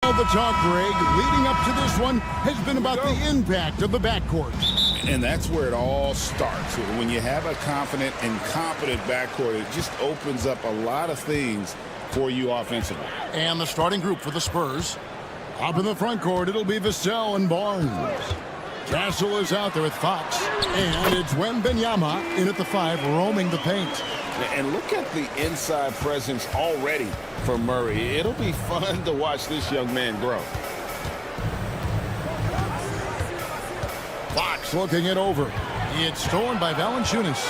All the talk, Greg, leading up to this one has been about the impact of the backcourt. And that's where it all starts. When you have a confident and competent backcourt, it just opens up a lot of things for you offensively. And the starting group for the Spurs. Up in the front court, it'll be Vassell and Barnes. Castle is out there with Fox. And it's Wembanyama in at the 5, roaming the paint. And look at the inside presence already for Murray. It'll be fun to watch this young man grow. Fox looking it over. It's stolen by Valanciunas.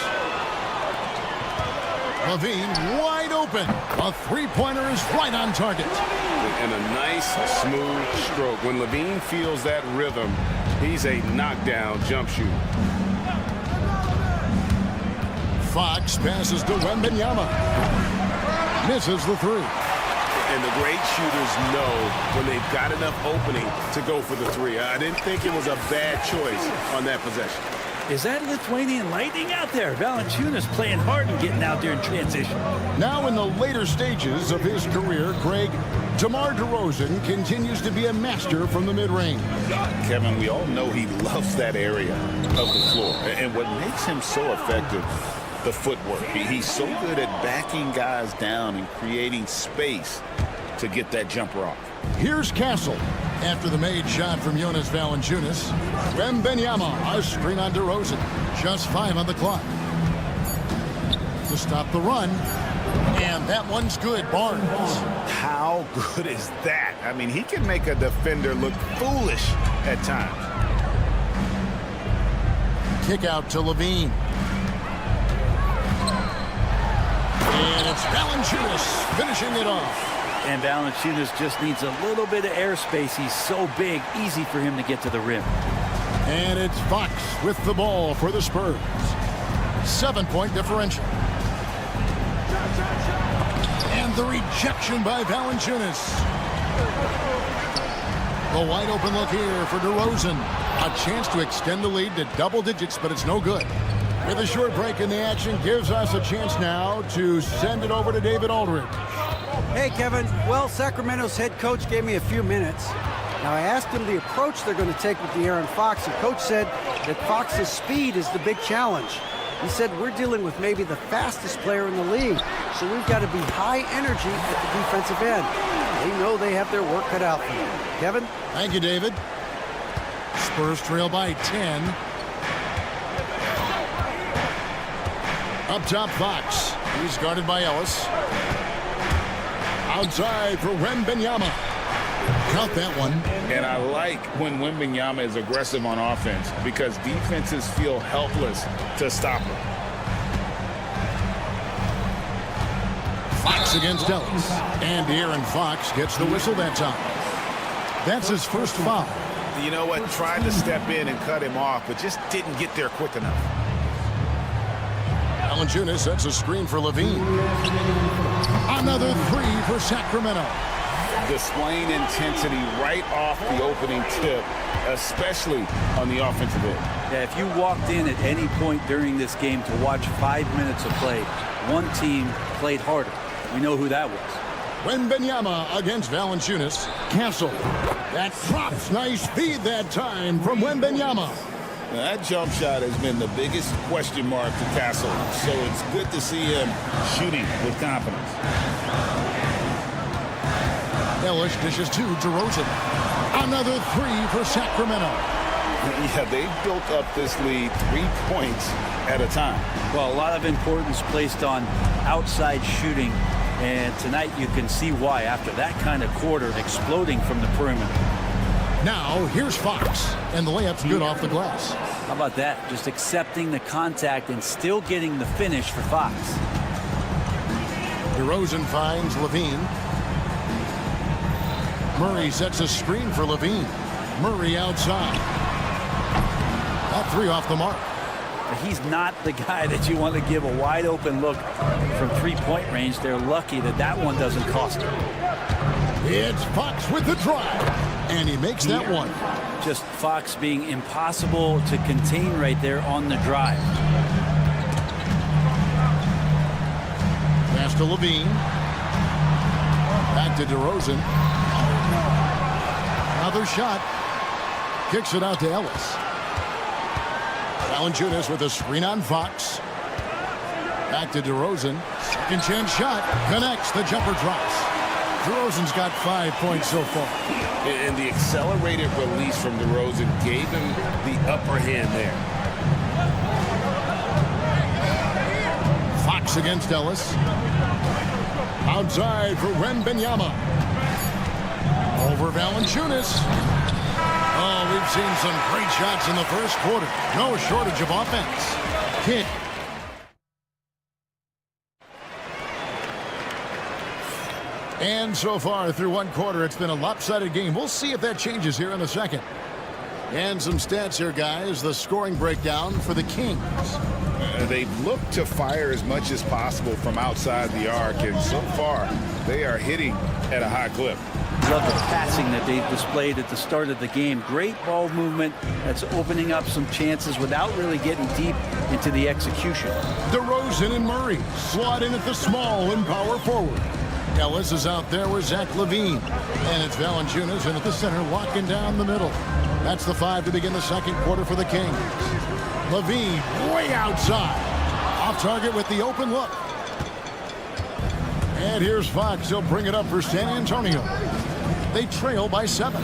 Levine wide open. A three-pointer is right on target. And a nice, smooth stroke. When Levine feels that rhythm, he's a knockdown jump shooter. Fox passes to Wembanyama. Misses the 3. And the great shooters know when they've got enough opening to go for the 3. I didn't think it was a bad choice on that possession. Is that Lithuanian lightning out there? Valanciunas playing hard and getting out there in transition. Now in the later stages of his career, Craig, DeMar DeRozan continues to be a master from the mid-range. Kevin, we all know he loves that area of the floor. And what makes him so effective, the footwork. He's so good at backing guys down and creating space to get that jumper off. Here's Castle. After the made shot from Jonas Valanciunas, Wembanyama, a screen on DeRozan. Just 5 on the clock. To stop the run. And that one's good, Barnes. How good is that? I mean, he can make a defender look foolish at times. Kick out to Levine. And it's Valanciunas finishing it off. And Valanciunas just needs a little bit of airspace. He's so big, easy for him to get to the rim. And it's Fox with the ball for the Spurs. 7-point differential. And the rejection by Valanciunas. The wide open look here for DeRozan. A chance to extend the lead to double digits, but it's no good. With a short break in the action, gives us a chance now to send it over to David Aldridge. Hey, Kevin. Well, Sacramento's head coach gave me a few minutes. Now, I asked him the approach they're going to take with De'Aaron Fox, and Coach said that Fox's speed is the big challenge. He said we're dealing with maybe the fastest player in the league, so we've got to be high energy at the defensive end. They know they have their work cut out for them. Kevin? Thank you, David. Spurs trail by 10. Up top, Fox. He's guarded by Ellis. Outside for Wembanyama. Count that one. And I like when Wembanyama is aggressive on offense because defenses feel helpless to stop him. Fox against Ellis. And De'Aaron Fox gets the whistle that time. That's his first foul. You know what? Tried to step in and cut him off, but just didn't get there quick enough. Valanciunas sets a screen for Levine. Another 3 for Sacramento. Displaying intensity right off the opening tip, especially on the offensive end. Yeah, if you walked in at any point during this game to watch 5 minutes of play, one team played harder. We know who that was. Wembanyama against Valanciunas. Castle. That drops. Nice feed that time from Wembanyama. Now, that jump shot has been the biggest question mark to Castle, so it's good to see him shooting with confidence. Ellis dishes to DeRozan. Another 3 for Sacramento. Yeah, they built up this lead 3 points at a time. Well, a lot of importance placed on outside shooting, and tonight you can see why after that kind of quarter exploding from the perimeter. Now, here's Fox, and the layup's good off the glass. How about that? Just accepting the contact and still getting the finish for Fox. DeRozan finds Levine. Murray sets a screen for Levine. Murray outside. That 3 off the mark. But he's not the guy that you want to give a wide open look from 3-point range. They're lucky that that one doesn't cost him. It's Fox with the drive. And he makes that one. Just Fox being impossible to contain right there on the drive. Pass to Levine. Back to DeRozan. Another shot. Kicks it out to Ellis. Valanciunas with a screen on Fox. Back to DeRozan. Second chance shot. Connects. The jumper drops. DeRozan's got 5 points so far. And the accelerated release from DeRozan gave him the upper hand there. Fox against Ellis. Outside for Wembanyama. Over Valanciunas. Oh, we've seen some great shots in the first quarter. No shortage of offense. Kick. And so far through one quarter, it's been a lopsided game. We'll see if that changes here in a second. And some stats here, guys. The scoring breakdown for the Kings. They've looked to fire as much as possible from outside the arc, and so far they are hitting at a high clip. Love the passing that they displayed at the start of the game. Great ball movement that's opening up some chances without really getting deep into the execution. DeRozan and Murray slot in at the small and power forward. Ellis is out there with Zach LaVine. And it's Valanciunas in at the center, locking down the middle. That's the 5 to begin the second quarter for the Kings. LaVine way outside. Off target with the open look. And here's Fox. He'll bring it up for San Antonio. They trail by 7.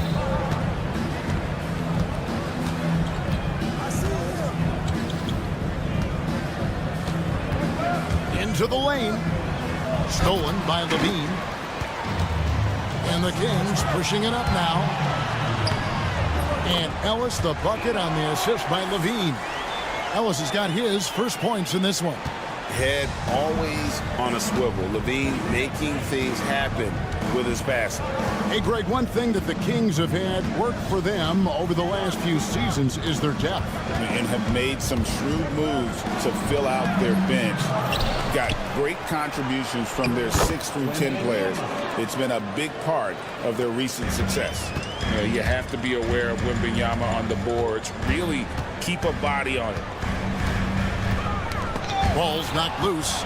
Into the lane. Stolen by LaVine. And the Kings pushing it up now. And Ellis the bucket on the assist by LaVine. Ellis has got his first points in this one. Head always on a swivel. LaVine making things happen with his passing. Hey, Greg, one thing that the Kings have had work for them over the last few seasons is their depth. And have made some shrewd moves to fill out their bench. Got great contributions from their 6 through 10 players. It's been a big part of their recent success. You have to be aware of Wembanyama on the boards. Really keep a body on it. Ball's knocked loose.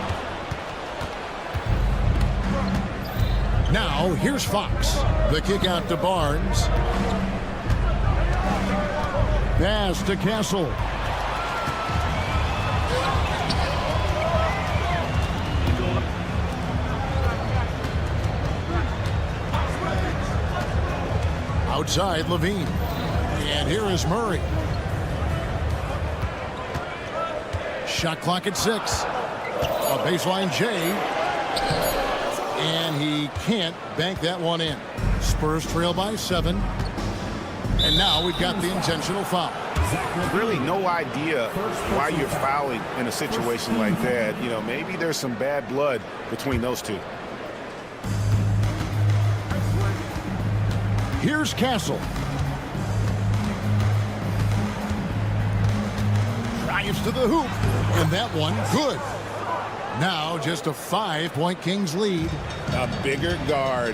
Now, here's Fox. The kick out to Barnes. Pass to Castle. Outside, LaVine. And here is Murray. Shot clock at 6. A baseline J. And he can't bank that one in. Spurs trail by 7. And now we've got the intentional foul. Really no idea why you're fouling in a situation like that. You know, maybe there's some bad blood between those two. Here's Castle. Drives to the hoop. And that one, good. Now just a 5-point Kings lead. A bigger guard,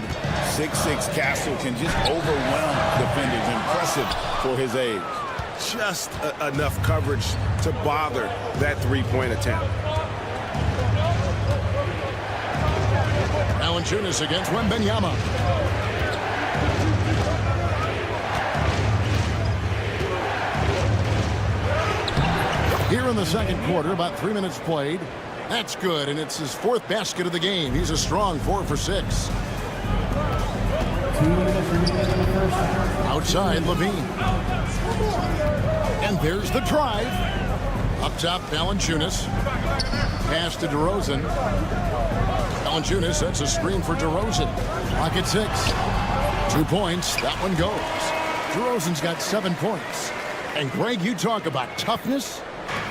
6'6" Castle can just overwhelm defenders. Impressive for his age. Just enough coverage to bother that three-point attempt. Valanciunas against Wembanyama. Here in the second quarter, about 3 minutes played. That's good, and it's his 4th basket of the game. He's a strong 4 for 6. Outside, LaVine. And there's the drive. Up top, Valanciunas. Pass to DeRozan. Valanciunas sets a screen for DeRozan. Clock at 6. 2 points. That one goes. DeRozan's got 7 points. And Greg, you talk about toughness,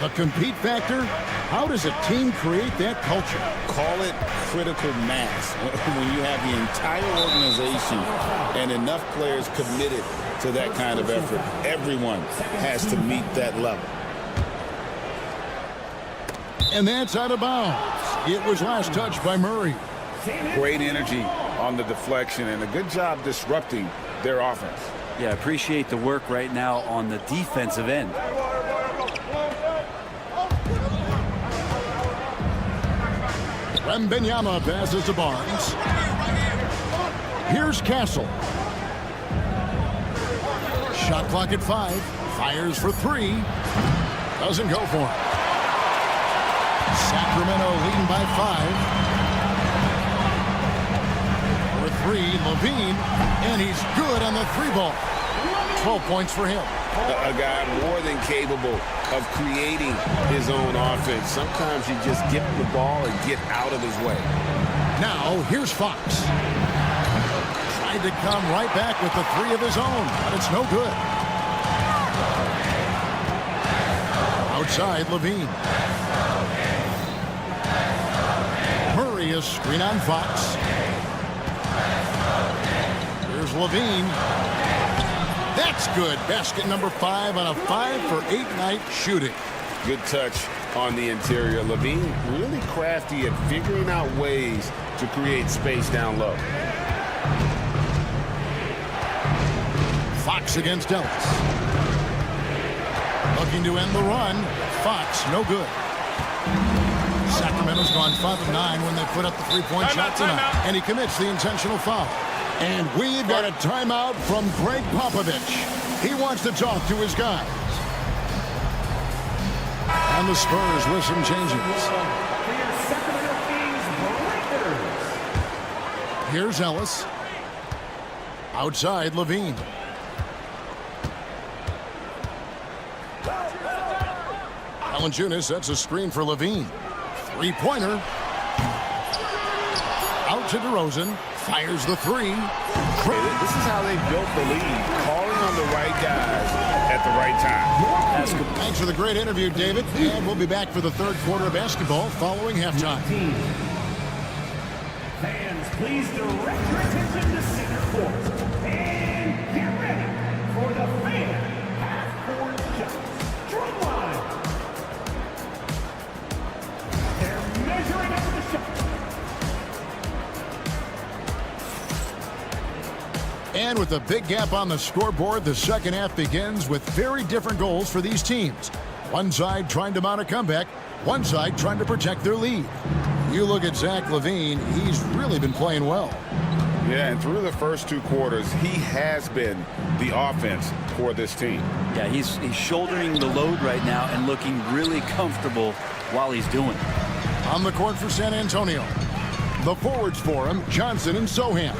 the compete factor. How does a team create that culture? Call it critical mass. When you have the entire organization and enough players committed to that kind of effort, everyone has to meet that level. And that's out of bounds. It was last touched by Murray. Great energy on the deflection and a good job disrupting their offense. Yeah, appreciate the work right now on the defensive end. Wembanyama passes to Barnes. Here's Castle. Shot clock at 5. Fires for 3. Doesn't go for it. Sacramento leading by 5. For 3, Levine. And he's good on the 3-ball. 12 points for him. A guy more than capable of creating his own offense. Sometimes you just give him the ball and get out of his way. Now, here's Fox. Tried to come right back with the 3 of his own, but it's no good. Outside, Levine. Murray is screen on Fox. Here's Levine. That's good. Basket number 5 on a 5-for-8 night shooting. Good touch on the interior. Levine really crafty at figuring out ways to create space down low. Fox against Ellis. Looking to end the run. Fox, no good. Sacramento's gone 5 of 9 when they put up the 3-point shot tonight. And he commits the intentional foul. And we've got a timeout from Greg Popovich. He wants to talk to his guys. And the Spurs with some changes. Here's Ellis. Outside, Levine. Valanciunas sets a screen for Levine. 3-pointer. Out to DeRozan. Fires the 3. This is how they built the lead. Calling on the right guys at the right time. Thanks for the great interview, David. And we'll be back for the third quarter of basketball following halftime. Fans, please direct your attention to center court. And get ready for the fan half-court shots. Drum line. They're measuring up the shot. And with a big gap on the scoreboard, the second half begins with very different goals for these teams. One side trying to mount a comeback, one side trying to protect their lead. You look at Zach LaVine, he's really been playing well. Yeah, and through the first 2 quarters, he has been the offense for this team. Yeah, he's shouldering the load right now and looking really comfortable while he's doing it. On the court for San Antonio. The forwards for him, Johnson and Sohan.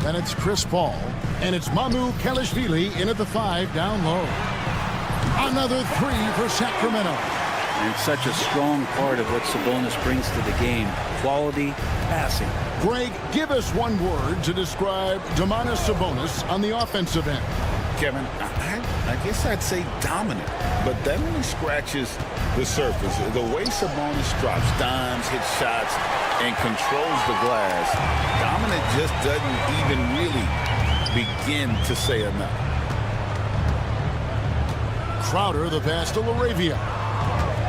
Then it's Chris Paul. And it's Mamu Kelishvili in at the 5 down low. Another 3 for Sacramento. And such a strong part of what Sabonis brings to the game. Quality passing. Greg, give us one word to describe Domantas Sabonis on the offensive end. Kevin, I guess I'd say dominant, but that only scratches the surface. The way Sabonis drops dimes, hits shots, and controls the glass, dominant just doesn't even really begin to say enough. Crowder, the pass to LaRavia.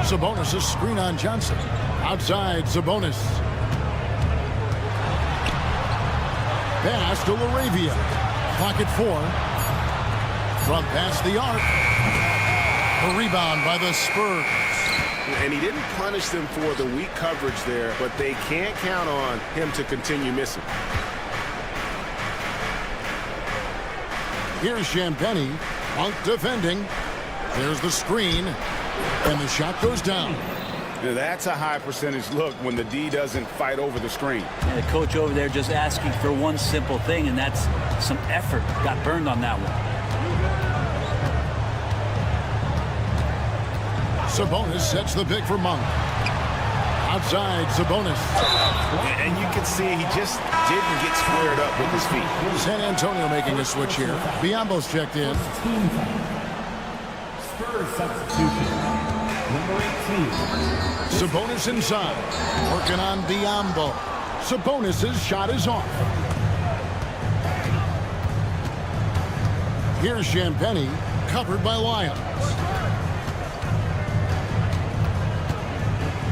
Sabonis' screen on Johnson. Outside, Sabonis. Pass to LaRavia. Pocket 4. From past the arc. A rebound by the Spurs. And he didn't punish them for the weak coverage there, but they can't count on him to continue missing. Here's Champagnie. Monk defending. There's the screen. And the shot goes down. Now that's a high percentage look when the D doesn't fight over the screen. And the coach over there just asking for one simple thing, and that's some effort. Got burned on that one. Sabonis sets the pick for Monk. Outside, Sabonis. And you can see he just didn't get squared up with his feet. San Antonio making a switch here. Biombo's checked in. Spurs substitution. Number 18. Sabonis inside. Working on Biombo. Sabonis' shot is off. Here's Champagnie, covered by Lyons.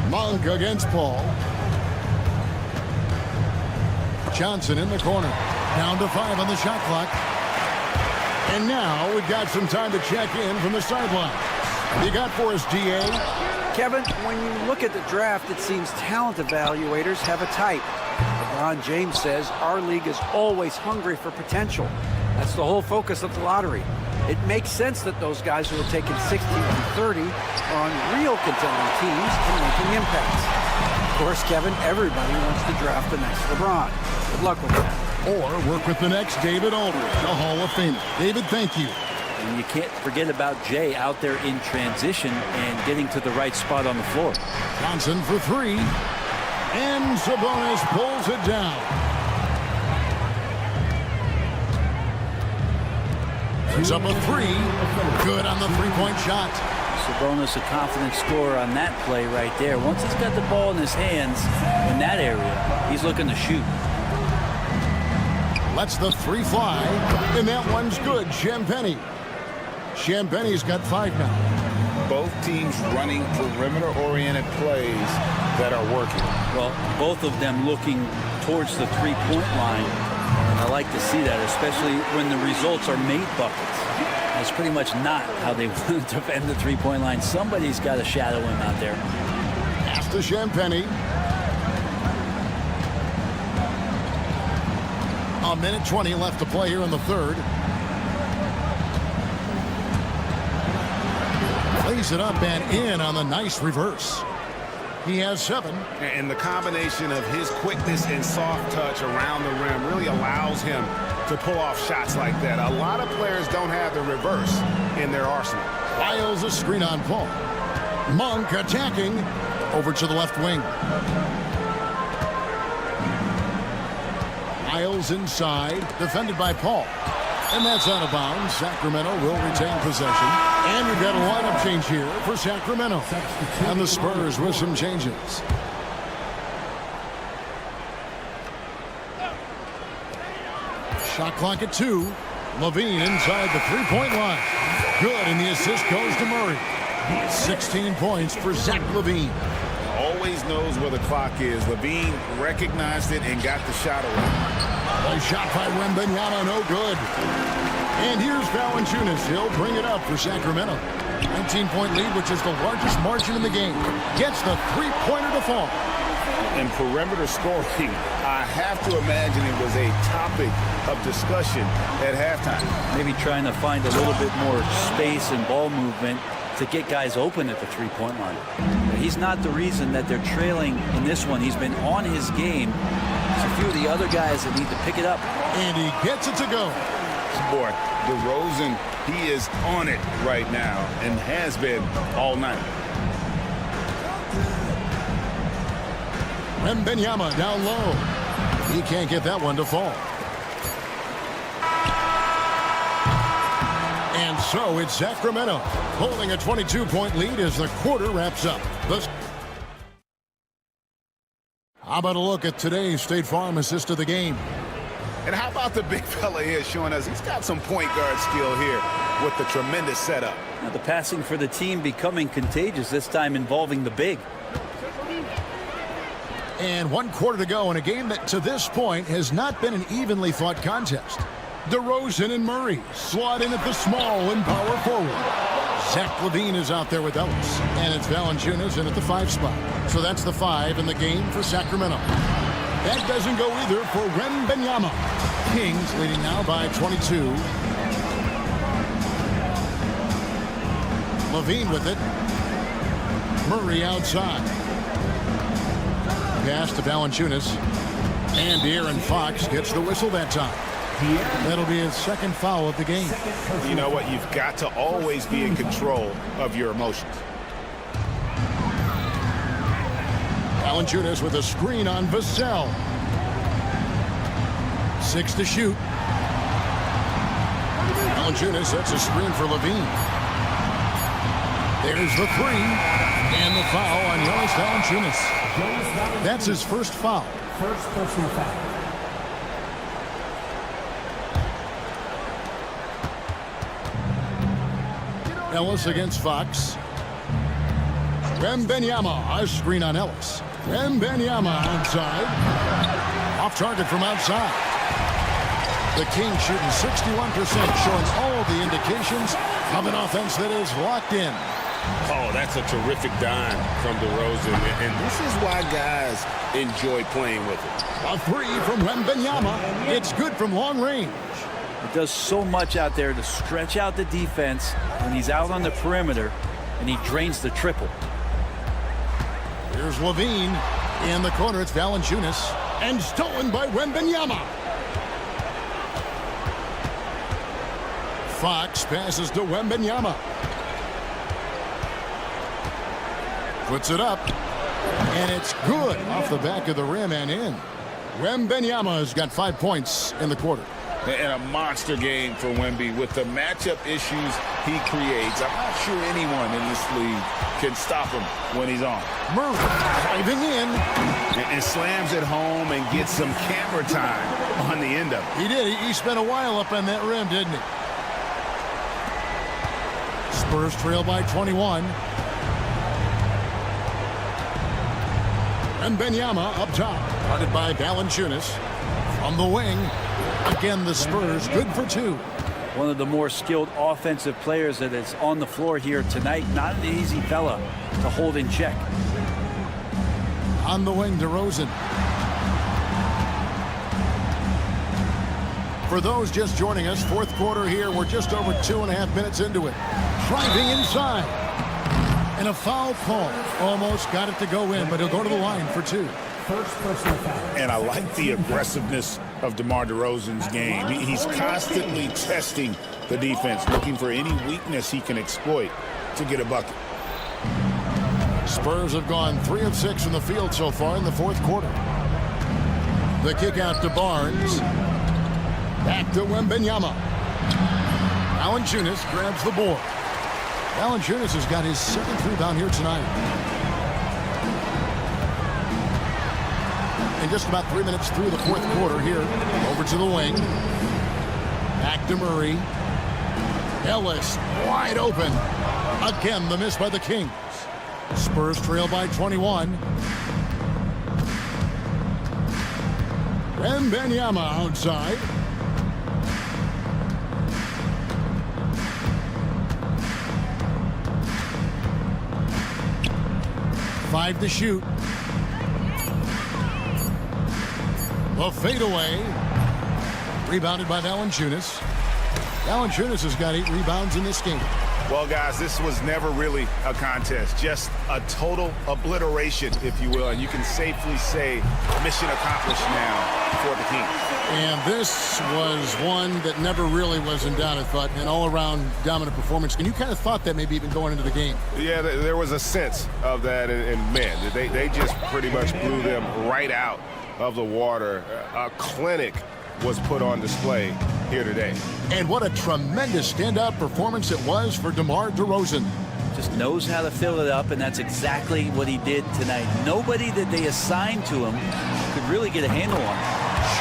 Monk against Paul. Johnson in the corner. Down to 5 on the shot clock. And now we've got some time to check in from the sideline. What do you got for us, DA? Kevin, when you look at the draft, it seems talent evaluators have a type. LeBron James says our league is always hungry for potential. That's the whole focus of the lottery. It makes sense that those guys who are taken 16 and 30 are on real contending teams and making impacts. Of course, Kevin, everybody wants to draft the next LeBron. Good luck with that. Or work with the next David Aldridge, a Hall of Famer. David, thank you. And you can't forget about Jay out there in transition and getting to the right spot on the floor. Johnson for three. And Sabonis pulls it down. He's up a three. Good on the three-point shot. Sabonis, a confident scorer on that play right there. Once he's got the ball in his hands in that area, he's looking to shoot. Lets the three fly. And that one's good. Champagnie. Champagnie's got 5 now. Both teams running perimeter-oriented plays that are working. Well, both of them looking towards the three-point line. And I like to see that, especially when the results are made buckets. That's pretty much not how they want to defend the three-point line. Somebody's got to shadow him out there. Pass to Champagnie. A minute 20 left to play here in the third. Plays it up and in on the nice reverse. He has 7. And the combination of his quickness and soft touch around the rim really allows him to pull off shots like that. A lot of players don't have the reverse in their arsenal. Files a screen on Paul. Monk attacking over to the left wing. Miles inside, defended by Paul. And that's out of bounds. Sacramento will retain possession. And we've got a lineup change here for Sacramento. And the Spurs with some changes. Shot clock at 2. Levine inside the three-point line. Good, and the assist goes to Murray. 16 points for Zach LaVine. Always knows where the clock is. LaVine recognized it and got the shot away. A shot by Wembanyama, no good. And here's Valanciunas. He'll bring it up for Sacramento. 19-point lead, which is the largest margin in the game. Gets the three-pointer to fall. In perimeter scoring, I have to imagine it was a topic of discussion at halftime. Maybe trying to find a little bit more space and ball movement to get guys open at the three-point line. He's not the reason that they're trailing in this one. He's been on his game. There's a few of the other guys that need to pick it up. And he gets it to go. Boy, DeRozan, he is on it right now and has been all night. Wembanyama down low. He can't get that one to fall. And so it's Sacramento holding a 22-point lead as the quarter wraps up. How about a look at today's State Farm assist of the game? And how about the big fella here showing us he's got some point guard skill here with the tremendous setup. Now the passing for the team becoming contagious, this time involving the big. And 1 quarter to go in a game that to this point has not been an evenly fought contest. DeRozan and Murray slot in at the small and power forward. Zach LaVine is out there with Ellis. And it's Valanciunas in at the 5 spot. So that's the 5 in the game for Sacramento. That doesn't go either for Wembanyama. Kings leading now by 22. LaVine with it. Murray outside. Pass to Valanciunas. And De'Aaron Fox gets the whistle that time. That'll be his 2nd foul of the game. You know what? You've got to always be in control of your emotions. Valanciunas with a screen on Vassell. 6 to shoot. Valanciunas sets a screen for LaVine. There's the 3. And the foul on Jonas Valanciunas. That's his first foul. First personal foul. Ellis against Fox. Wembanyama, a screen on Ellis. Wembanyama outside. Off target from outside. The Kings shooting 61%, showing all the indications of an offense that is locked in. Oh, that's a terrific dime from DeRozan, and this is why guys enjoy playing with it. A three from Wembanyama. It's good from long range. He does so much out there to stretch out the defense when he's out on the perimeter, and he drains the triple. Here's Levine. In the corner, it's Valanciunas. And stolen by Wembanyama. Fox passes to Wembanyama. Puts it up. And it's good off the back of the rim and in. Wembanyama has got 5 points in the quarter. And a monster game for Wemby with the matchup issues he creates. I'm not sure anyone in this league can stop him when he's on. Murray driving in. And slams it home and gets some camera time on the end of it. He did. He spent a while up on that rim, didn't he? Spurs trail by 21. And Wembanyama up top. Guarded by Valanciunas. From the wing. Again, the Spurs good for two. One of the more skilled offensive players that is on the floor here tonight. Not an easy fella to hold in check. On the wing, DeRozan. For those just joining us, fourth quarter here. We're just over 2.5 minutes into it. Driving inside. And a foul call. Almost got it to go in, but he'll go to the line for two. First personal foul. And I like the aggressiveness of DeMar DeRozan's game. He's constantly testing the defense, looking for any weakness he can exploit to get a bucket. Spurs have gone 3 of 6 from the field so far in the fourth quarter. The kick out to Barnes. Back to Wembanyama. Valanciunas grabs the board. Valanciunas has got his 7th rebound here tonight. And just about 3 minutes through the fourth quarter here. Over to the wing. Back to Murray. Ellis wide open. Again, the miss by the Kings. Spurs trail by 21. Wembanyama outside. Five to shoot. The fadeaway. Rebounded by Valanciunas. Valanciunas has got 8 rebounds in this game. Well, guys, this was never really a contest. Just a total obliteration, if you will. And you can safely say mission accomplished now for the Kings. And this was one that never really was in doubt, I thought. An all-around dominant performance. And you kind of thought that maybe even going into the game. Yeah, there was a sense of that. And man, they just pretty much blew them right out of the water. A clinic was put on display here today. And what a tremendous standout performance it was for DeMar DeRozan. Just knows how to fill it up, and that's exactly what he did tonight. Nobody that they assigned to him could really get a handle on him.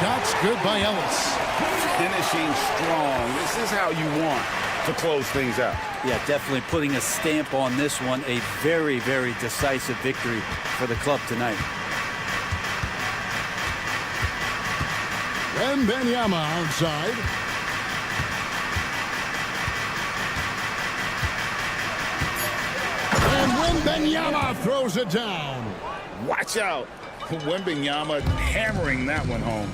Shots good by Ellis. Finishing strong. This is how you want to close things out. Yeah, definitely putting a stamp on this one. A very, very decisive victory for the club tonight. Wembanyama outside. And Wembanyama throws it down. Watch out. Wembanyama hammering that one home.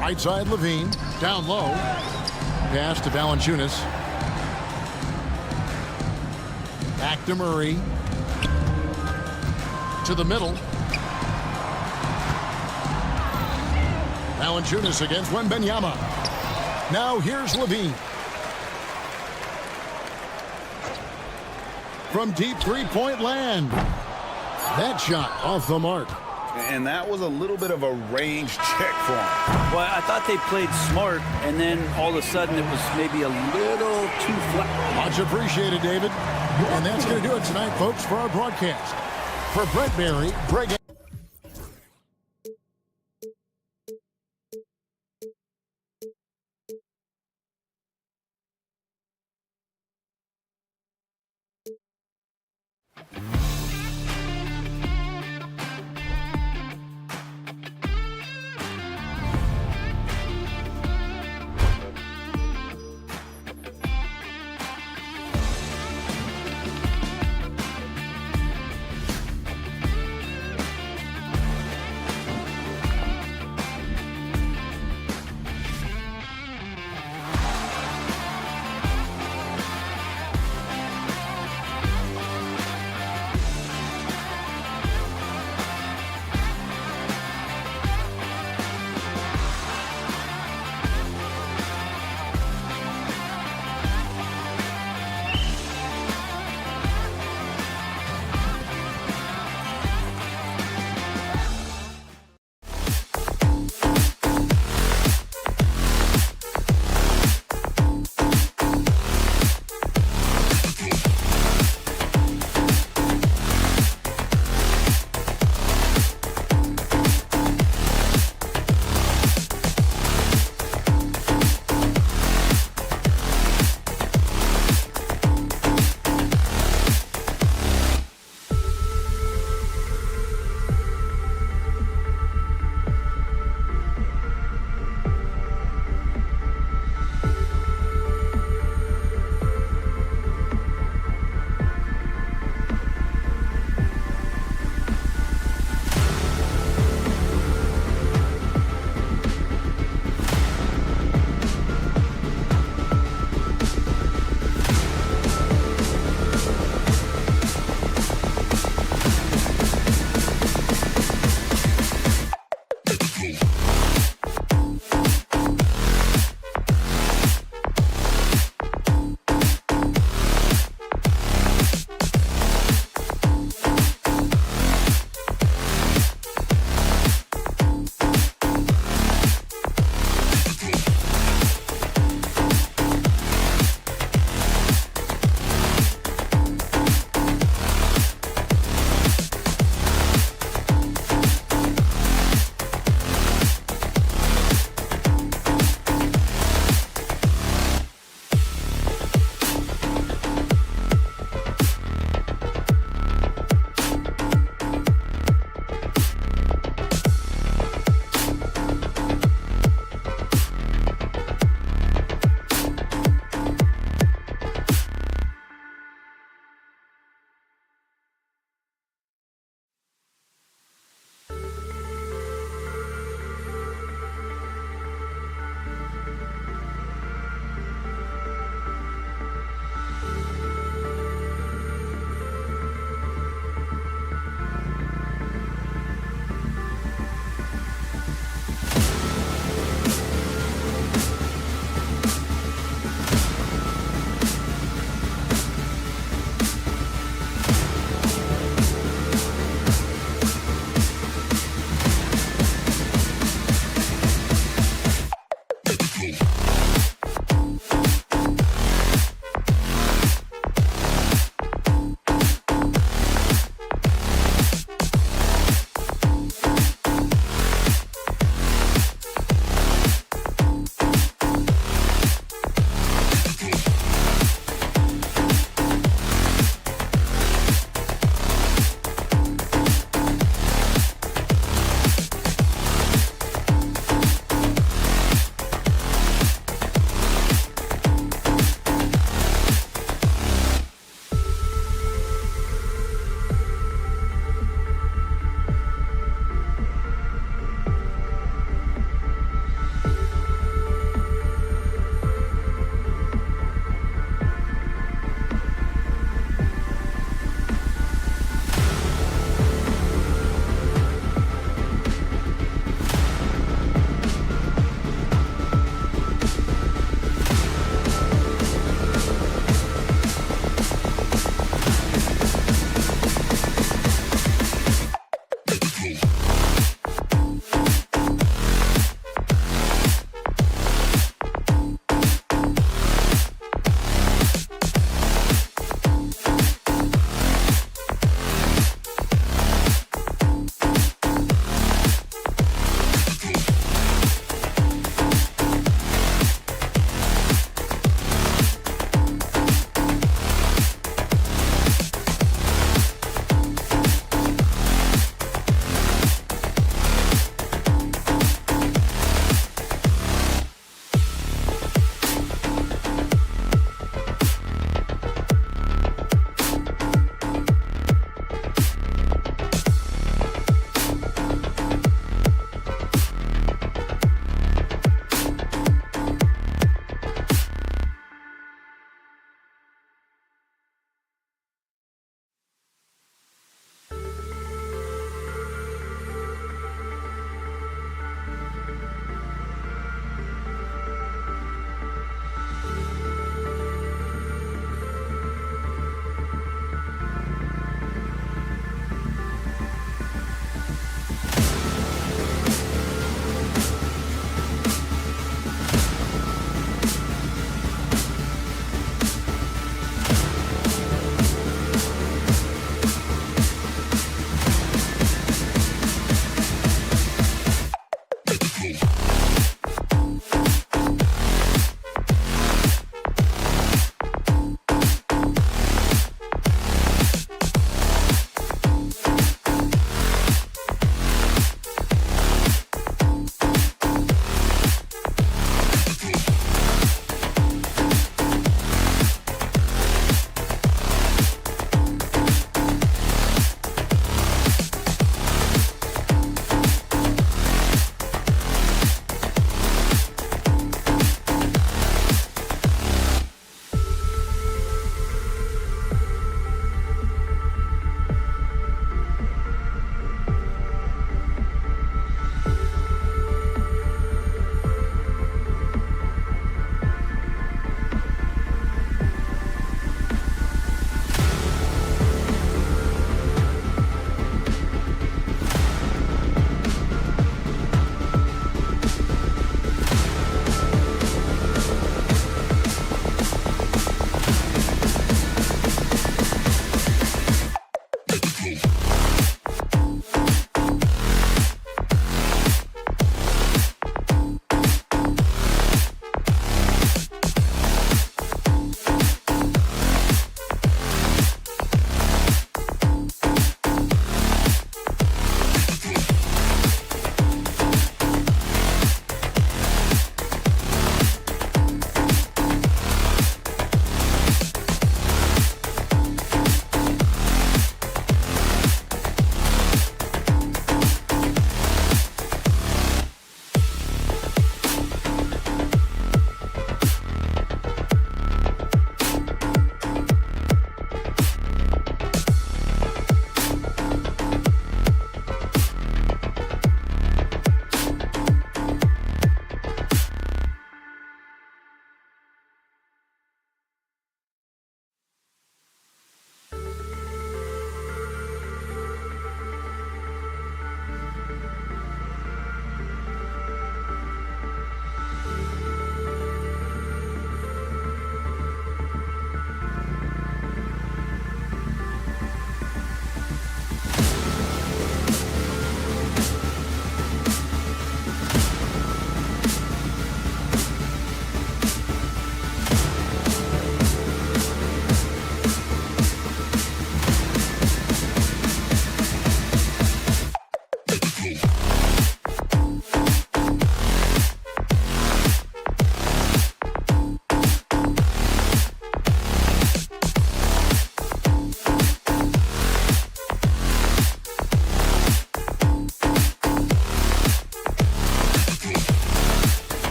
Right side, Levine. Down low. Pass to Valanciunas. Back to Murray. To the middle. Valanciunas against Wembanyama. Now here's Levine. From deep three-point land. That shot off the mark. And that was a little bit of a range check for him. Well, I thought they played smart, and then all of a sudden it was maybe a little too flat. Much appreciated, David. And that's going to do it tonight, folks, for our broadcast. For Brent Berry, Greg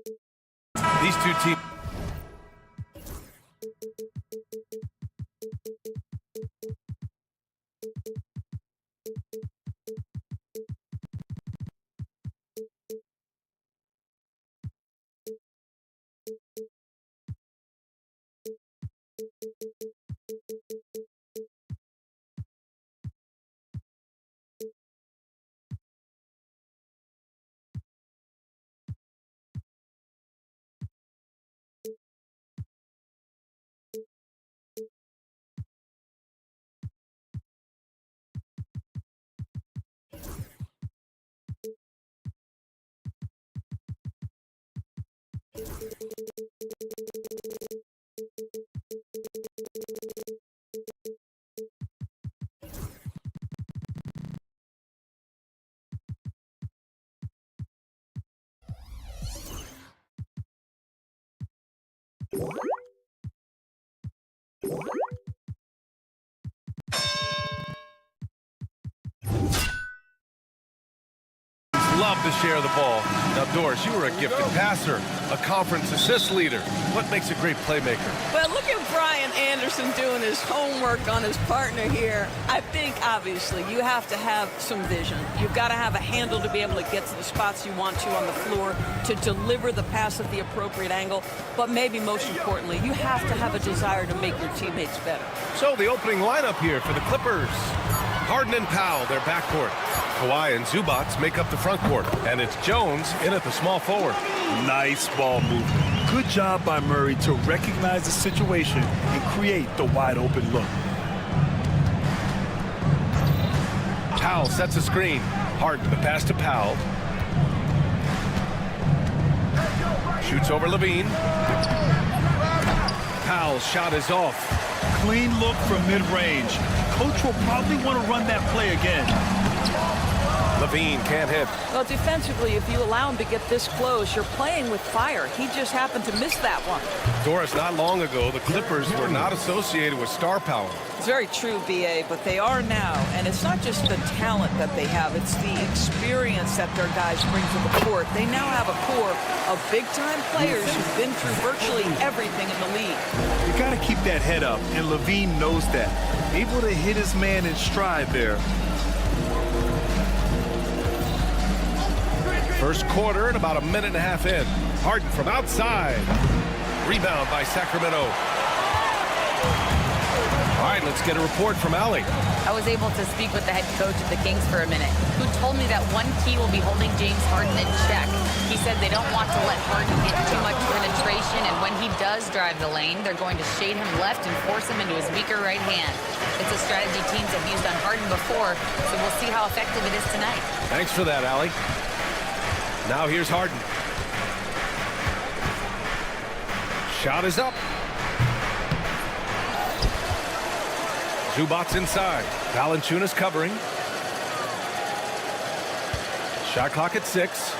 These two teams. Love to share the ball. Now, Doris, you were a gifted passer, a conference assist leader. What makes a great playmaker? Well, look at Brian Anderson doing his homework on his partner here. I think, obviously, you have to have some vision. You've got to have a handle to be able to get to the spots you want to on the floor, to deliver the pass at the appropriate angle. But maybe most importantly, you have to have a desire to make your teammates better. So the opening lineup here for the Clippers. Harden and Powell, their backcourt. Kawhi and Zubats make up the front court. And it's Jones in at the small forward. Nice ball movement. Good job by Murray to recognize the situation and create the wide open look. Powell sets a screen. Harden the pass to Powell. Shoots over Levine. Powell's shot is off. Clean look from mid-range. Coach will probably want to run that play again. Levine can't hit. Well, defensively, if you allow him to get this close, you're playing with fire. He just happened to miss that one. Doris, not long ago, the Clippers were not associated with star power. It's very true, B.A., but they are now. And it's not just the talent that they have. It's the experience that their guys bring to the court. They now have a core of big-time players who've been through virtually everything in the league. You got to keep that head up, and Levine knows that. Able to hit his man in stride there. First quarter and about a minute and a half in. Harden from outside. Rebound by Sacramento. All right, let's get a report from Allie. I was able to speak with the head coach of the Kings for a minute, who told me that one key will be holding James Harden in check. He said they don't want to let Harden get too much penetration, and when he does drive the lane, they're going to shade him left and force him into his weaker right hand. It's a strategy teams have used on Harden before, so we'll see how effective it is tonight. Thanks for that, Allie. Now here's Harden. Shot is up. Zubats inside. Valanciunas covering. Shot clock at 6.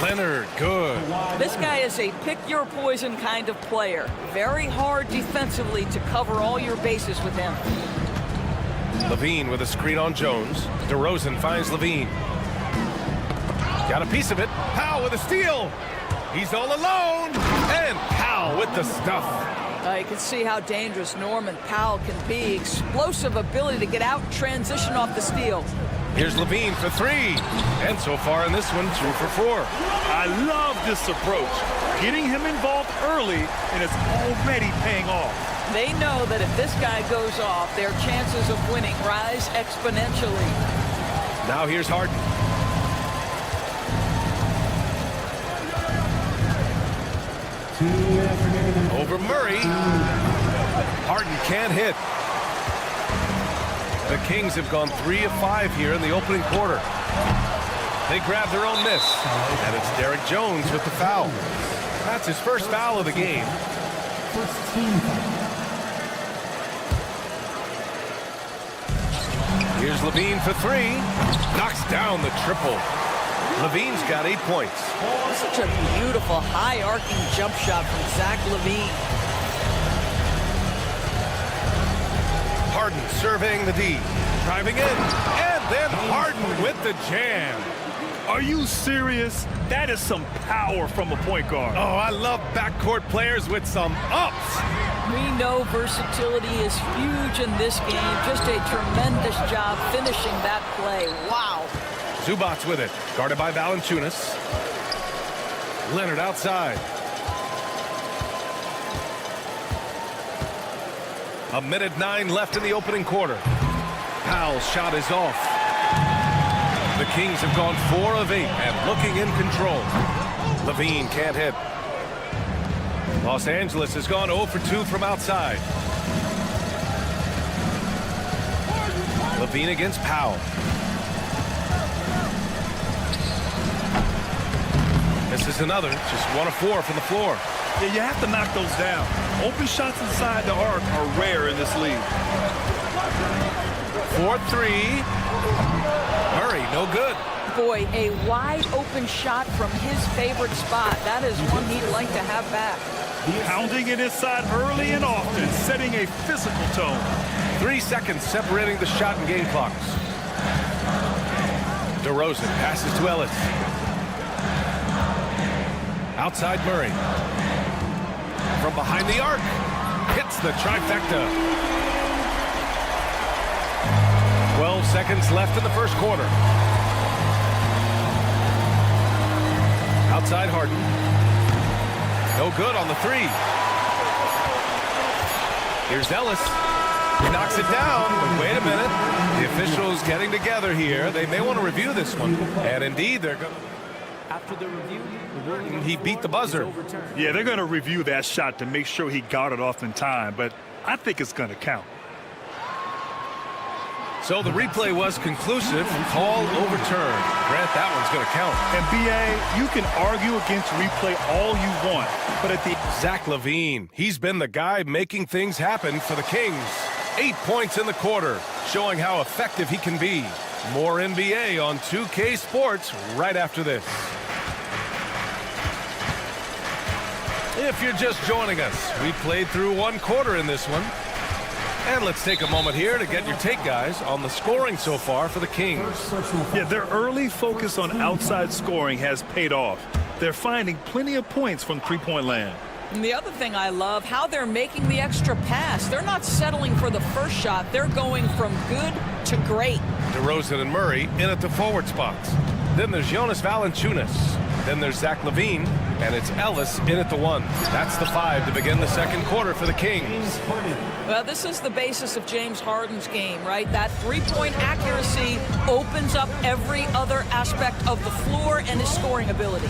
Leonard, good. This guy is a pick-your-poison kind of player. Very hard defensively to cover all your bases with him. Levine with a screen on Jones. DeRozan finds Levine. Got a piece of it. Powell with a steal. He's all alone. And Powell with the stuff. You can see how dangerous Norman Powell can be. Explosive ability to get out, transition off the steal. Here's Levine for 3. And so far in this one, 2 for 4. I love this approach. Getting him involved early, and it's already paying off. They know that if this guy goes off, their chances of winning rise exponentially. Now here's Harden. Over Murray. Harden can't hit. The Kings have gone 3 of 5 here in the opening quarter. They grab their own miss. And it's Derek Jones with the foul. That's his first foul of the game. Here's Levine for 3. Knocks down the triple. Levine's got 8 points. Such a beautiful high-arcing jump shot from Zach Levine. Harden surveying the D. Driving in. And then Harden with the jam. Are you serious? That is some power from a point guard. Oh, I love backcourt players with some ups. We know versatility is huge in this game. Just a tremendous job finishing that play. Wow. Zubats with it, guarded by Valanciunas. Leonard outside. A minute 9 left in the opening quarter. Powell's shot is off. The Kings have gone 4 of 8 and looking in control. Levine can't hit. Los Angeles has gone 0 for 2 from outside. Levine against Powell. This is another, just 1 of 4 from the floor. Yeah, you have to knock those down. Open shots inside the arc are rare in this league. 4-3. Murray, no good. Boy, a wide open shot from his favorite spot. That is one he'd like to have back. Pounding it inside early and often, setting a physical tone. 3 seconds separating the shot and game clocks. DeRozan passes to Ellis. Outside Murray. From behind the arc. Hits the trifecta. 12 seconds left in the first quarter. Outside Harden. No good on the 3. Here's Ellis. He knocks it down, but wait a minute. The officials getting together here. They may want to review this one. And indeed, they're going to. After the review, He beat the buzzer. Yeah, they're going to review that shot to make sure he got it off in time, but I think it's going to count. So the replay was conclusive. Call overturned. Grant, that one's going to count. And BA, you can argue against replay all you want, but at the Zach LaVine, he's been the guy making things happen for the Kings. 8 points in the quarter, showing how effective he can be. More NBA on 2K Sports right after this. If you're just joining us, we played through 1 quarter in this one. And let's take a moment here to get your take, guys, on the scoring so far for the Kings. Yeah, their early focus on outside scoring has paid off. They're finding plenty of points from three-point land. And the other thing I love, how they're making the extra pass. They're not settling for the first shot. They're going from good to great. DeRozan and Murray in at the forward spots. Then there's Jonas Valanciunas. Then there's Zach LaVine, and it's Ellis in at the 1. That's the 5 to begin the second quarter for the Kings. Well, this is the basis of James Harden's game, right? That three-point accuracy opens up every other aspect of the floor and his scoring ability.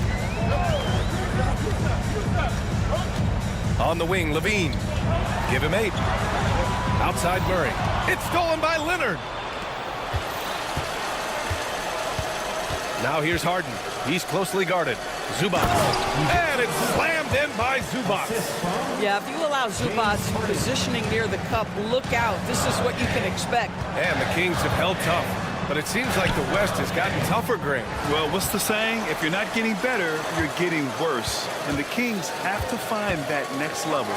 On the wing, LaVine. Give him 8. Outside Murray. It's stolen by Leonard. Now here's Harden. He's closely guarded. Zubats. And it's slammed in by Zubats. Yeah, if you allow Zubats positioning near the cup, look out. This is what you can expect. And the Kings have held tough. But it seems like the West has gotten tougher, Grant. Well, what's the saying? If you're not getting better, you're getting worse. And the Kings have to find that next level.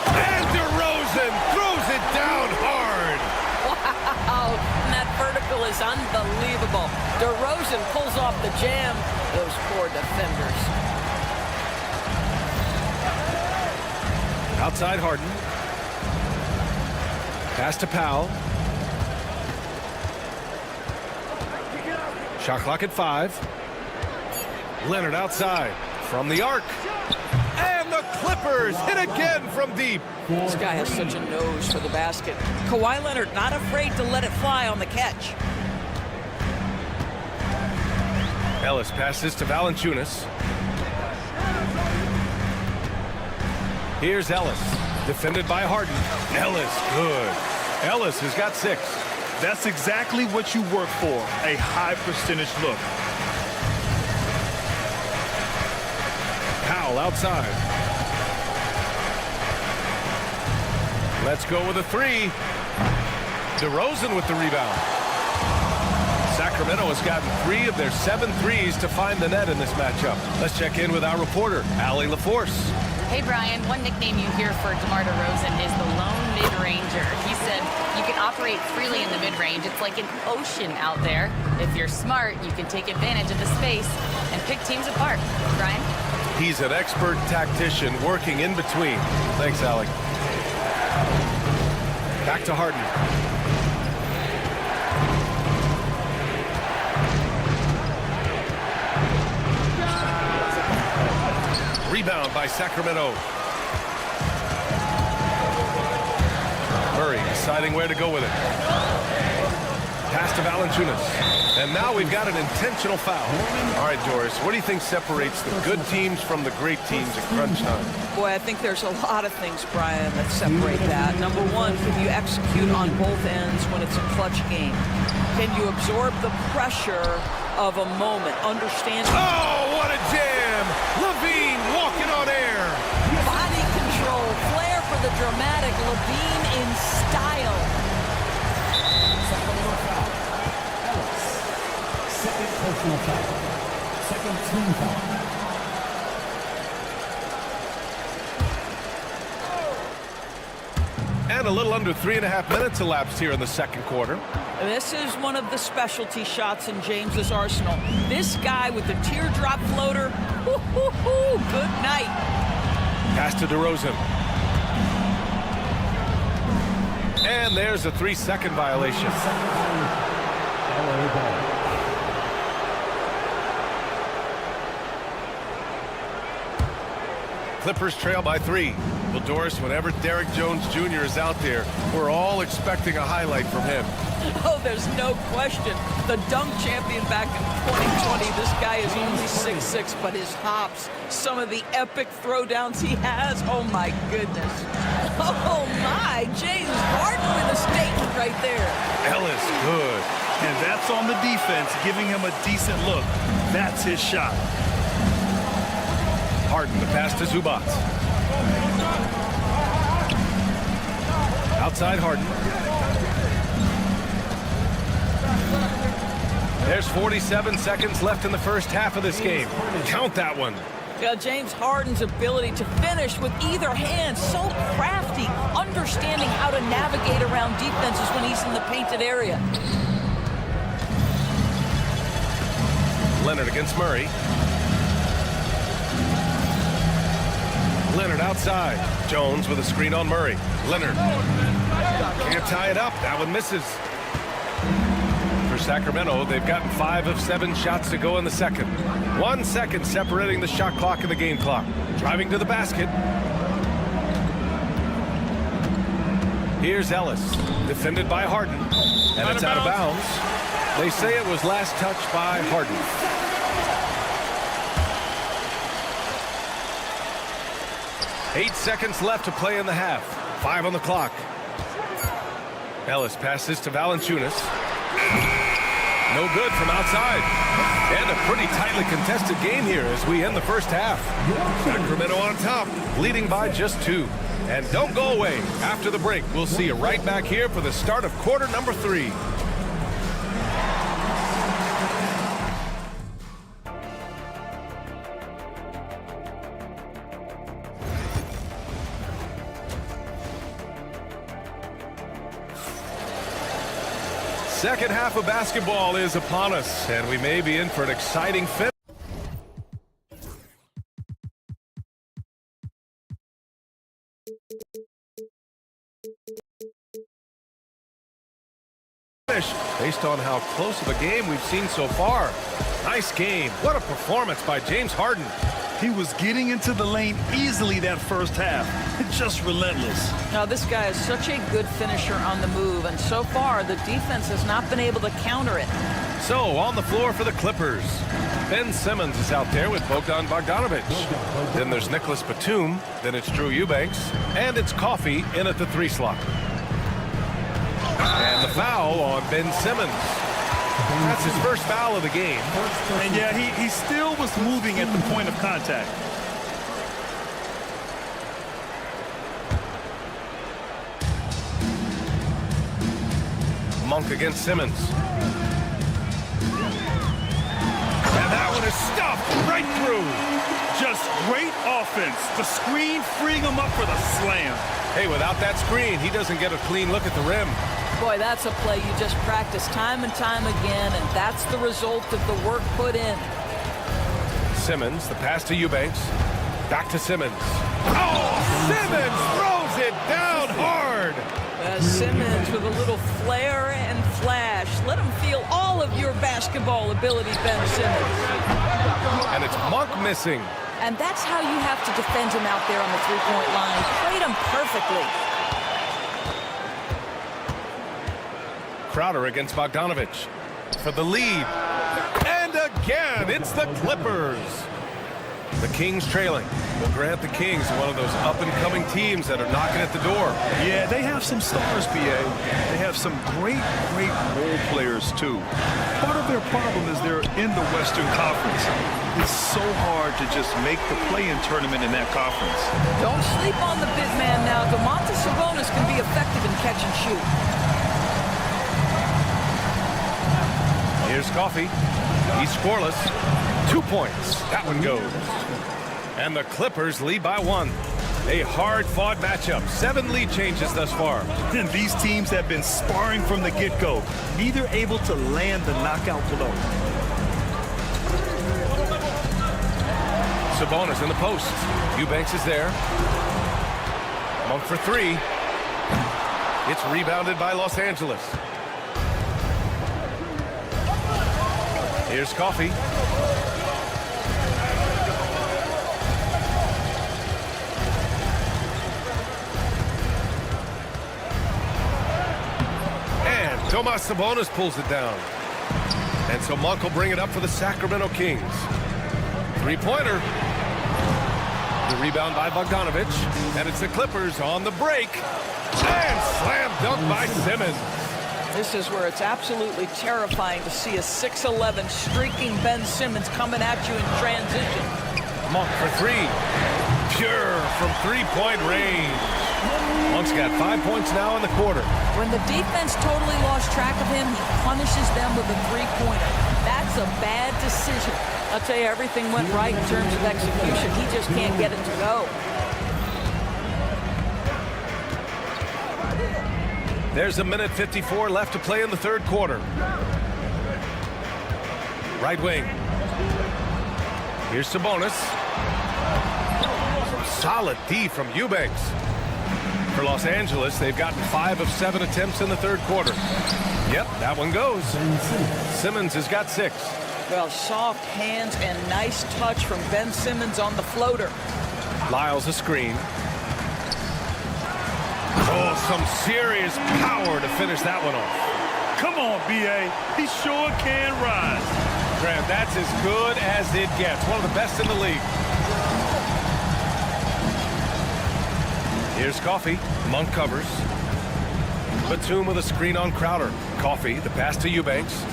And DeRozan throws it down hard. Wow, and that vertical is unbelievable. DeRozan pulls off the jam. Those poor defenders. Outside Harden. Pass to Powell. Shot clock at 5. Leonard outside from the arc. And the Clippers hit again from deep. This guy has such a nose for the basket. Kawhi Leonard not afraid to let it fly on the catch. Ellis passes to Valanciunas. Here's Ellis, defended by Harden. Ellis, good. Ellis has got 6. That's exactly what you work for, a high percentage look. Powell outside. Let's go with a 3. DeRozan with the rebound. Sacramento has gotten 3 of their 7 threes to find the net in this matchup. Let's check in with our reporter, Allie LaForce. Hey, Brian, one nickname you hear for DeMar DeRozan is the lone mid-ranger. He said you can operate freely in the mid-range. It's like an ocean out there. If you're smart, you can take advantage of the space and pick teams apart. Brian? He's an expert tactician working in between. Thanks, Alec. Back to Harden. Rebound by Sacramento. Murray deciding where to go with it. Pass to Valanciunas. And now we've got an intentional foul. All right, Doris, what do you think separates the good teams from the great teams at crunch time? Boy, I think there's a lot of things, Brian, that separate that. Number one, can you execute on both ends when it's a clutch game? Can you absorb the pressure of a moment? Understand? Oh, what a jam! Levine walking on air. Body control, flair for the dramatic. Levine in style. Second personal foul. Second team foul. And a little under 3.5 minutes elapsed here in the second quarter. This is one of the specialty shots in James's arsenal. This guy with the teardrop floater, good night. Pass to DeRozan. And there's a 3-second violation. Clippers trail by 3. Well, Doris, whenever Derrick Jones Jr. is out there, we're all expecting a highlight from him. Oh, there's no question. The dunk champion back in 2020, this guy is only 6'6", but his hops, some of the epic throwdowns he has, oh my goodness. Oh my, James Harden with a statement right there. Ellis, good. And that's on the defense, giving him a decent look. That's his shot. Harden, the pass to Zubac. Outside Harden. There's 47 seconds left in the first half of this game. Count that one. Yeah, James Harden's ability to finish with either hand, so crafty, understanding how to navigate around defenses when he's in the painted area. Leonard against Murray. Leonard outside. Jones with a screen on Murray. Leonard can't tie it up. That one misses. For Sacramento, they've gotten 5 of 7 shots to go in the second. 1 second separating the shot clock and the game clock. Driving to the basket. Here's Ellis, defended by Harden. And it's out of bounds. They say it was last touched by Harden. Eight seconds left to play in the half. 5 on the clock. Ellis passes to Valanciunas. No good from outside. And a pretty tightly contested game here as we end the first half. Sacramento on top, leading by just 2. And don't go away. After the break, we'll see you right back here for the start of quarter number 3. Second half of basketball is upon us, and we may be in for an exciting finish. Based on how close of a game we've seen so far. Nice game. What a performance by James Harden. He was getting into the lane easily that first half. Just relentless. Now, this guy is such a good finisher on the move, and so far, the defense has not been able to counter it. So, on the floor for the Clippers. Ben Simmons is out there with Bogdan Bogdanovic. Then there's Nicholas Batum. Then it's Drew Eubanks. And it's Coffey in at the 3 slot. And the foul on Ben Simmons. That's his first foul of the game. And yeah, he still was moving at the point of contact. Monk against Simmons. And that one is stuffed right through. Just great offense. The screen freeing him up for the slam. Hey, without that screen, he doesn't get a clean look at the rim. Boy, that's a play you just practice time and time again, and that's the result of the work put in. Simmons, the pass to Eubanks. Back to Simmons. Oh, Simmons throws it down hard. Simmons with a little flair and flash. Let him feel all of your basketball ability, Ben Simmons. And it's Monk missing. And that's how you have to defend him out there on the three-point line. Played him perfectly. Crowder against Bogdanovich for the lead. And again, it's the Clippers. The Kings trailing. We'll grant the Kings one of those up-and-coming teams that are knocking at the door. Yeah, they have some stars, BA. They have some great role players, too. Part of their problem is they're in the Western Conference. It's so hard to just make the play-in tournament in that conference. Don't sleep on the big man now. Domantas Sabonis can be effective in catch and shoot. Here's Coffey. He's scoreless. 2 points. That one goes. And the Clippers lead by 1. A hard-fought matchup. 7 lead changes thus far. And these teams have been sparring from the get-go, neither able to land the knockout blow. Sabonis in the post. Eubanks is there. Monk for 3. It's rebounded by Los Angeles. Here's Coffey. And Tomas Sabonis pulls it down. And so Monk will bring it up for the Sacramento Kings. Three-pointer. The rebound by Bogdanovich. And it's the Clippers on the break. And slam dunk by Simmons. This is where it's absolutely terrifying to see a 6'11" streaking Ben Simmons coming at you in transition. Monk for 3. Pure from three-point range. Monk's got 5 points now in the quarter. When the defense totally lost track of him, he punishes them with a three-pointer. That's a bad decision. I'll tell you, everything went right in terms of execution. He just can't get it to go. There's a minute 54 left to play in the third quarter. Right wing. Here's Sabonis. Solid D from Eubanks. For Los Angeles, they've gotten 5 of 7 attempts in the third quarter. Yep, that one goes. Simmons has got 6. Well, soft hands and nice touch from Ben Simmons on the floater. Lyles a screen. Oh, some serious power to finish that one off. Come on, BA. He sure can rise. Grant, that's as good as it gets. One of the best in the league. Here's Coffey. Monk covers. Batum with a screen on Crowder. Coffey, the pass to Eubanks.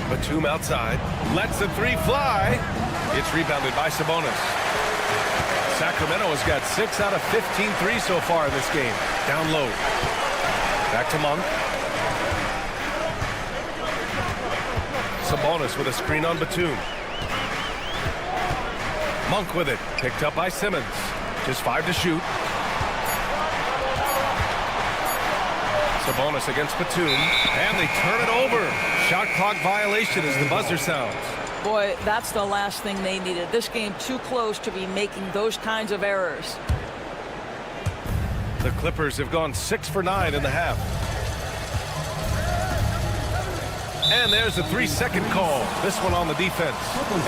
Batum outside. Lets the 3 fly. It's rebounded by Sabonis. Sacramento has got 6 out of 15 threes so far in this game. Down low. Back to Monk. Sabonis with a screen on Batum. Monk with it. Picked up by Simmons. Just 5 to shoot. Sabonis against Batum. And they turn it over. Shot clock violation as the buzzer sounds. Boy, that's the last thing they needed. This game too close to be making those kinds of errors. The Clippers have gone 6 for 9 in the half. And there's a 3-second call. This one on the defense.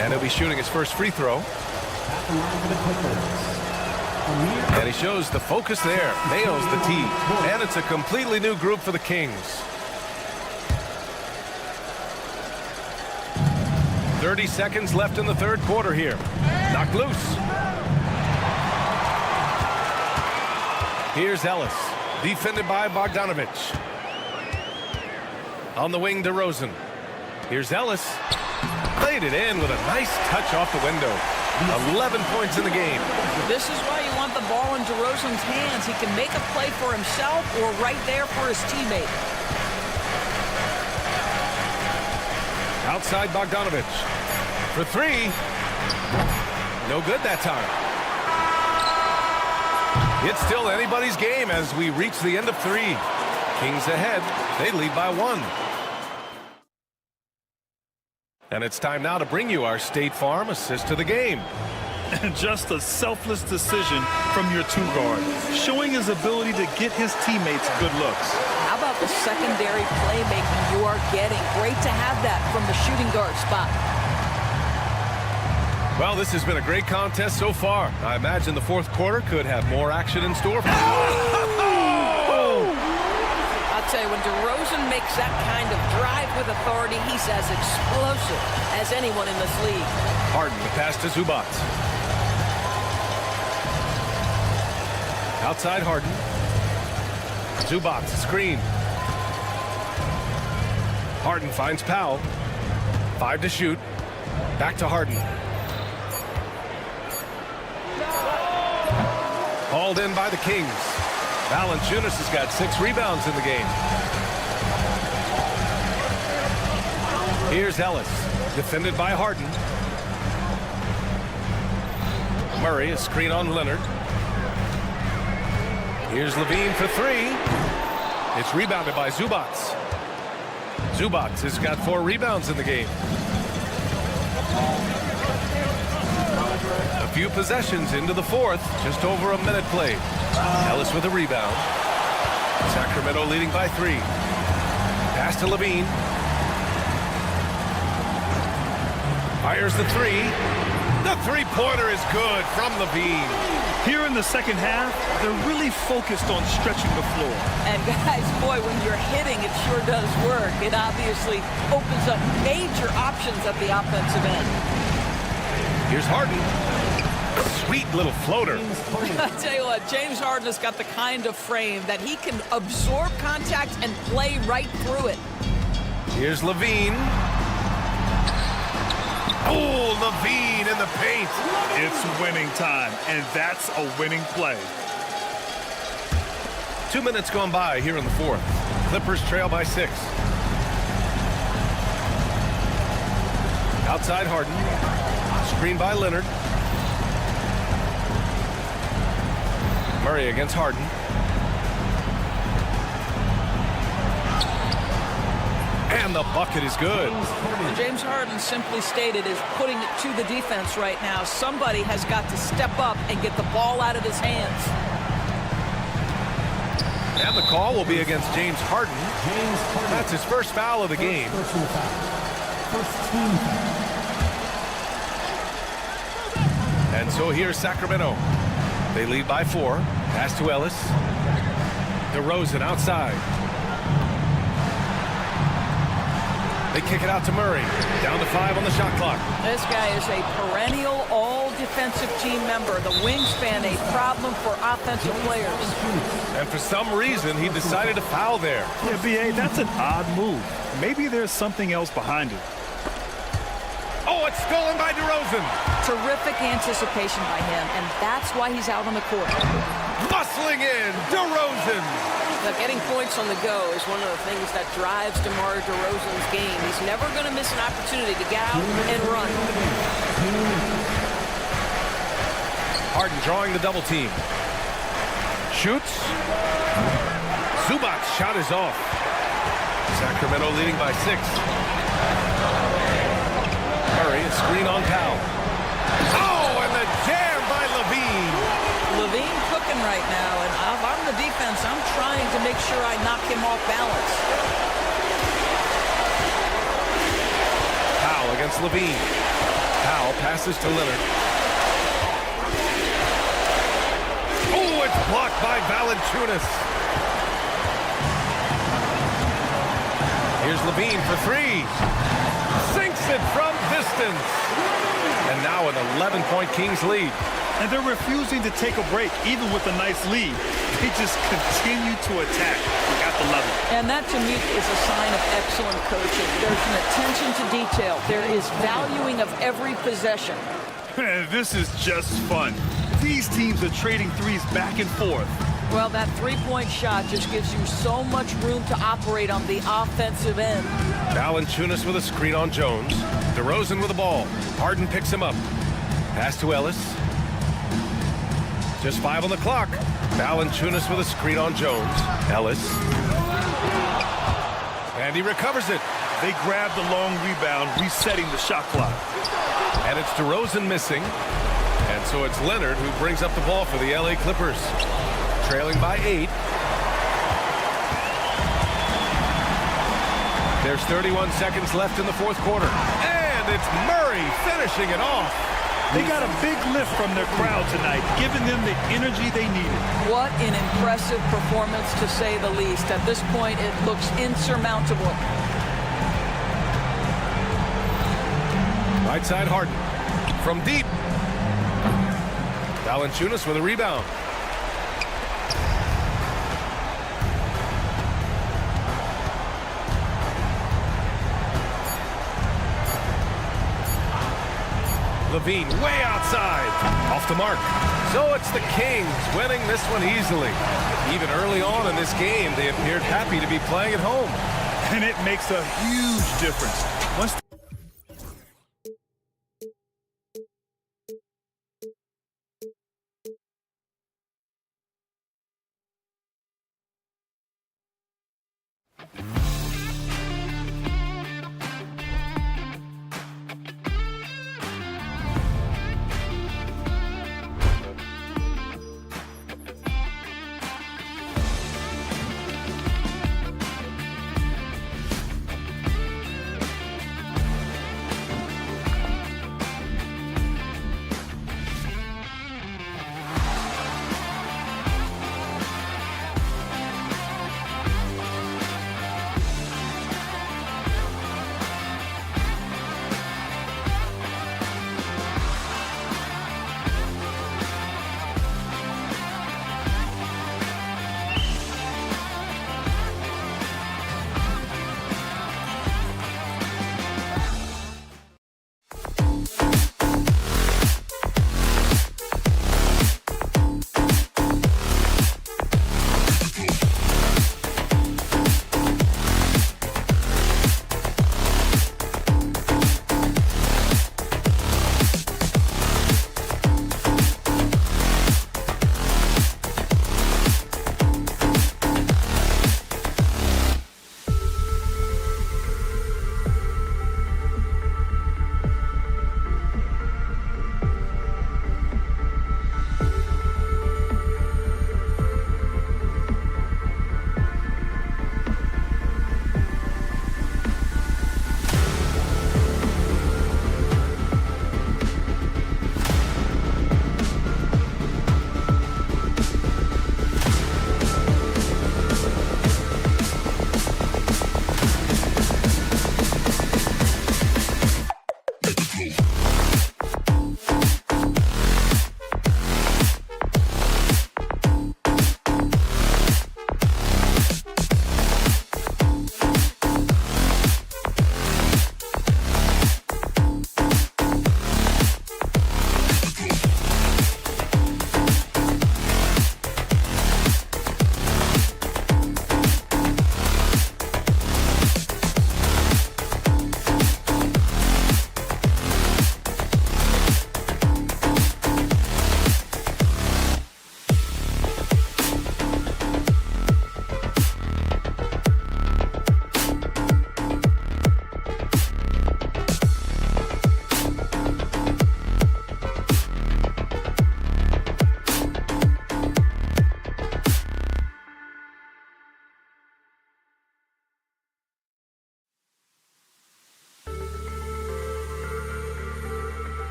And he'll be shooting his first free throw. And he shows the focus there. Nails the tee. And it's a completely new group for the Kings. 30 seconds left in the third quarter here. Knocked loose. Here's Ellis. Defended by Bogdanovich. On the wing, DeRozan. Here's Ellis. Played it in with a nice touch off the window. 11 points in the game. This is why you want the ball in DeRozan's hands. He can make a play for himself or right there for his teammate. Outside Bogdanovich. for three. No good that time. It's still anybody's game as we reach the end of three. Kings ahead. They lead by 1. And it's time now to bring you our State Farm assist to the game. And just a selfless decision from your 2-guard, showing his ability to get his teammates good looks. How about the secondary playmaking you are getting? Great to have that from the shooting guard spot. Well, this has been a great contest so far. I imagine the fourth quarter could have more action in store. I'll tell you, when DeRozan makes that kind of drive with authority, he's as explosive as anyone in this league. Harden, the pass to Zubac. Outside Harden. Zubac, screen. Harden finds Powell. 5 to shoot. Back to Harden. Hauled in by the Kings. Valanciunas has got 6 rebounds in the game. Here's Ellis, defended by Harden. Murray, a screen on Leonard. Here's Levine for 3. It's rebounded by Zubac. Zubac has got 4 rebounds in the game. A few possessions into the fourth, just over a minute played. Ellis with a rebound. Sacramento leading by 3. Pass to Levine. Fires the 3. The three-pointer is good from Levine. Here in the second half, they're really focused on stretching the floor. And guys, boy, when you're hitting, it sure does work. It obviously opens up major options at the offensive end. Here's Harden. Sweet little floater. I tell you what, James Harden has got the kind of frame that he can absorb contact and play right through it. Here's Levine. Oh, Levine in the paint. It's winning time, and that's a winning play. 2 minutes gone by here in the fourth. Clippers trail by 6. Outside Harden. Screen by Leonard. Murray against Harden. And the bucket is good. James Harden, simply stated, is putting it to the defense right now. Somebody has got to step up and get the ball out of his hands. And the call will be against James Harden. That's his first foul of the game. And so here's Sacramento. They lead by 4. Pass to Ellis. DeRozan outside. They kick it out to Murray. Down to 5 on the shot clock. This guy is a perennial all-defensive team member. The wingspan, a problem for offensive players. And for some reason, he decided to foul there. Yeah, B.A., that's an odd move. Maybe there's something else behind it. Oh, it's stolen by DeRozan. Terrific anticipation by him, and that's why he's out on the court. Bustling in, DeRozan. Now, getting points on the go is one of the things that drives DeMar DeRozan's game. He's never going to miss an opportunity to get out and run. Harden drawing the double team. Shoots. Zubac's shot is off. Sacramento leading by 6. Murray, a screen on Powell. Oh, and the jam by Levine. Levine cooking right now, and if I'm the defense, I'm trying to make sure I knock him off balance. Powell against Levine. Powell passes to Leonard. Oh, it's blocked by Valanciunas. Here's Levine for 3. Sinks it from distance. And now an 11-point Kings lead. And they're refusing to take a break, even with a nice lead. They just continue to attack. You got to love it. And that, to me, is a sign of excellent coaching. There's an attention to detail. There is valuing of every possession. This is just fun. These teams are trading threes back and forth. Well, that three-point shot just gives you so much room to operate on the offensive end. Valanciunas with a screen on Jones. DeRozan with the ball. Harden picks him up. Pass to Ellis. Just 5 on the clock. Valanciunas with a screen on Jones. Ellis. And he recovers it. They grab the long rebound, resetting the shot clock. And it's DeRozan missing. And so it's Leonard who brings up the ball for the LA Clippers. Trailing by 8. There's 31 seconds left in the fourth quarter. And it's Murray finishing it off. They got a big lift from their crowd tonight, giving them the energy they needed. What an impressive performance, to say the least. At this point, it looks insurmountable. Right side Harden. From deep. Valanciunas with a rebound. Levine way outside. Off the mark. So it's the Kings winning this one easily. Even early on in this game, they appeared happy to be playing at home. And it makes a huge difference. Once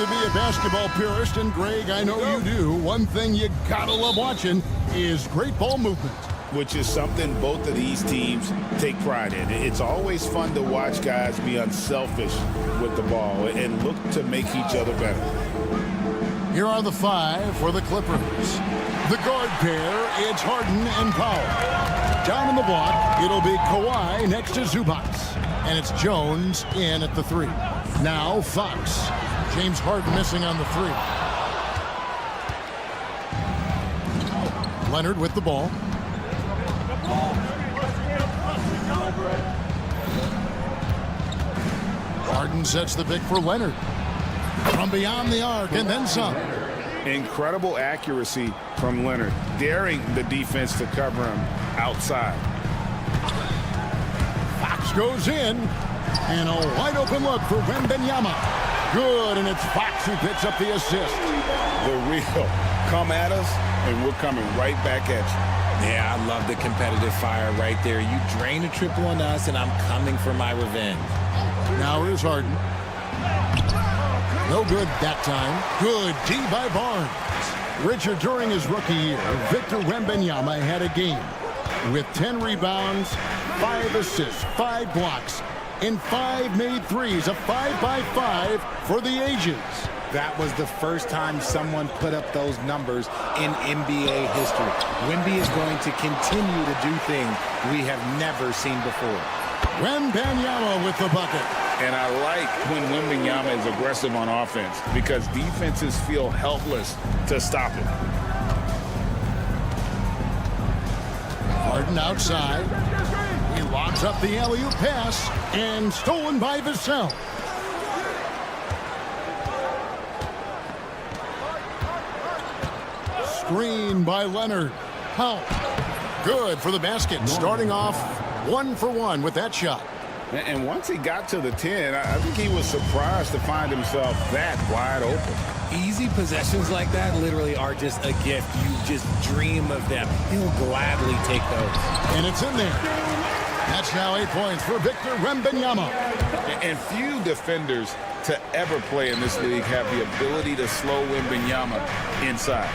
to be a basketball purist, and Greg, I know you do, one thing you gotta love watching is great ball movement. Which is something both of these teams take pride in. It's always fun to watch guys be unselfish with the ball and look to make each other better. Here are the 5 for the Clippers. The guard pair, it's Harden and Powell. Down in the block, it'll be Kawhi next to Zubac. And it's Jones in at the 3. Now Fox. James Harden missing on the 3. Leonard with the ball. Harden sets the pick for Leonard. From beyond the arc and then some. Incredible accuracy from Leonard, daring the defense to cover him outside. Fox goes in, and a wide open look for Wembanyama. Good, and it's Fox who picks up the assist. The real come at us, and we're coming right back at you. Yeah, I love the competitive fire right there. You drain a triple on us, and I'm coming for my revenge. Now here's Harden. No good that time. Good D by Barnes. Richard, during his rookie year, Victor Wembanyama had a game with 10 rebounds, 5 assists, 5 blocks, and 5 made threes, a 5-by-5 for the ages. That was the first time someone put up those numbers in NBA history. Wemby is going to continue to do things we have never seen before. Wembanyama with the bucket. And I like when Wembanyama is aggressive on offense because defenses feel helpless to stop him. Harden outside. He lobs up the alley-oop pass and stolen by Vassell. Screen by Leonard. Powell. Good for the basket. Starting off 1 for 1 with that shot. And once he got to the 10, I think he was surprised to find himself that wide open. Easy possessions like that literally are just a gift. You just dream of them. He'll gladly take those. And it's in there. That's now 8 points for Victor Wembanyama. And few defenders to ever play in this league have the ability to slow Wembanyama inside.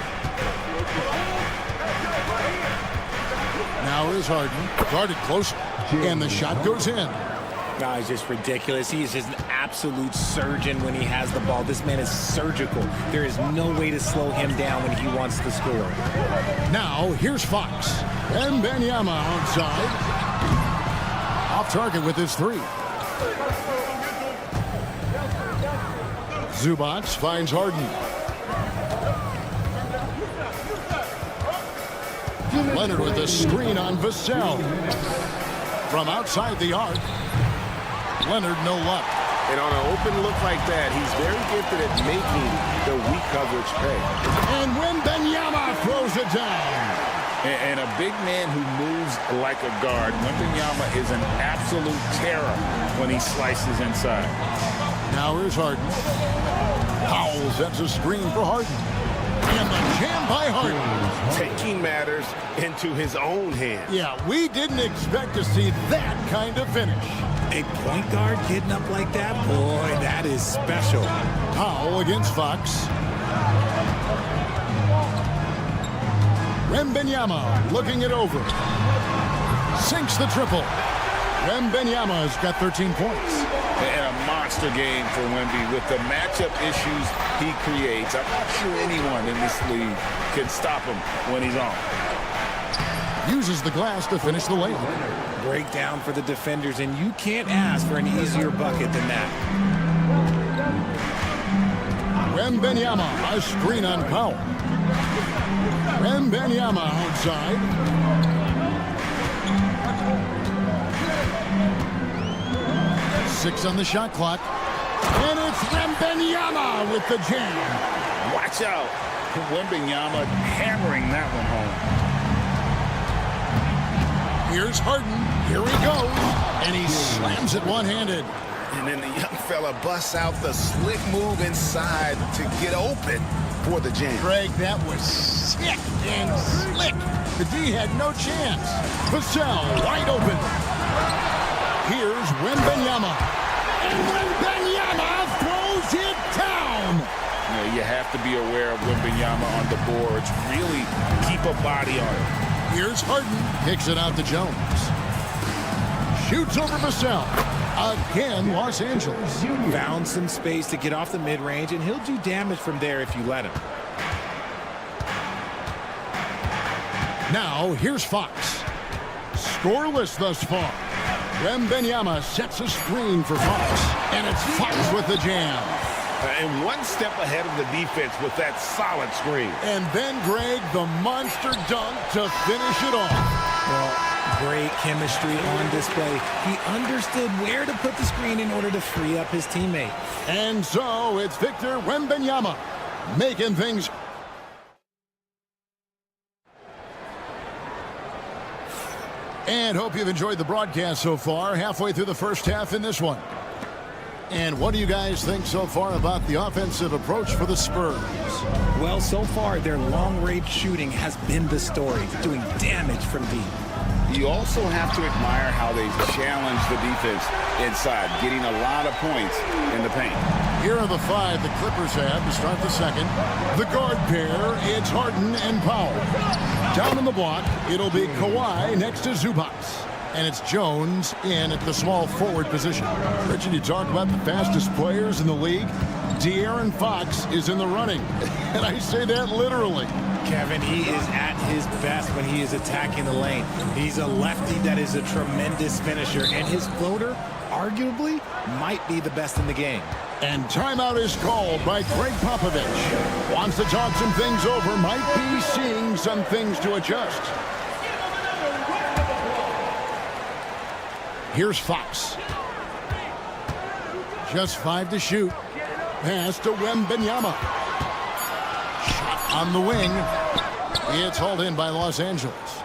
Now is Harden. Guarded closer. And the shot goes in. No, it's just ridiculous. He is just an absolute surgeon when he has the ball. This man is surgical. There is no way to slow him down when he wants to score. Now, here's Fox. Wembanyama outside. Off target with his 3. Zubac finds Harden. Leonard with a screen on Vassell. From outside the arc. Leonard, no luck. And on an open look like that, he's very gifted at making the weak coverage pay. And Wembanyama throws it down. And a big man who moves like a guard. Wembanyama is an absolute terror when he slices inside. Now here's Harden. Powell sets a screen for Harden. And the jam by Harden. Taking matters into his own hands. Yeah, we didn't expect to see that kind of finish. A point guard getting up like that? Boy, that is special. Powell against Fox. Wembanyama looking it over. Sinks the triple. Wembanyama's got 13 points. And a monster game for Wemby with the matchup issues he creates. I'm not sure anyone in this league can stop him when he's on. Uses the glass to finish the layup. Breakdown for the defenders, and you can't ask for an easier bucket than that. Wembanyama, a screen on Powell. Wembanyama outside. Six on the shot clock. And it's Wembanyama with the jam. Watch out. Wembanyama hammering that one home. Here's Harden. Here he goes. And he slams it one-handed. And then the young fella busts out the slick move inside to get open for the jam. Greg, that was sick and slick. The D had no chance. Vassell wide open. Here's Wembanyama. And Wembanyama throws it down. to be aware of Wembanyama on the boards. Really keep a body on it. Here's Harden. Kicks it out to Jones. Shoots over Vassell. Again, Los Angeles. Found some space to get off the mid-range, and he'll do damage from there if you let him. Now, here's Fox. Scoreless thus far. Wembanyama sets a screen for Fox. And it's Fox with the jam. And one step ahead of the defense with that solid screen. And then, Greg, the monster dunk to finish it off. Well, great chemistry on display. He understood where to put the screen in order to free up his teammate. And so it's Victor Wembanyama making things. And hope you've enjoyed the broadcast so far. Halfway through the first half in this one. And what do you guys think so far about the offensive approach for the Spurs? Well, so far, their long-range shooting has been the story, doing damage from deep. You also have to admire how they challenge the defense inside, getting a lot of points in the paint. Here are the five the Clippers have to start the second. The guard pair, it's Harden and Powell. Down in the block, it'll be Kawhi next to Zubac. And it's Jones in at the small forward position. Richard, you talk about the fastest players in the league. De'Aaron Fox is in the running. And I say that literally. Kevin, he is at his best when he is attacking the lane. He's a lefty that is a tremendous finisher. And his floater, arguably, might be the best in the game. And timeout is called by Greg Popovich. Wants to talk some things over. Might be seeing some things to adjust. Here's Fox. Just 5 to shoot. Pass to Wembanyama. Shot on the wing. It's hauled in by Los Angeles.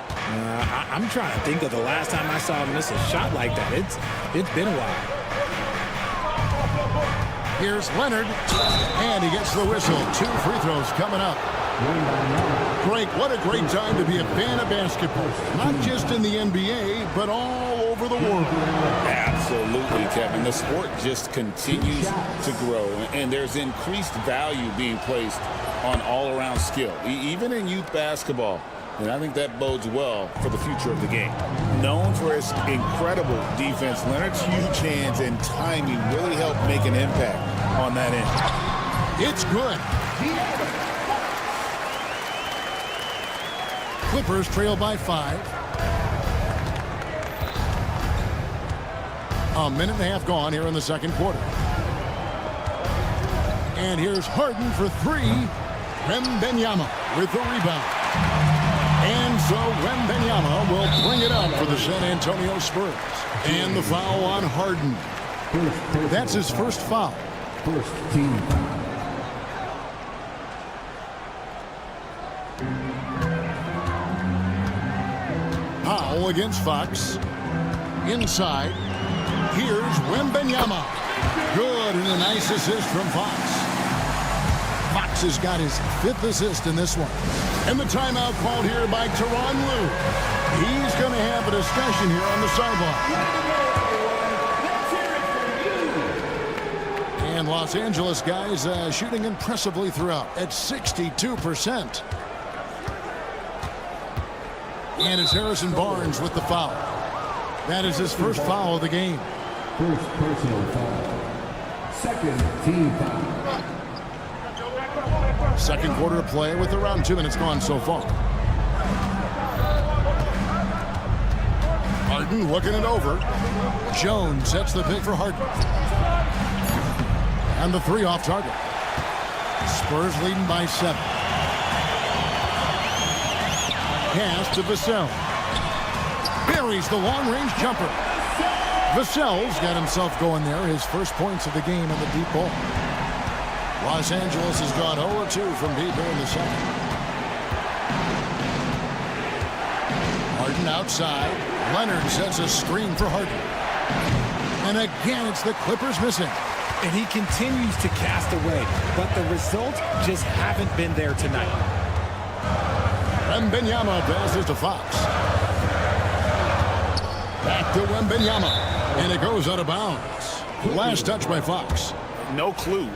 I'm trying to think of the last time I saw him miss a shot like that. It's been a while. Here's Leonard. And he gets the whistle. 2 free throws coming up. Greg, what a great time to be a fan of basketball. Not just in the NBA, but all over the world. Absolutely, Kevin. The sport just continues to grow, and there's increased value being placed on all-around skill, even in youth basketball. And I think that bodes well for the future of the game. Known for his incredible defense, Leonard's huge hands and timing really help make an impact on that end. It's good. Clippers trail by 5. A minute and a half gone here in the second quarter. And here's Harden for 3. Wembanyama with the rebound. And so Wembanyama will bring it up for the San Antonio Spurs. And the foul on Harden. That's his first foul. First team foul. Powell against Fox. Inside. Here's Wembanyama. Good, and a nice assist from Fox. Fox has got his 5th assist in this one. And the timeout called here by Tyronn Lue. He's going to have a discussion here on the sideline. And Los Angeles guys shooting impressively throughout at 62%. And it's Harrison Barnes with the foul. That is his first foul of the game. First personal foul. Second team foul. Second quarter of play with around 2 minutes gone so far. Harden looking it over. Jones sets the pick for Harden. And the 3 off target. Spurs leading by 7. Pass to Vassell. Buries the long-range jumper. Vassell's got himself going there. His first points of the game in the deep ball. Los Angeles has gone 0-2 from deep here in the second. Harden outside. Leonard sets a screen for Harden. And again, it's the Clippers missing. And he continues to cast away, but the results just haven't been there tonight. Wembanyama passes to Fox. Back to Wembanyama. And it goes out of bounds. Last touch by Fox. No clue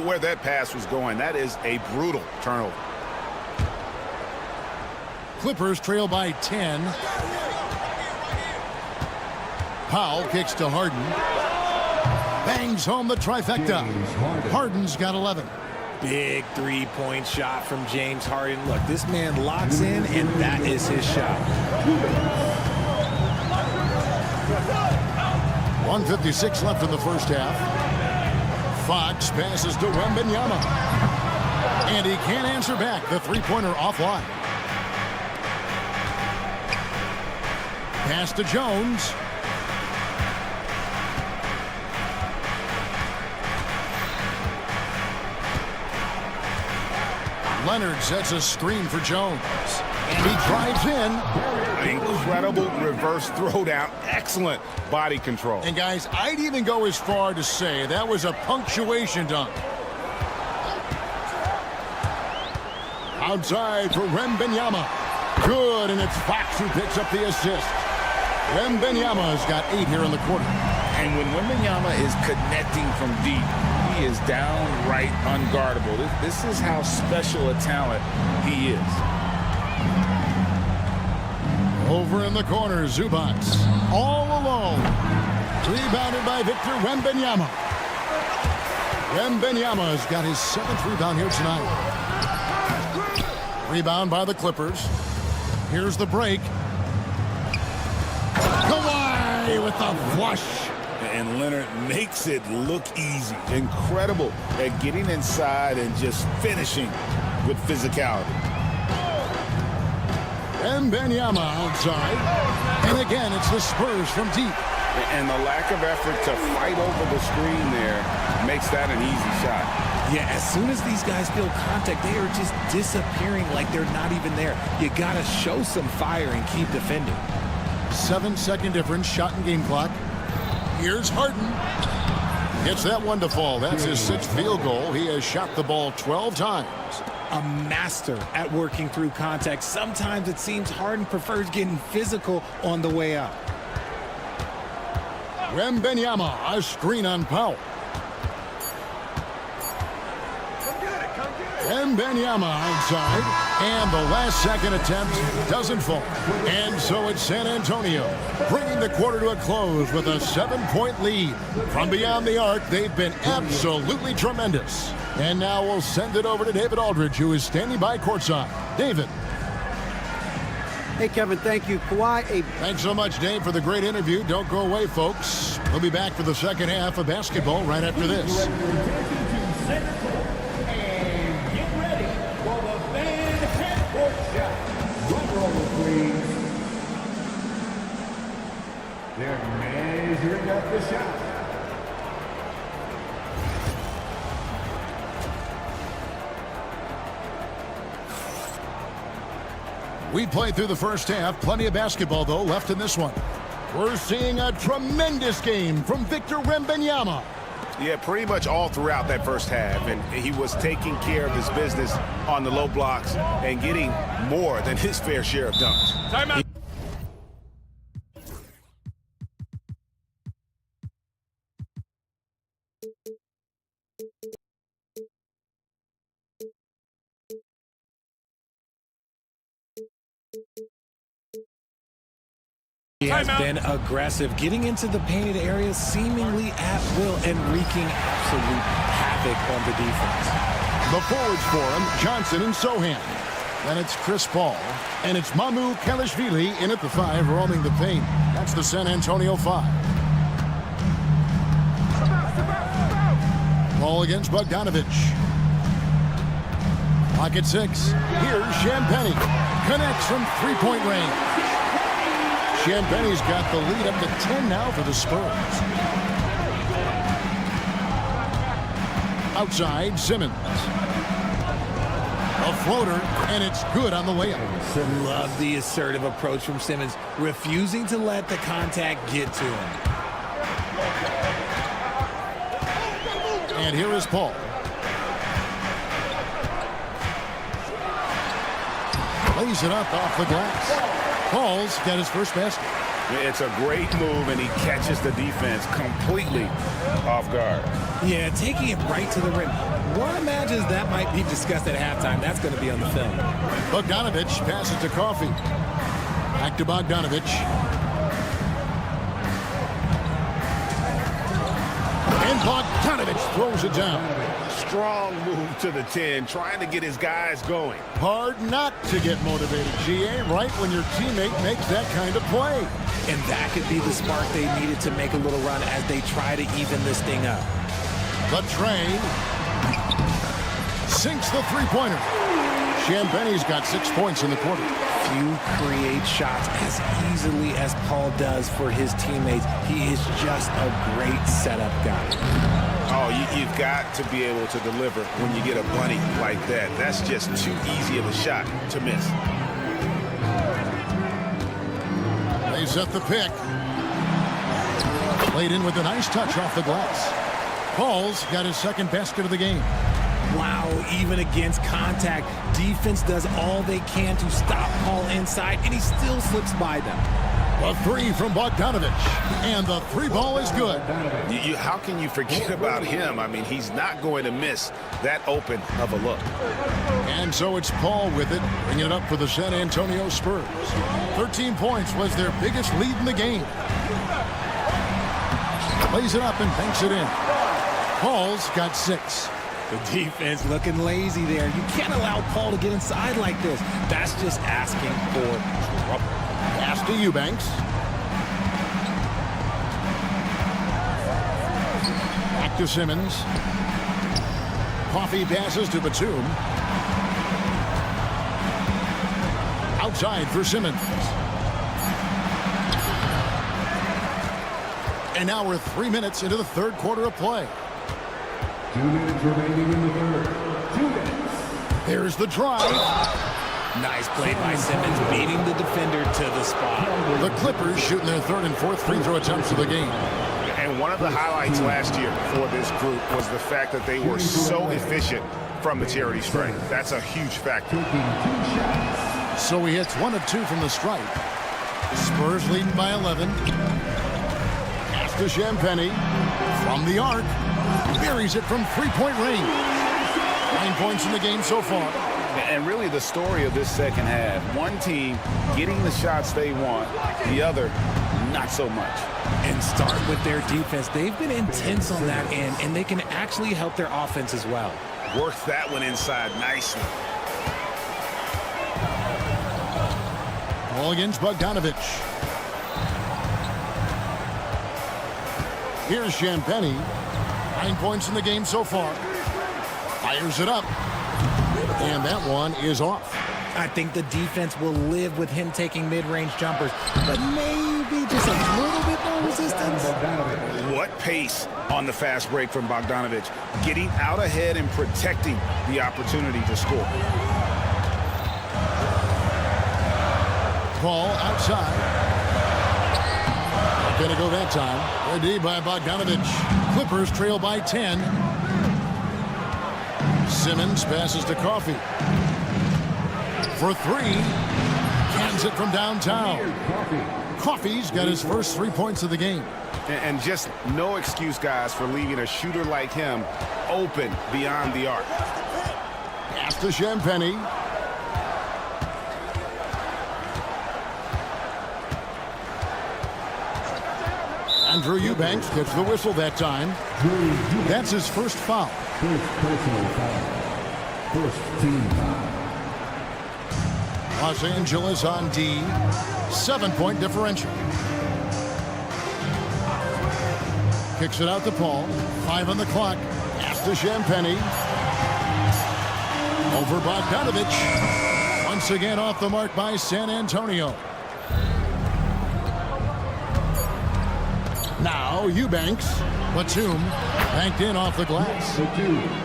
where that pass was going. That is a brutal turnover. Clippers trail by 10. Powell kicks to Harden. Bangs home the trifecta. Harden's got 11. Big three-point shot from James Harden. Look, this man locks in, and that is his shot. 1:56 left in the first half. Fox passes to Wembanyama. And he can't answer back. The three-pointer offline. Pass to Jones. Leonard sets a screen for Jones. And he drives in. Incredible reverse throwdown. Excellent body control. And guys, I'd even go as far to say that was a punctuation dunk. Outside for Wembanyama. Good, and it's Fox who picks up the assist. Wembanyama's got 8 here in the quarter. And when Wembanyama is connecting from deep, he is downright unguardable. This is how special a talent he is. Over in the corner, Zubac. All alone. Rebounded by Victor Wembanyama. Wembanyama's got his 7th rebound here tonight. Rebound by the Clippers. Here's the break. Kawhi with the flush. And Leonard makes it look easy. Incredible at getting inside and just finishing with physicality. Wembanyama outside. And again, it's the Spurs from deep. And the lack of effort to fight over the screen there makes that an easy shot. Yeah, as soon as these guys feel contact, they are just disappearing like they're not even there. You got to show some fire and keep defending. 7-second difference, shot and game clock. Here's Harden. Gets that one to fall. That's his 6th field goal. He has shot the ball 12 times. A master at working through contact. Sometimes it seems Harden prefers getting physical on the way up. Wembanyama, a screen on Powell. Wembanyama outside. And the last second attempt doesn't fall. And so it's San Antonio bringing the quarter to a close with a 7-point lead. From beyond the arc, they've been absolutely tremendous. And now we'll send it over to David Aldridge, who is standing by courtside. David. Hey, Kevin, thank you. Kawhi, Thanks so much, Dave, for the great interview. Don't go away, folks. We'll be back for the second half of basketball right after this. They're measuring up the shot. We played through the first half. Plenty of basketball, though, left in this one. We're seeing a tremendous game from Victor Wembanyama. Yeah, pretty much all throughout that first half. And he was taking care of his business on the low blocks and getting more than his fair share of dunks. Timeout. He has been aggressive, getting into the painted areas seemingly at will and wreaking absolute havoc on the defense. The forwards for him, Johnson and Sohan. Then it's Chris Paul. And it's Mamu Kelishvili in at the 5, roaming the paint. That's the San Antonio 5. Ball against Bogdanovich. Pocket 6. Here's Champagnie. Connects from three-point range. Champagnie's got the lead up to 10 now for the Spurs. Outside, Simmons. A floater, and it's good on the layup. Love the assertive approach from Simmons, refusing to let the contact get to him. And here is Paul. Lays it up off the glass. Paul's got his first basket. It's a great move, and he catches the defense completely off guard. Yeah, taking it right to the rim. One imagines that might be discussed at halftime. That's going to be on the film. Bogdanovich passes to Coffey. Back to Bogdanovich. And Bogdanovich throws it down. Strong move to the 10, trying to get his guys going. Hard not to get motivated, GA, right when your teammate makes that kind of play. And that could be the spark they needed to make a little run as they try to even this thing up. The train sinks the three-pointer. Champagne's got 6 points in the quarter. Few create shots as easily as Paul does for his teammates. He is just a great setup guy. Oh, you've got to be able to deliver when you get a bunny like that. That's just too easy of a shot to miss. They set the pick. Played in with a nice touch off the glass. Paul's got his second basket of the game. Wow, even against contact, defense does all they can to stop Paul inside, and he still slips by them. A three from Bogdanovich, and the three ball is good. How can you forget about him? I mean, he's not going to miss that open of a look. And so it's Paul with it, bringing it up for the San Antonio Spurs. 13 points was their biggest lead in the game. Lays it up and banks it in. Paul's got 6. The defense looking lazy there. You can't allow Paul to get inside like this. That's just asking for trouble. Pass to Eubanks. Back to Simmons. Coffey passes to Batum. Outside for Simmons. And now we're 3 minutes into the third quarter of play. 2 minutes remaining in the third. 2 minutes. There's the drive. Nice play by Simmons, beating the defender to the spot. The Clippers shooting their third and fourth free throw attempts of the game. And one of the highlights last year for this group was the fact that they were so efficient from the charity stripe. That's a huge factor. So he hits 1 of 2 from the stripe. Spurs leading by 11. Pass to Champagnie from the arc. Buries it from three-point range. 9 points in the game so far. And really the story of this second half, one team getting the shots they want, the other not so much. And start with their defense. They've been intense on that end, and they can actually help their offense as well. Worked that one inside nicely. Ball against Bogdanovich. Here's Champagnie. 9 points in the game so far. Fires it up. And that one is off. I think the defense will live with him taking mid-range jumpers, but maybe just a little bit more resistance. What pace on the fast break from Bogdanovich. Getting out ahead and protecting the opportunity to score. Paul outside. Not gonna go that time. Good D by Bogdanovich. Clippers trail by 10. Simmons passes to Coffey. For 3. Cans it from downtown. Coffey's got his first 3 points of the game. And just no excuse, guys, for leaving a shooter like him open beyond the arc. Pass to Champagnie. Andrew Eubanks gets the whistle that time. That's his first foul. First personal foul. First team foul. Los Angeles on D. 7-point differential. Kicks it out to Paul. 5 on the clock. Pass to Champagnie. Over Bogdanovich. Once again off the mark by San Antonio. Now Eubanks. Batum banked in off the glass.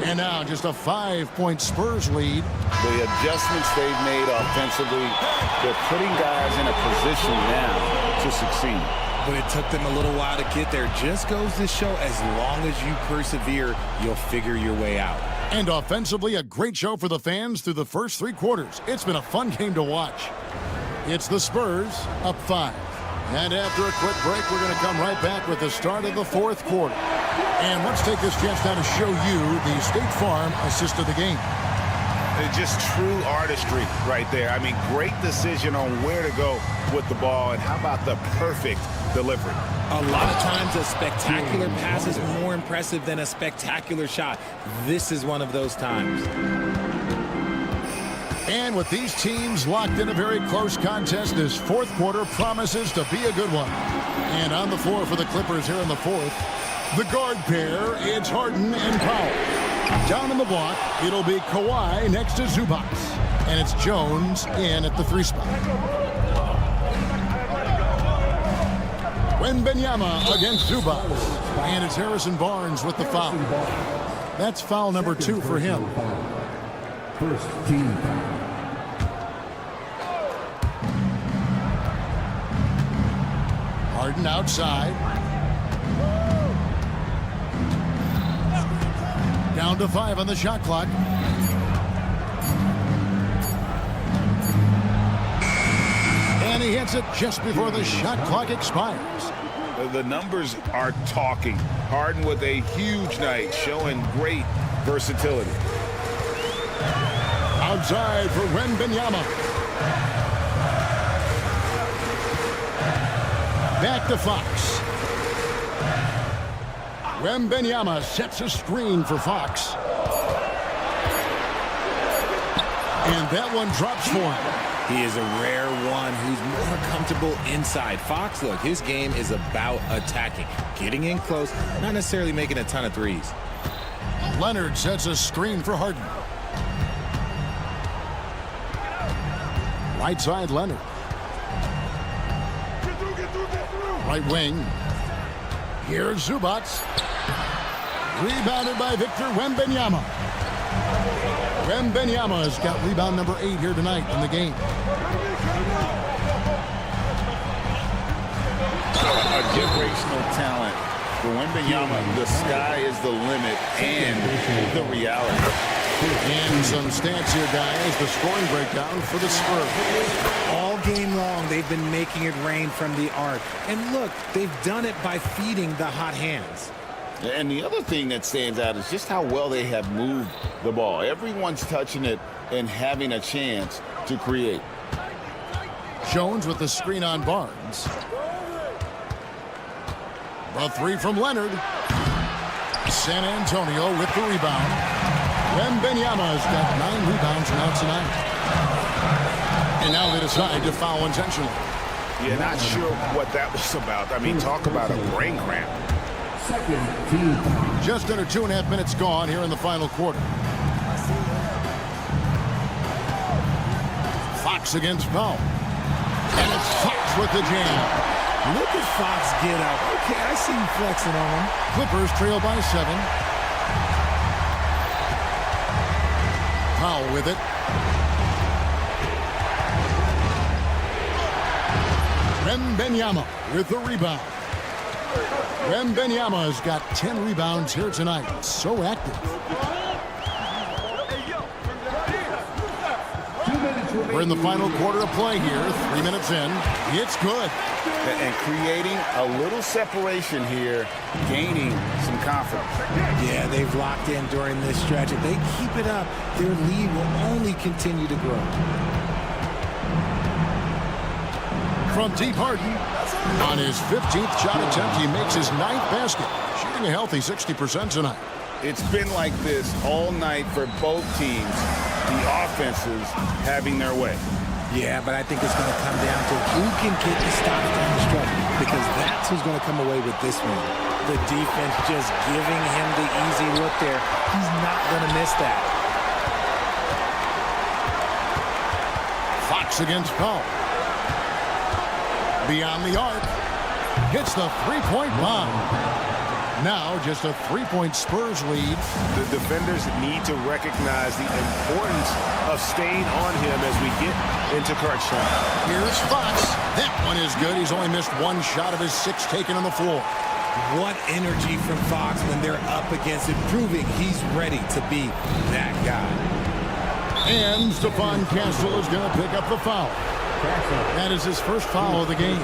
And now just a 5-point Spurs lead. The adjustments they've made offensively, they're putting guys in a position now to succeed. But it took them a little while to get there. Just goes to show as long as you persevere, you'll figure your way out. And offensively, a great show for the fans through the first 3 quarters. It's been a fun game to watch. It's the Spurs up 5. And after a quick break, we're going to come right back with the start of the fourth quarter. And let's take this chance now to show you the State Farm assist of the game. Just true artistry right there. I mean, great decision on where to go with the ball, and how about the perfect delivery? A lot of times a spectacular pass is more impressive than a spectacular shot. This is one of those times. And with these teams locked in a very close contest, this fourth quarter promises to be a good one. And on the floor for the Clippers here in the fourth, the guard pair, it's Harden and Powell. Down in the block, it'll be Kawhi next to Zubac. And it's Jones in at the 3 spot. Wembanyama against Zubac. And it's Harrison Barnes with the foul. That's foul number 2 for him. First team foul. Harden outside. Down to 5 on the shot clock. And he hits it just before the shot clock expires. The numbers are talking. Harden with a huge night, showing great versatility. Outside for Wembanyama. Back to Fox. Wembanyama sets a screen for Fox. And that one drops for him. He is a rare one who's more comfortable inside. Fox, look, his game is about attacking, getting in close, not necessarily making a ton of threes. Leonard sets a screen for Harden. Right side, Leonard. Right wing. Here's Zubac. Rebounded by Victor Wembanyama. Wembanyama's got rebound number 8 here tonight in the game. A generational talent for Wembanyama. The sky is the limit and the reality. And some stats here, guys. The scoring breakdown for the Spurs. All game long, they've been making it rain from the arc. And look, they've done it by feeding the hot hands. And the other thing that stands out is just how well they have moved the ball. Everyone's touching it and having a chance to create. Jones with the screen on Barnes. The 3 from Leonard. San Antonio with the rebound. Wembanyama's got 9 rebounds now tonight. And now they decide to foul intentionally. Yeah, not sure what that was about. I mean, talk about a brain cramp. Second team foul. Just under 2.5 minutes gone here in the final quarter. Fox against Powell. And it's Fox with the jam. Look at Fox get up. Okay, I see you flexing on him. Clippers trail by 7. Powell with it. Wembanyama with the rebound. Wembanyama's got 10 rebounds here tonight. So active. We're in the final quarter of play here. 3 minutes in. It's good. And creating a little separation here, gaining some confidence. Yeah, they've locked in during this stretch. If they keep it up, their lead will only continue to grow. From deep, Harden. On his 15th shot attempt, he makes his 9th basket. Shooting a healthy 60% tonight. It's been like this all night for both teams. The offenses having their way. Yeah, but I think it's going to come down to who can get the stops down the stretch, because that's who's going to come away with this one. The defense just giving him the easy look there. He's not going to miss that. Fox against Powell. Beyond the arc. Hits the three-point bomb. Now just a 3-point Spurs lead. The defenders need to recognize the importance of staying on him as we get into crunch time. Here's Fox. That one is good. He's only missed 1 shot of his 6 taken on the floor. What energy from Fox when they're up against it, proving he's ready to be that guy. And Stephon Castle is going to pick up the foul. That is his first foul of the game.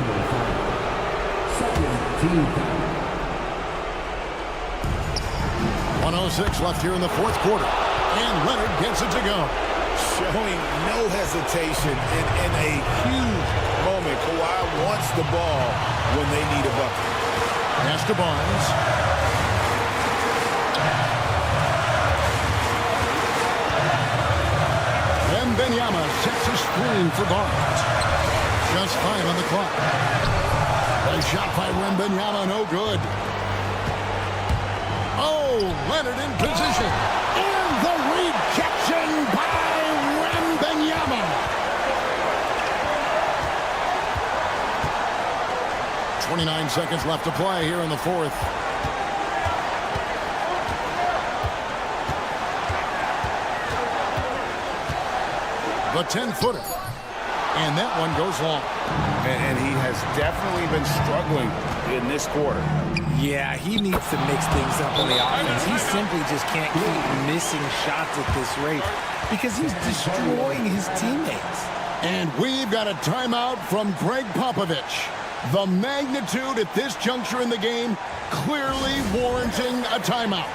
1:06 left here in the fourth quarter. And Leonard gets it to go. Showing no hesitation in a huge moment. Kawhi wants the ball when they need a bucket. Pass to Barnes. Wembanyama sets a screen for Barnes. Just 5 on the clock. A shot by Wembanyama, no good. Oh, Leonard in position. And the rejection by Wembanyama. 29 seconds left to play here in the fourth. The 10-footer. And that one goes long. And he has definitely been struggling in this quarter. Yeah, he needs to mix things up on the offense. He simply just can't keep missing shots at this rate because he's destroying his teammates. And we've got a timeout from Greg Popovich. The magnitude at this juncture in the game clearly warranting a timeout.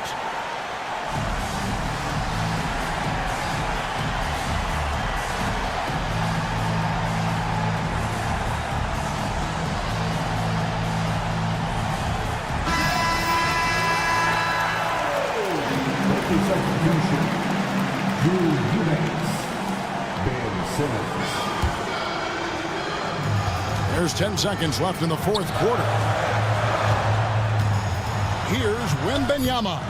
There's 10 seconds left in the fourth quarter. Here's Wembanyama.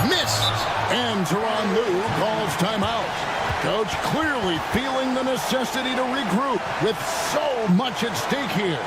Missed. And Tyronn Lue calls timeout. Coach clearly feeling the necessity to regroup with so much at stake here.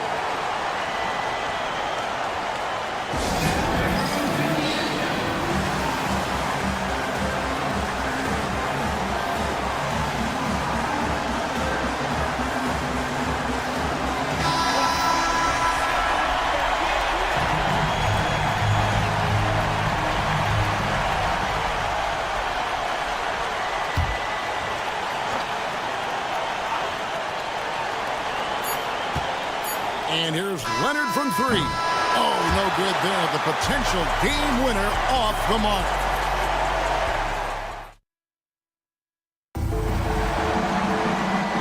And here's Leonard from 3. Oh, no good there. The potential game winner off the mark.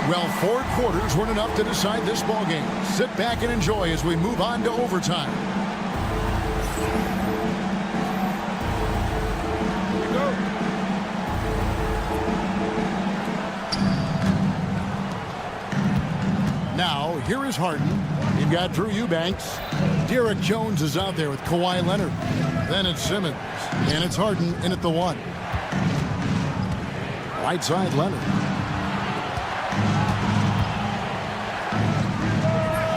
Well, 4 quarters weren't enough to decide this ballgame. Sit back and enjoy as we move on to overtime. Here we go. Now, here is Harden. You've got Drew Eubanks. Derek Jones is out there with Kawhi Leonard. Then it's Simmons. And it's Harden in at the 1. Right side, Leonard.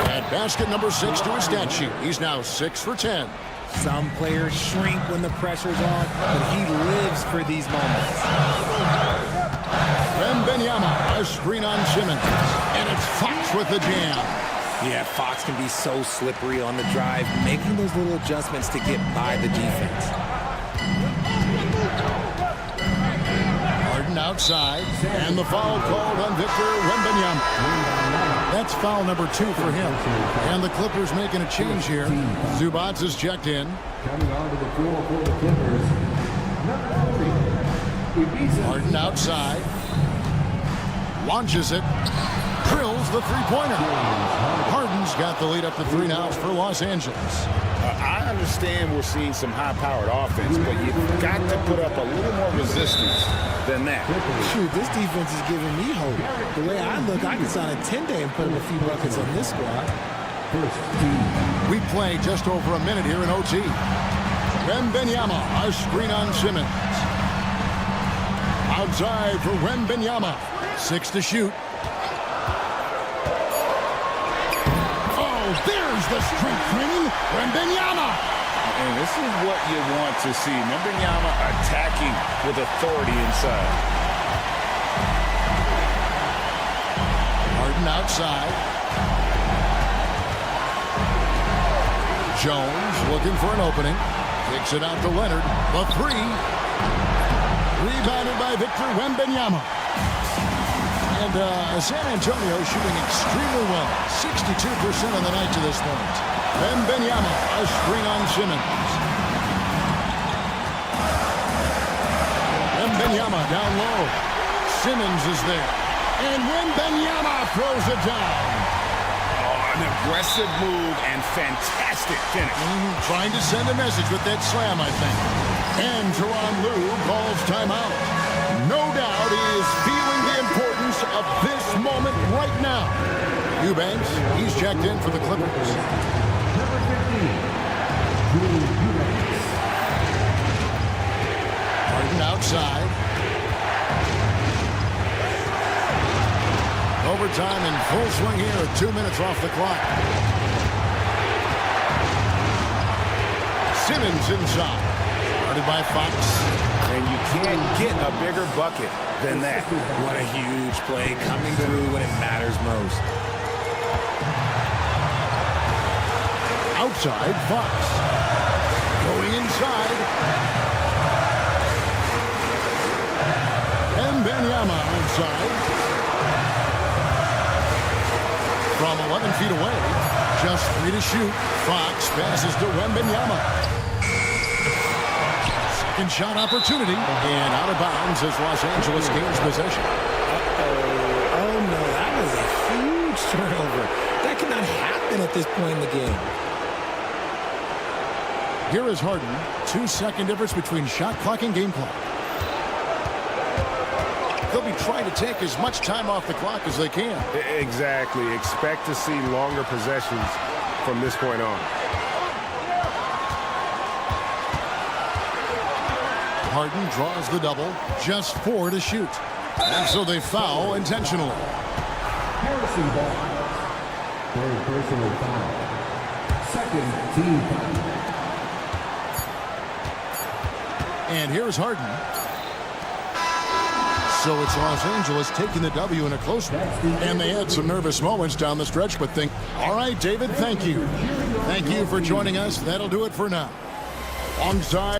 At basket number 6 to his stat sheet. He's now 6 for 10. Some players shrink when the pressure's on, but he lives for these moments. Wembanyama, a screen on Simmons. And it's Fox with the jam. Yeah, Fox can be so slippery on the drive, making those little adjustments to get by the defense. Harden outside, and the foul called on Victor Wembanyama. That's foul number 2 for him. And the Clippers making a change here. Zubats is checked in. Coming onto the floor for the Clippers, number 3. Harden outside. Launches it. Drills the three-pointer. Harden's got the lead up to 3 now for Los Angeles. I understand we're seeing some high-powered offense, but you've got to put up a little more resistance than that. Shoot, this defense is giving me hope. The way I look, I can sign a 10-day and put up a few buckets on this squad. We play just over a minute here in OT. Wembanyama, a screen on Simmons. Outside for Wembanyama. 6 to shoot. There's the strength training, Wembanyama. And this is what you want to see. Wembanyama attacking with authority inside. Harden outside. Jones looking for an opening. Kicks it out to Leonard. The 3. Rebounded by Victor Wembanyama. And San Antonio shooting extremely well. 62% on the night to this point. Wembanyama, a screen on Simmons. Wembanyama down low. Simmons is there. And Wembanyama throws it down. An aggressive move and fantastic finish. Trying to send a message with that slam, I think. And Tyronn Lue calls timeout. No doubt he is feeling the importance of this moment right now. Eubanks, he's checked in for the Clippers. Number 15, Drew Eubanks. Harden outside. Overtime in full swing here with 2 minutes off the clock. Simmons inside. Guarded by Fox. And you can't get a bigger bucket than that. What a huge play coming through when it matters most. Outside, Fox. Going inside. And Wembanyama outside. From 11 feet away, just 3 to shoot. Fox passes to Wembanyama. Second shot opportunity, and out of bounds as Los Angeles gains possession. Oh no, that was a huge turnover. That cannot happen at this point in the game. Here is Harden. 2-second difference between shot clock and game clock. They'll be trying to take as much time off the clock as they can. Exactly. Expect to see longer possessions from this point on. Harden draws the double. Just 4 to shoot. And so they foul intentionally. Harrison Barnes. Third personal foul. Second team foul. And here's Harden. So it's Los Angeles taking the W in a close one. And they had some nervous moments down the stretch, but all right, David, thank you. Thank you for joining us. That'll do it for now. Onside.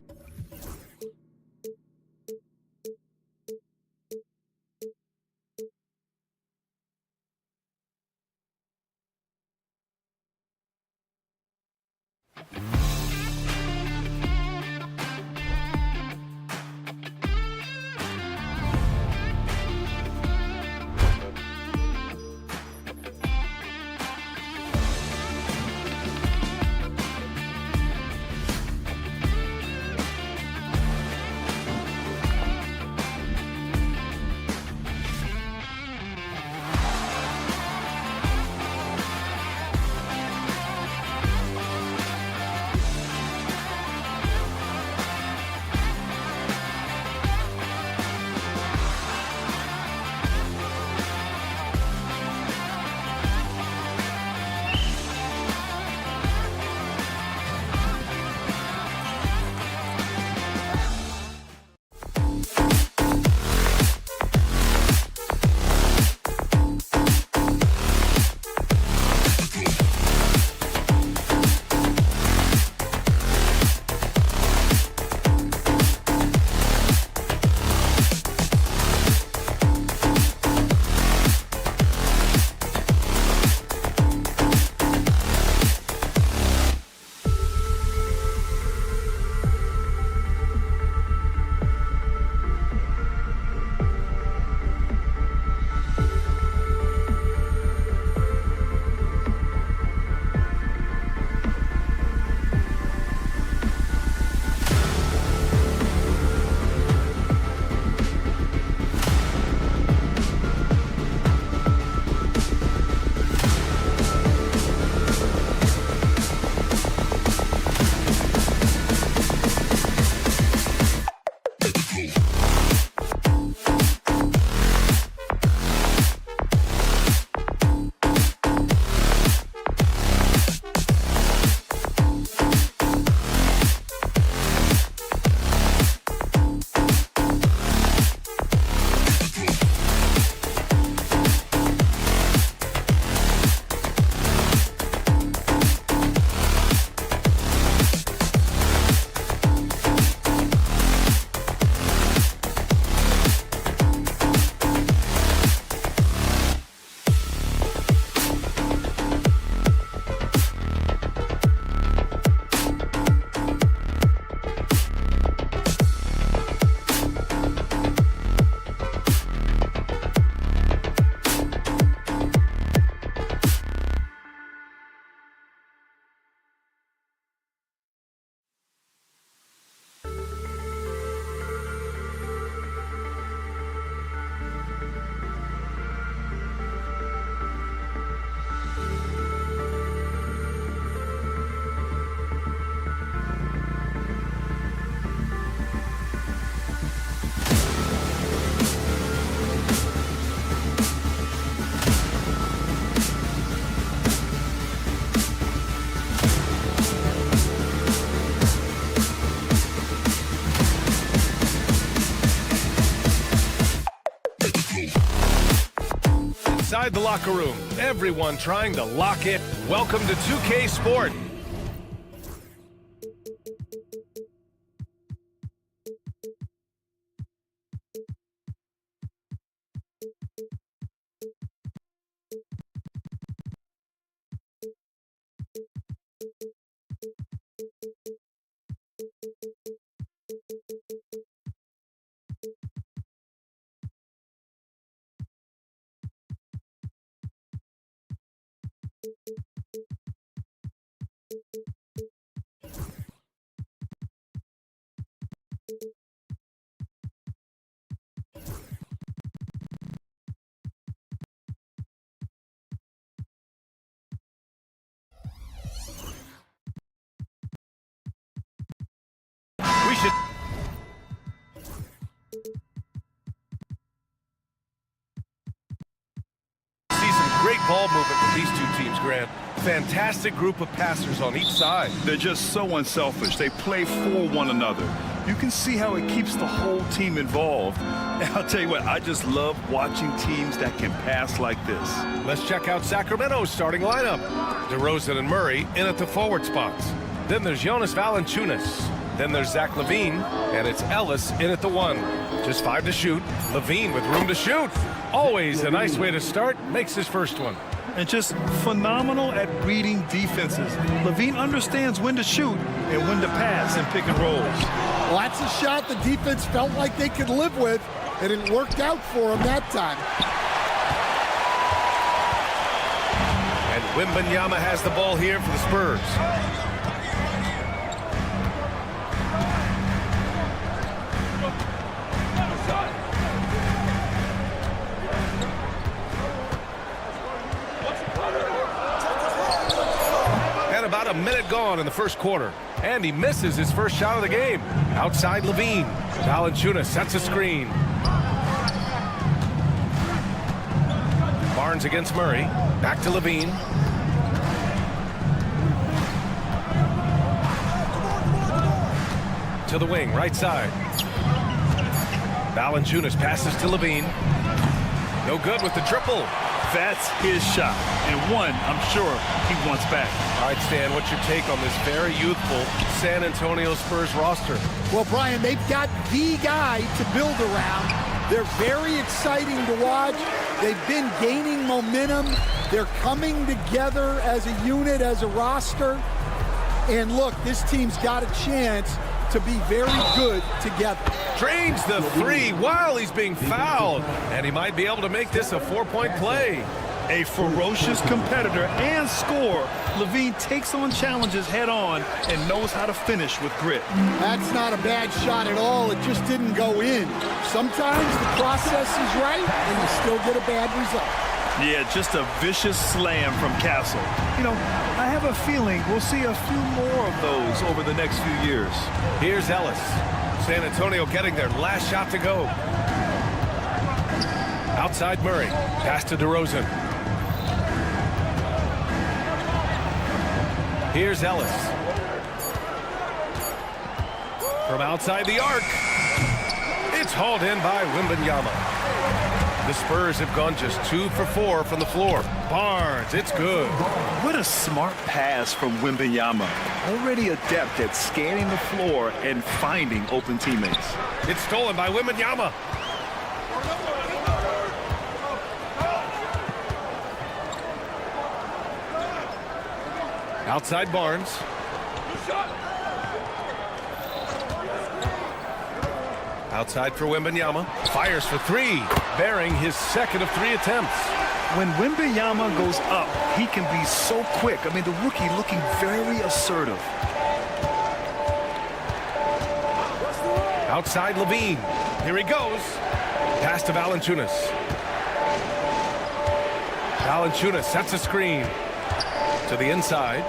inside the locker room. Everyone trying to lock it. Welcome to 2K Sport. We should see some great ball movement with these two teams, Grant. Fantastic group of passers on each side. They're just so unselfish. They play for one another. You can see how it keeps the whole team involved. And I'll tell you what, I just love watching teams that can pass like this. Let's check out Sacramento's starting lineup. DeRozan and Murray in at the forward spots. Then there's Jonas Valanciunas. Then there's Zach LaVine, and it's Ellis in at the 1. Just 5 to shoot. LaVine with room to shoot. Always a nice way to start. Makes his first one. And just phenomenal at reading defenses. LaVine understands when to shoot and when to pass and pick and rolls. Well, that's a shot the defense felt like they could live with, and it worked out for them that time. And Wembanyama has the ball here for the Spurs. About a minute gone in the first quarter, and he misses his first shot of the game. Outside LaVine. Valanciunas sets a screen. Barnes against Murray. Back to LaVine. To the wing, right side. Valanciunas passes to LaVine. No good with the triple. That's his shot, and one I'm sure he wants back. All right, Stan, what's your take on this very youthful San Antonio Spurs roster? Well, Brian, they've got the guy to build around. They're very exciting to watch. They've been gaining momentum. They're coming together as a unit, as a roster. And look, this team's got a chance to be very good together. Drains the 3 while he's being fouled, and he might be able to make this a 4-point play. A ferocious competitor and scorer, LaVine takes on challenges head on and knows how to finish with grit. That's not a bad shot at all. It just didn't go in. Sometimes the process is right, and you still get a bad result. Yeah, just a vicious slam from Castle. You know, I have a feeling we'll see a few more of those over the next few years. Here's Ellis. San Antonio getting their last shot to go. Outside Murray. Pass to DeRozan. Here's Ellis. From outside the arc. It's hauled in by Wembanyama. The Spurs have gone just 2 for 4 from the floor. Barnes, it's good. What a smart pass from Wembanyama. Already adept at scanning the floor and finding open teammates. It's stolen by Wembanyama. Outside Barnes. Outside for Wembanyama. Fires for 3, bearing his second of 3 attempts. When Wembanyama goes up, he can be so quick. I mean, the rookie looking very assertive. Outside LaVine. Here he goes. Pass to Valanciunas. Valanciunas sets a screen. To the inside.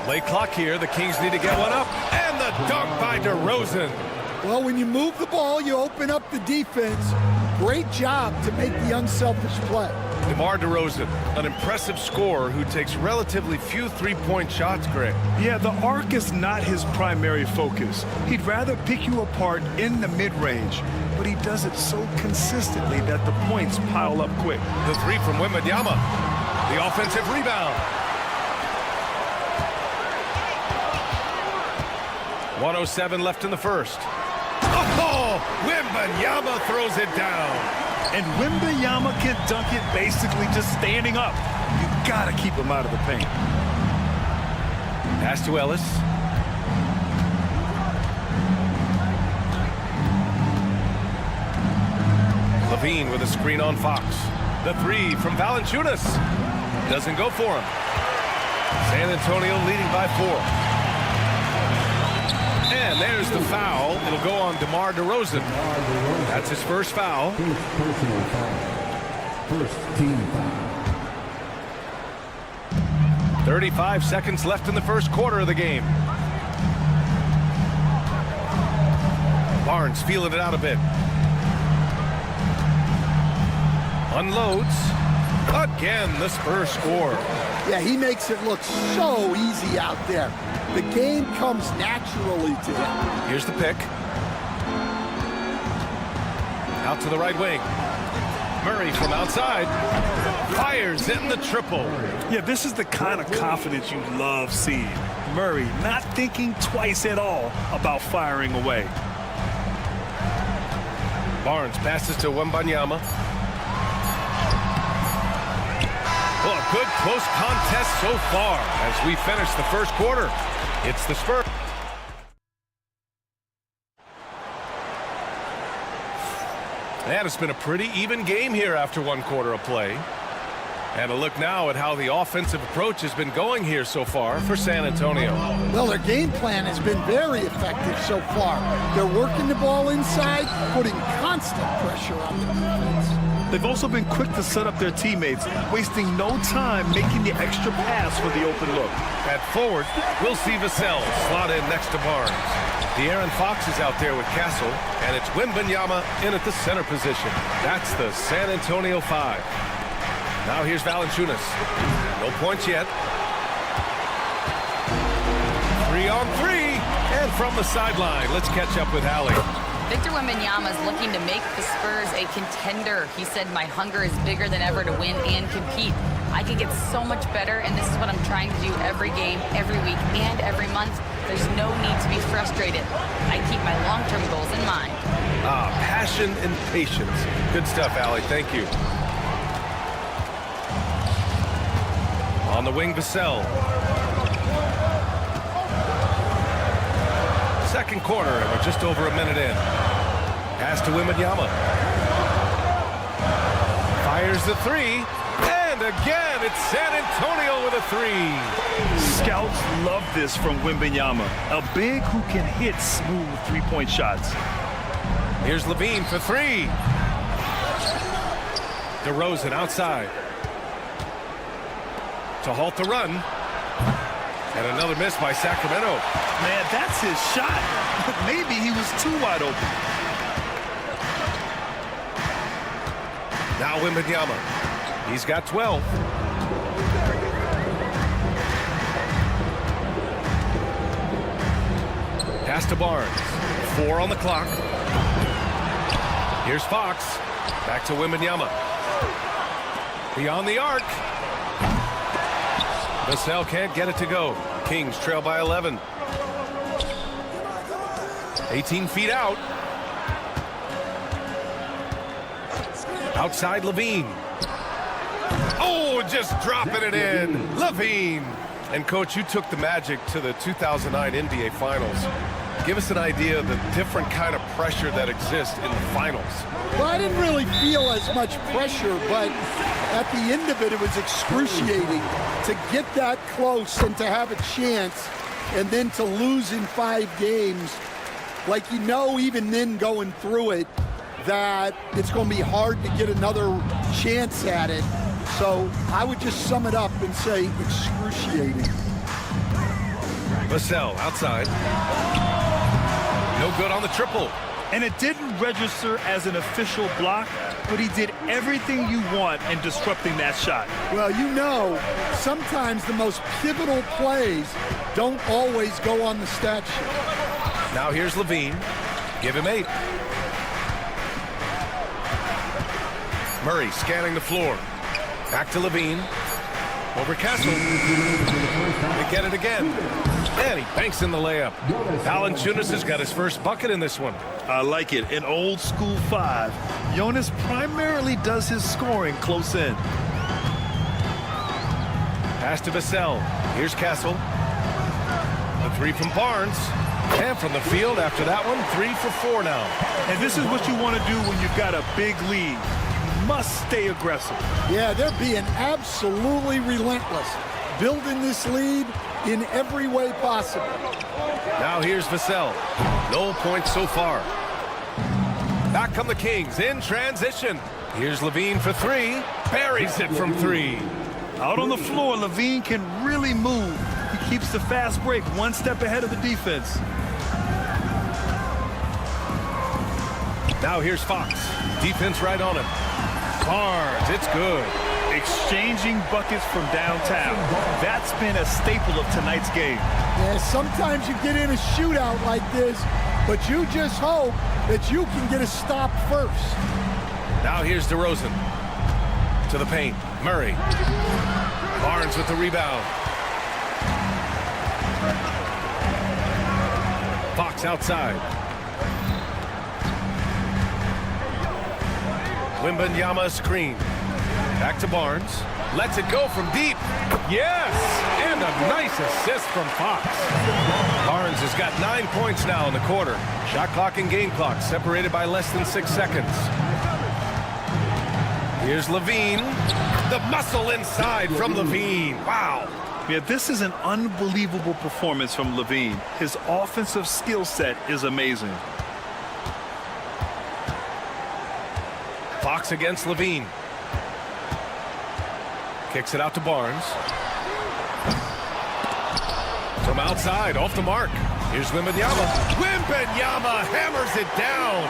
Late clock here. The Kings need to get one up. And the dunk by DeRozan. Well, when you move the ball, you open up the defense. Great job to make the unselfish play. DeMar DeRozan, an impressive scorer who takes relatively few three-point shots, Greg. Yeah, the arc is not his primary focus. He'd rather pick you apart in the mid-range. but he does it so consistently that the points pile up quick. The three from Wembanyama. The offensive rebound. 1:07 left in the first. Oh, Wembanyama throws it down. And Wembanyama can dunk it basically just standing up. You got to keep him out of the paint. Pass to Ellis. Levine with a screen on Fox. The three from Valanciunas. Doesn't go for him. San Antonio leading by 4. And there's the foul. It'll go on DeMar DeRozan. That's his first foul. First team foul. 35 seconds left in the first quarter of the game. Barnes feeling it out a bit. Unloads. Again, the Spurs score. Yeah, he makes it look so easy out there. The game comes naturally to him. Here's the pick. Out to the right wing. Murray from outside. Fires in the triple. Yeah, this is the kind of confidence you love seeing. Murray not thinking twice at all about firing away. Barnes passes to Wembanyama. Well, a good close contest so far as we finish the first quarter. It's the Spurs. And it's been a pretty even game here after one quarter of play. And a look now at how the offensive approach has been going here so far for San Antonio. Well, their game plan has been very effective so far. They're working the ball inside, putting constant pressure on the defense. They've also been quick to set up their teammates, wasting no time making the extra pass for the open look. At forward, we'll see Vassell slot in next to Barnes. De'Aaron Fox is out there with Castle, and it's Wembanyama in at the center position. That's the San Antonio 5. Now here's Valanciunas. No points yet. 3-on-3, and from the sideline, let's catch up with Hallie. Victor Wembanyama is looking to make the Spurs a contender. He said, my hunger is bigger than ever to win and compete. I can get so much better, and this is what I'm trying to do every game, every week, and every month. There's no need to be frustrated. I keep my long-term goals in mind. Passion and patience. Good stuff, Allie. Thank you. On the wing, Vassell. Second quarter, and we're just over a minute in. Pass to Wembanyama. Fires the three. And again, it's San Antonio with a three. Scouts love this from Wembanyama. A big who can hit smooth three-point shots. Here's Levine for three. DeRozan outside. To halt the run. And another miss by Sacramento. Man, that's his shot. Maybe he was too wide open. Now Wembanyama. He's got 12. Pass to Barnes. 4 on the clock. Here's Fox. Back to Wembanyama. Beyond the arc. Vassell can't get it to go. Kings trail by 11. 18 feet out. Outside Levine. Oh, just dropping it in. Levine. And, Coach, you took the Magic to the 2009 NBA Finals. Give us an idea of the different kind of pressure that exists in the finals. Well, I didn't really feel as much pressure, but at the end of it, it was excruciating to get that close and to have a chance and then to lose in 5 games. Like, you know, even then going through it, that it's going to be hard to get another chance at it. So I would just sum it up and say excruciating. Vassell outside. No good on the triple. And it didn't register as an official block, but he did everything you want in disrupting that shot. Well, you know, sometimes the most pivotal plays don't always go on the stat sheet. Now here's Levine. Give him 8. Murray scanning the floor. Back to Levine. Over Castle. They get it again. And he banks in the layup. Valanciunas has got his first bucket in this one. I like it. An old school 5. Jonas primarily does his scoring close in. Pass to Vassell. Here's Castle. A 3 from Barnes. And from the field after that one, 3 for 4 now. And this is what you want to do when you've got a big lead. You must stay aggressive. Yeah, they're being absolutely relentless, building this lead in every way possible. Now here's Vassell. No points so far. Back come the Kings in transition. Here's Levine for 3. Buries it from 3. Out on the floor, Levine can really move. He keeps the fast break one step ahead of the defense. Now here's Fox. Defense right on him. Barnes, it's good. Exchanging buckets from downtown. That's been a staple of tonight's game. Yeah, sometimes you get in a shootout like this, but you just hope that you can get a stop first. Now here's DeRozan. To the paint. Murray. Barnes with the rebound. Fox outside. Wembanyama screen. Back to Barnes. Lets it go from deep. Yes! And a nice assist from Fox. Barnes has got 9 points now in the quarter. Shot clock and game clock separated by less than 6 seconds. Here's Levine. The muscle inside from Levine. Wow. Yeah, this is an unbelievable performance from Levine. His offensive skill set is amazing. Fox against Levine. Kicks it out to Barnes. From outside, off the mark. Here's Wembanyama. Wembanyama hammers it down.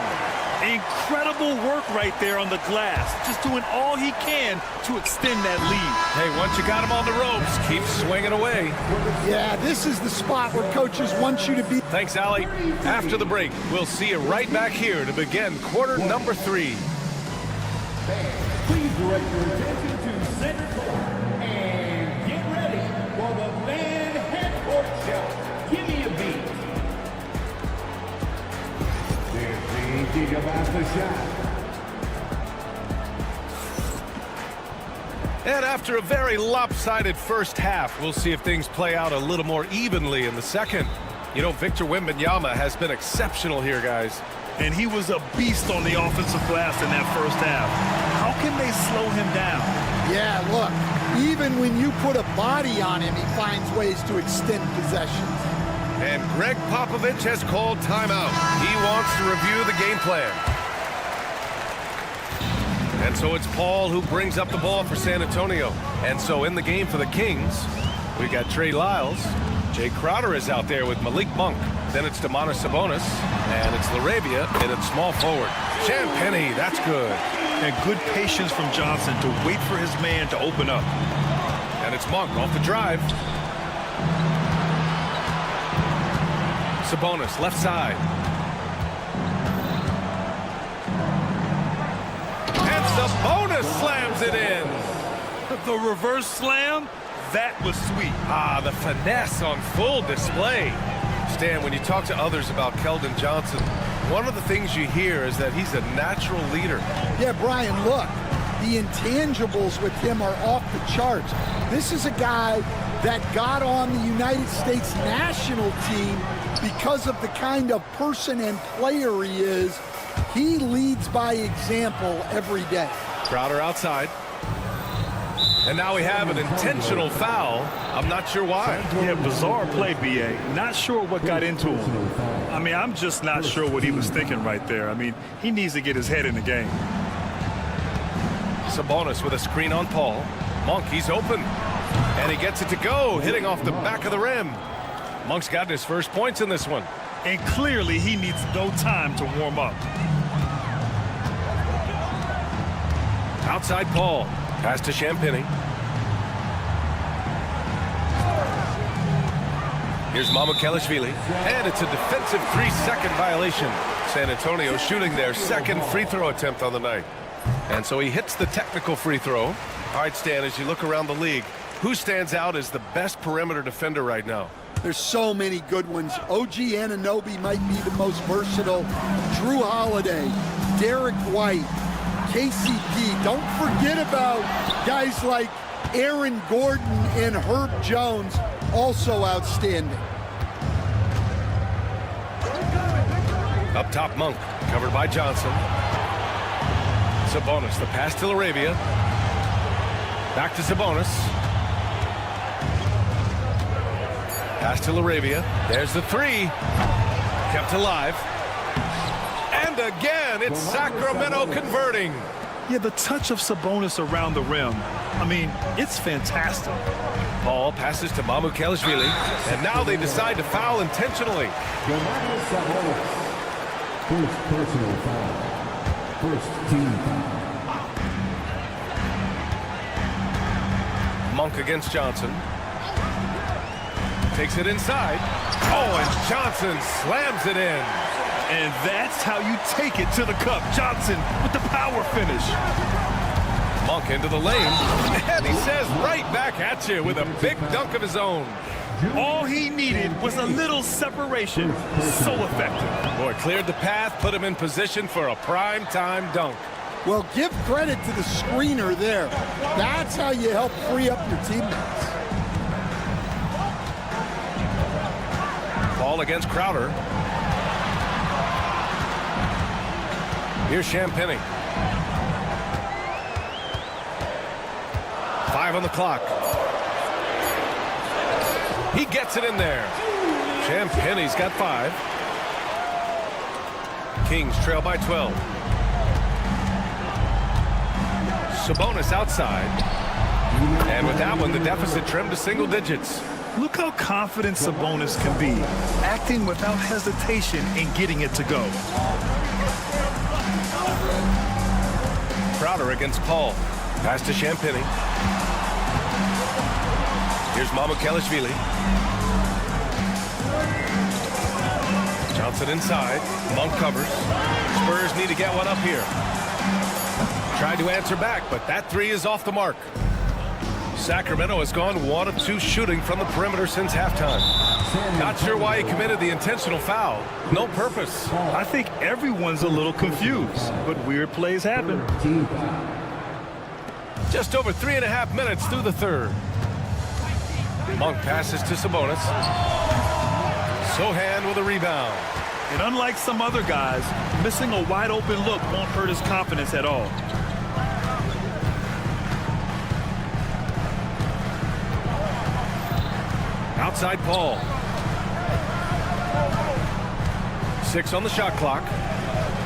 Incredible work right there on the glass. Just doing all he can to extend that lead. Hey, once you got him on the ropes, keep swinging away. Yeah, this is the spot where coaches want you to be. Thanks, Allie. After the break, we'll see you right back here to begin quarter number 3. Please direct your attention to center court and get ready for the fan half-court show. Give me a beat. They're thinking about the shot. And after a very lopsided first half, we'll see if things play out a little more evenly in the second. You know, Victor Wembanyama has been exceptional here, guys. And he was a beast on the offensive glass in that first half. How can they slow him down? Yeah, look, even when you put a body on him, he finds ways to extend possessions. And Greg Popovich has called timeout. He wants to review the game plan. And so it's Paul who brings up the ball for San Antonio. And so in the game for the Kings, we got Trey Lyles. Jay Crowder is out there with Malik Monk. Then it's Domantas Sabonis. And it's Laravia in its small forward. Champagnie, that's good. And good patience from Johnson to wait for his man to open up. And it's Monk off the drive. Sabonis, left side. And Sabonis slams it in. The reverse slam, that was sweet. Ah, the finesse on full display. Stan, when you talk to others about Keldon Johnson, one of the things you hear is that he's a natural leader. Yeah, Brian, look, the intangibles with him are off the charts. This is a guy that got on the United States national team because of the kind of person and player he is. He leads by example every day. Crowder outside. And now we have an intentional foul. I'm not sure why. Yeah, bizarre play, B.A. Not sure what got into him. I mean, I'm just not sure what he was thinking right there. I mean, he needs to get his head in the game. Sabonis with a screen on Paul. Monk, he's open. And he gets it to go, hitting off the back of the rim. Monk's got his first points in this one. And clearly he needs no time to warm up. Outside Paul. Pass to Champagnie. Here's Mamukelashvili. And it's a defensive 3-second violation. San Antonio shooting their second free throw attempt on the night. And so he hits the technical free throw. All right, Stan, as you look around the league, who stands out as the best perimeter defender right now? There's so many good ones. OG Anunoby might be the most versatile. Drew Holiday, Derek White, KCP. Don't forget about guys like Aaron Gordon and Herb Jones, also outstanding. Up top, Monk, covered by Johnson. Sabonis, the pass to LaRavia. Back to Sabonis. Pass to LaRavia. There's the three. Kept alive. And again, it's Sacramento converting. Yeah, the touch of Sabonis around the rim, I mean, it's fantastic. Paul passes to Mamukelashvili, and now they decide to foul intentionally. First personal foul. First team foul. Monk against Johnson. Takes it inside. Oh, and Johnson slams it in. And that's how you take it to the cup. Johnson with the power finish. Monk into the lane. And he says right back at you with a big dunk of his own. All he needed was a little separation. So effective. Boy, cleared the path, put him in position for a prime-time dunk. Well, give credit to the screener there. That's how you help free up your teammates. Paul against Crowder. Here's Champagnie. 5 on the clock. He gets it in there. Champagnie's got 5. Kings trail by 12. Sabonis outside. And with that one, the deficit trimmed to single digits. Look how confident Sabonis can be, acting without hesitation and getting it to go. Crowder against Paul. Pass to Champagnie. Here's Mamukelashvili. Johnson inside. Monk covers. Spurs need to get one up here. Tried to answer back, but that three is off the mark. Sacramento has gone 1 of 2 shooting from the perimeter since halftime. Not sure why he committed the intentional foul. No purpose. I think everyone's a little confused, but weird plays happen. Just over 3.5 minutes through the third. Monk passes to Sabonis. Sohan with a rebound. And unlike some other guys, missing a wide open look won't hurt his confidence at all. Outside Paul. 6 on the shot clock.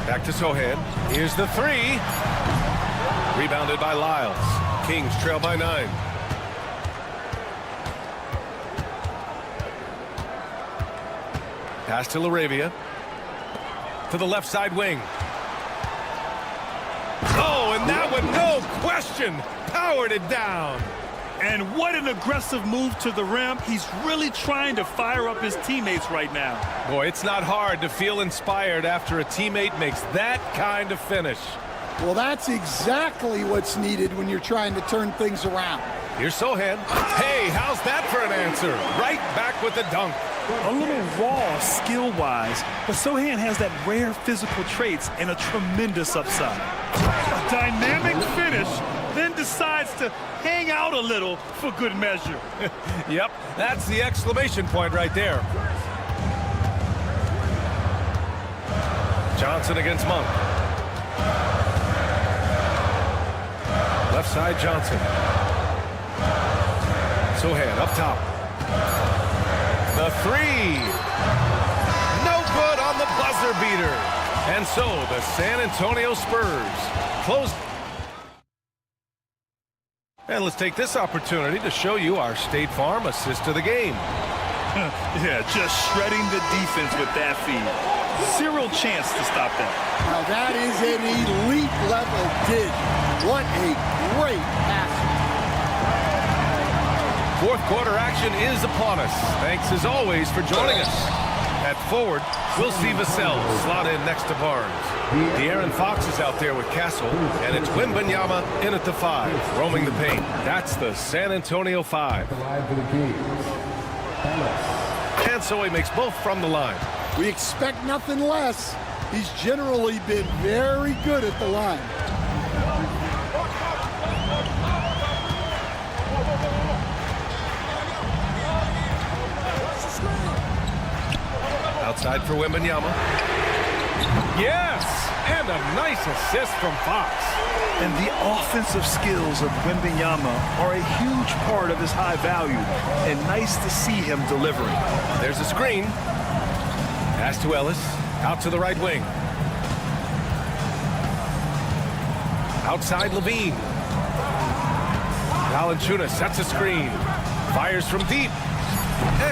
Back to Sohan. Here's the three. Rebounded by Lyles. Kings trail by 9. Pass to LaRavia. To the left side wing. Oh, and that one, no question, powered it down. And what an aggressive move to the rim. He's really trying to fire up his teammates right now. Boy, it's not hard to feel inspired after a teammate makes that kind of finish. Well, that's exactly what's needed when you're trying to turn things around. Here's Sohan. Hey, how's that for an answer? Right back with the dunk. A little raw skill-wise, but Sohan has that rare physical traits and a tremendous upside. A dynamic finish, then decides to hang out a little for good measure. Yep, that's the exclamation point right there. Johnson against Monk. Left side Johnson. Sohan up top. The three. No good on the buzzer beater. And so the San Antonio Spurs close. And let's take this opportunity to show you our State Farm assist to the game. Yeah, just shredding the defense with that feed. Zero chance to stop that. Now that is an elite level dig. What a great pass. Fourth quarter action is upon us. Thanks as always for joining us. At forward, we'll see Vassell slot in next to Barnes. De'Aaron Fox is out there with Castle, and it's Wembanyama in at the 5, roaming the paint. That's the San Antonio 5. Kansoe makes both from the line. We expect nothing less. He's generally been very good at the line. Outside for Wembanyama. Yes! And a nice assist from Fox. And the offensive skills of Wembanyama are a huge part of his high value. And nice to see him delivering. There's a screen. Pass to Ellis. Out to the right wing. Outside Levine. Valanciunas sets a screen. Fires from deep.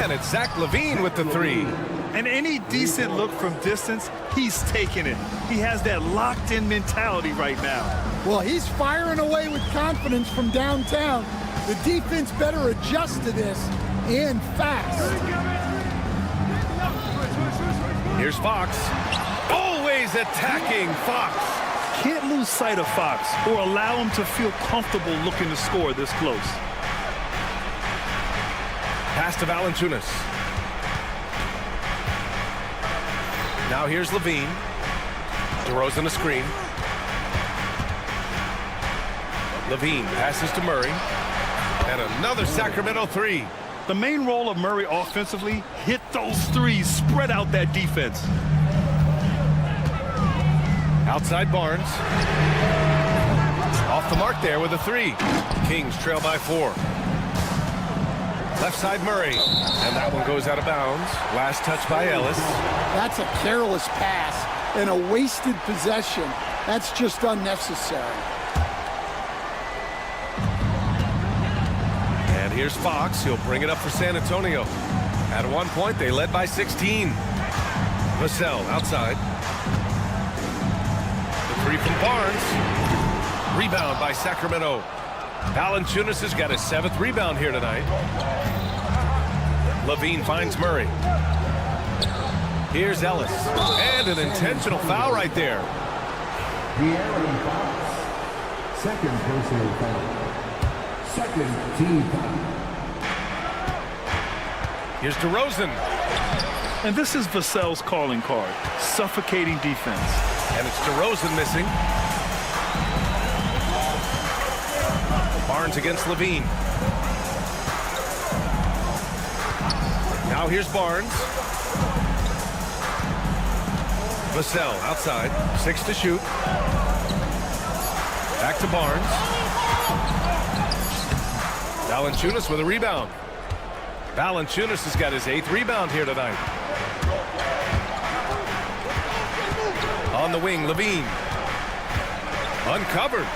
And it's Zach Levine with the 3. And any decent look from distance, he's taking it. He has that locked-in mentality right now. Well, he's firing away with confidence from downtown. The defense better adjust to this, and fast. Here's Fox. Always attacking Fox. Can't lose sight of Fox or allow him to feel comfortable looking to score this close. Pass to Valanciunas. Now here's Levine. DeRozan a screen. Levine passes to Murray. And another Sacramento 3. The main role of Murray offensively, hit those threes, spread out that defense. Outside Barnes. Off the mark there with a 3. Kings trail by 4. Left side Murray. And that one goes out of bounds. Last touch by Ellis. That's a careless pass and a wasted possession. That's just unnecessary. And here's Fox. He'll bring it up for San Antonio. At one point, they led by 16. Vassell outside. The 3 from Barnes. Rebound by Sacramento. Valanciunas has got his 7th rebound here tonight. Levine finds Murray. Here's Ellis. And an intentional foul right there. De'Aaron Fox, second personal foul. Second team foul. Here's DeRozan. And this is Vassell's calling card. Suffocating defense. And it's DeRozan missing. Barnes against Levine. Now here's Barnes. Vassell outside. 6 to shoot. Back to Barnes. Valanciunas with a rebound. Valanciunas has got his 8th rebound here tonight. On the wing, Levine. Uncovered.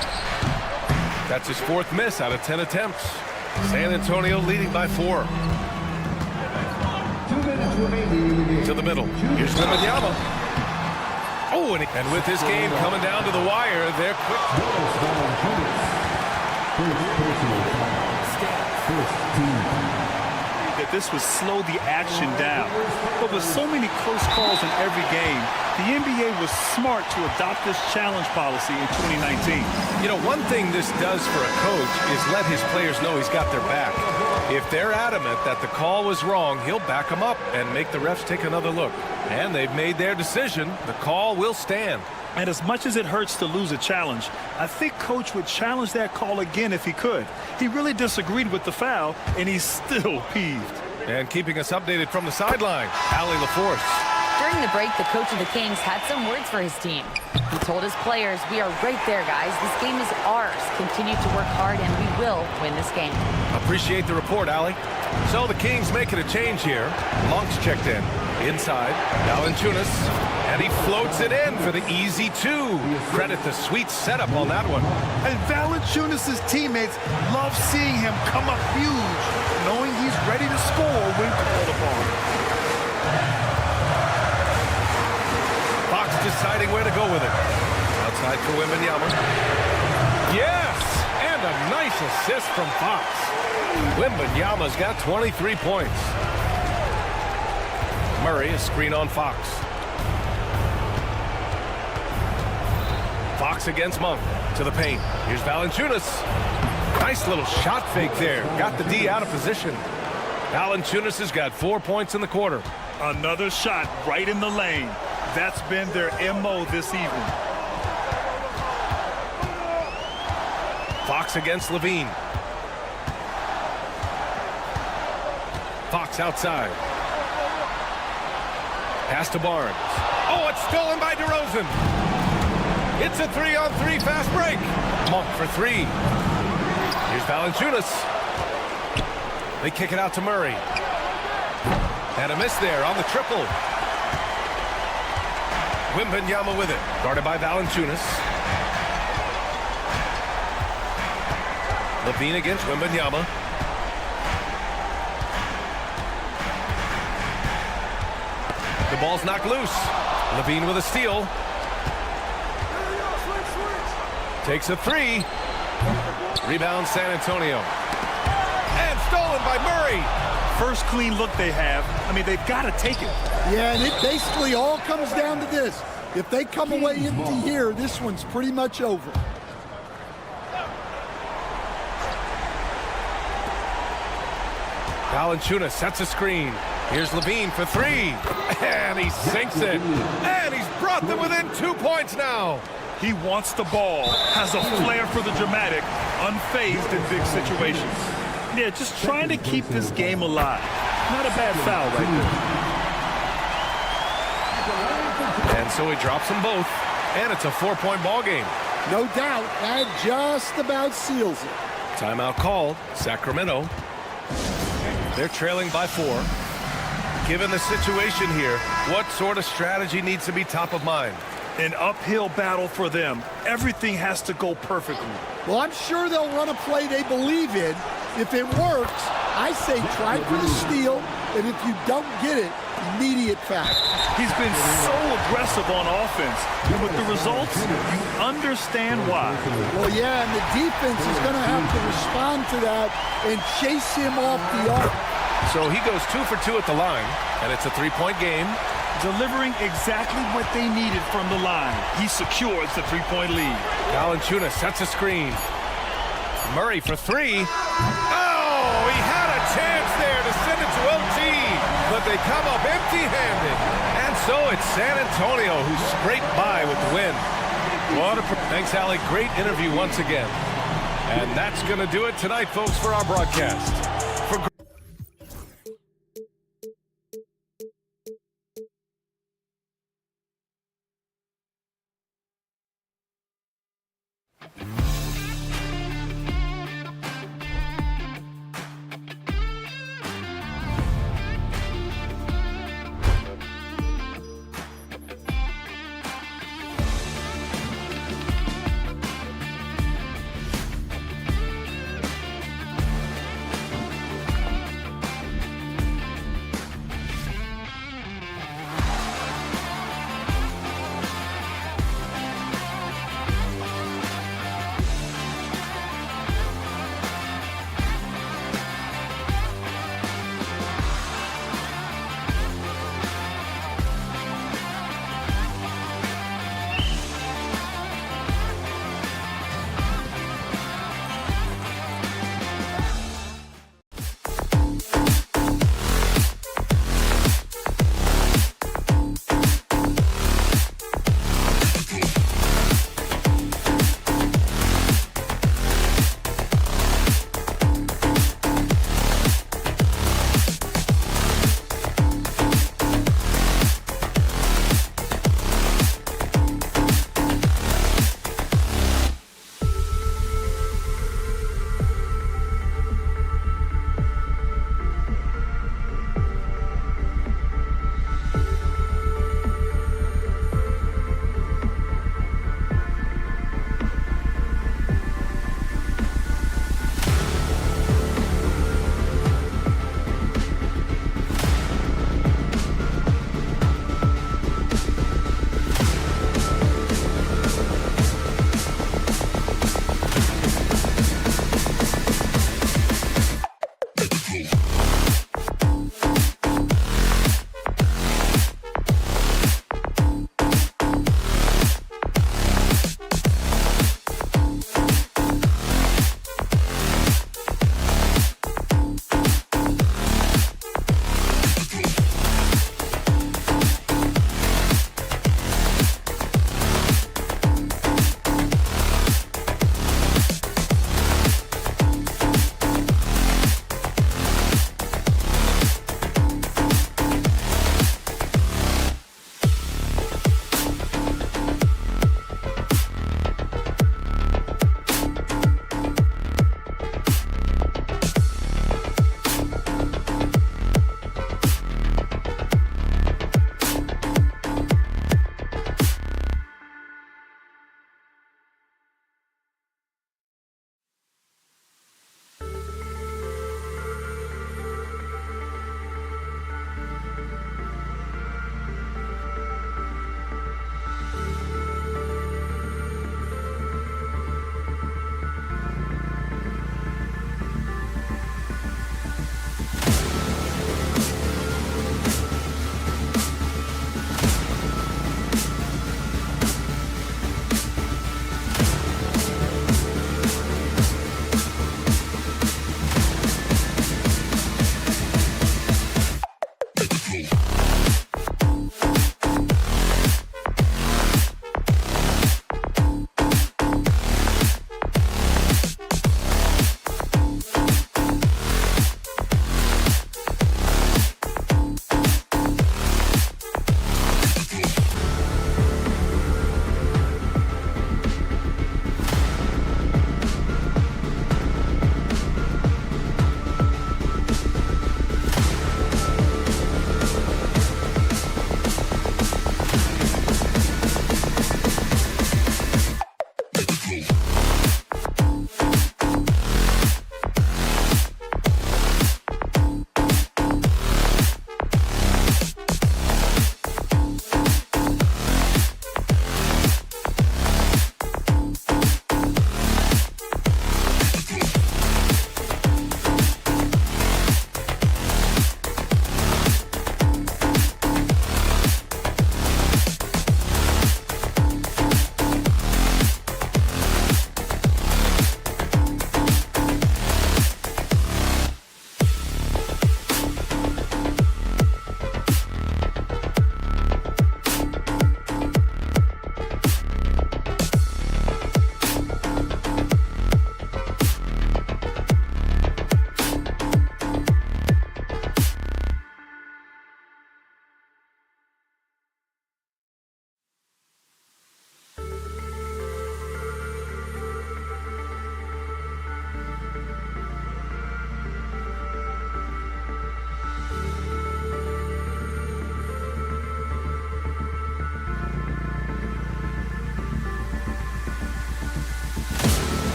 That's his 4th miss out of 10 attempts. San Antonio leading by 4. 2 minutes remaining. To the middle. Here's Wembanyama. Oh, and with this game coming down to the wire, they're quick. That this would slow the action down. But with so many close calls in every game, the NBA was smart to adopt this challenge policy in 2019. You know, one thing this does for a coach is let his players know he's got their back. If they're adamant that the call was wrong, he'll back them up and make the refs take another look. And they've made their decision. The call will stand. And as much as it hurts to lose a challenge, I think Coach would challenge that call again if he could. He really disagreed with the foul, and he's still peeved. And keeping us updated from the sideline, Allie LaForce. During the break, the coach of the Kings had some words for his team. He told his players, "We are right there, guys. This game is ours. Continue to work hard, and we will win this game." Appreciate the report, Allie. So the Kings making a change here. Monk's checked in. Inside, Valanciunas. And he floats it in for the easy 2. Credit the sweet setup on that one. And Valanciunas' teammates love seeing him come up huge, knowing he's ready to score when called upon. Fox deciding where to go with it. Outside for Wembanyama. Yes! And a nice assist from Fox. Wembanyama's got 23 points. Murray, a screen on Fox. Fox against Monk to the paint. Here's Valanciunas. Nice little shot fake there. Got the D out of position. Valanciunas has got 4 points in the quarter. Another shot right in the lane. That's been their MO this evening. Fox against Levine. Fox outside. Pass to Barnes. Oh, it's stolen by DeRozan. It's a 3-on-3 fast break. Monk for three. Here's Valanciunas. They kick it out to Murray. And a miss there on the triple. Wembanyama with it. Guarded by Valanciunas. Levine against Wembanyama. The ball's knocked loose. Levine with a steal. Takes a three. Rebound San Antonio. And stolen by Murray. First clean look they have. I mean, they've got to take it. Yeah, and it basically all comes down to this. If they come away empty here, this one's pretty much over. Valanciunas sets a screen. Here's Levine for three. And he sinks it. And he's brought them within 2 points now. He wants the ball, has a flair for the dramatic, unfazed in big situations. Yeah, just trying to keep this game alive. Not a bad foul right there. And so he drops them both. And it's a 4-point ball game. No doubt, that just about seals it. Timeout called. Sacramento. They're trailing by 4. Given the situation here, what sort of strategy needs to be top of mind? An uphill battle for them. Everything has to go perfectly. Well, I'm sure they'll run a play they believe in. If it works, I say try for the steal, and if you don't get it, immediate foul. He's been so aggressive on offense, and with the results, you understand why. Well, yeah, and the defense is going to have to respond to that and chase him off the arc. So he goes 2 for 2 at the line, and it's a 3-point game. Delivering exactly what they needed from the line. He secures the 3-point lead. Valanciunas sets a screen. Murray for three. Oh, he had a chance there to send it to OT, but they come up empty-handed. And so it's San Antonio who scraped by with the win. Thanks, Allie. Great interview once again. And that's going to do it tonight, folks, for our broadcast.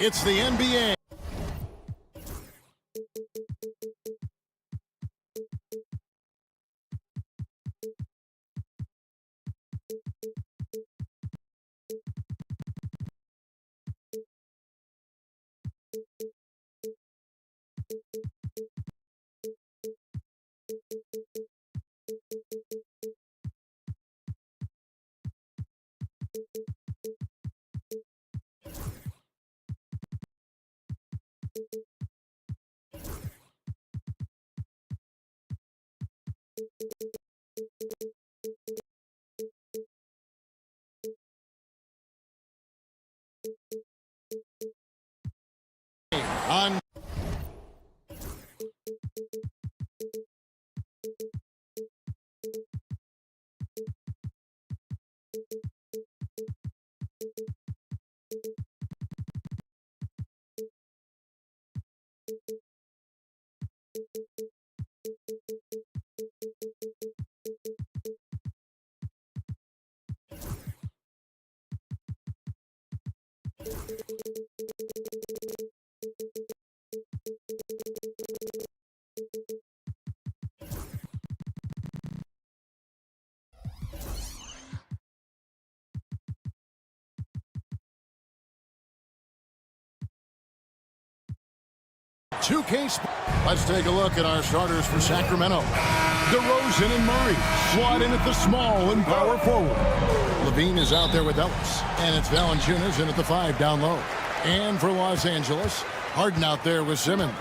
It's the NBA. On Let's take a look at our starters for Sacramento. DeRozan and Murray slot in at the small and power forward. Levine is out there with Ellis, and it's Valanciunas in at the 5 down low. And for Los Angeles, Harden out there with Simmons.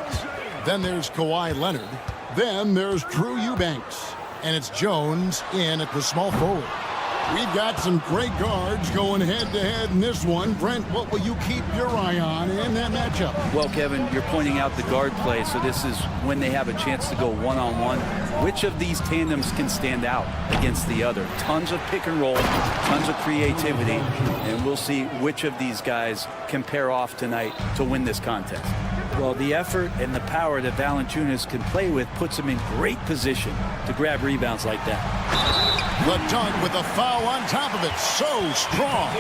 Then there's Kawhi Leonard. Then there's Drew Eubanks, and it's Jones in at the small forward. We've got some great guards going head-to-head in this one. Brent, what will you keep your eye on in that matchup? Well, Kevin, you're pointing out the guard play, so this is when they have a chance to go one-on-one. Which of these tandems can stand out against the other? Tons of pick and roll, tons of creativity, and we'll see which of these guys can pair off tonight to win this contest. Well, the effort and the power that Valanciunas can play with puts him in great position to grab rebounds like that. The dunk with a foul on top of it. So strong.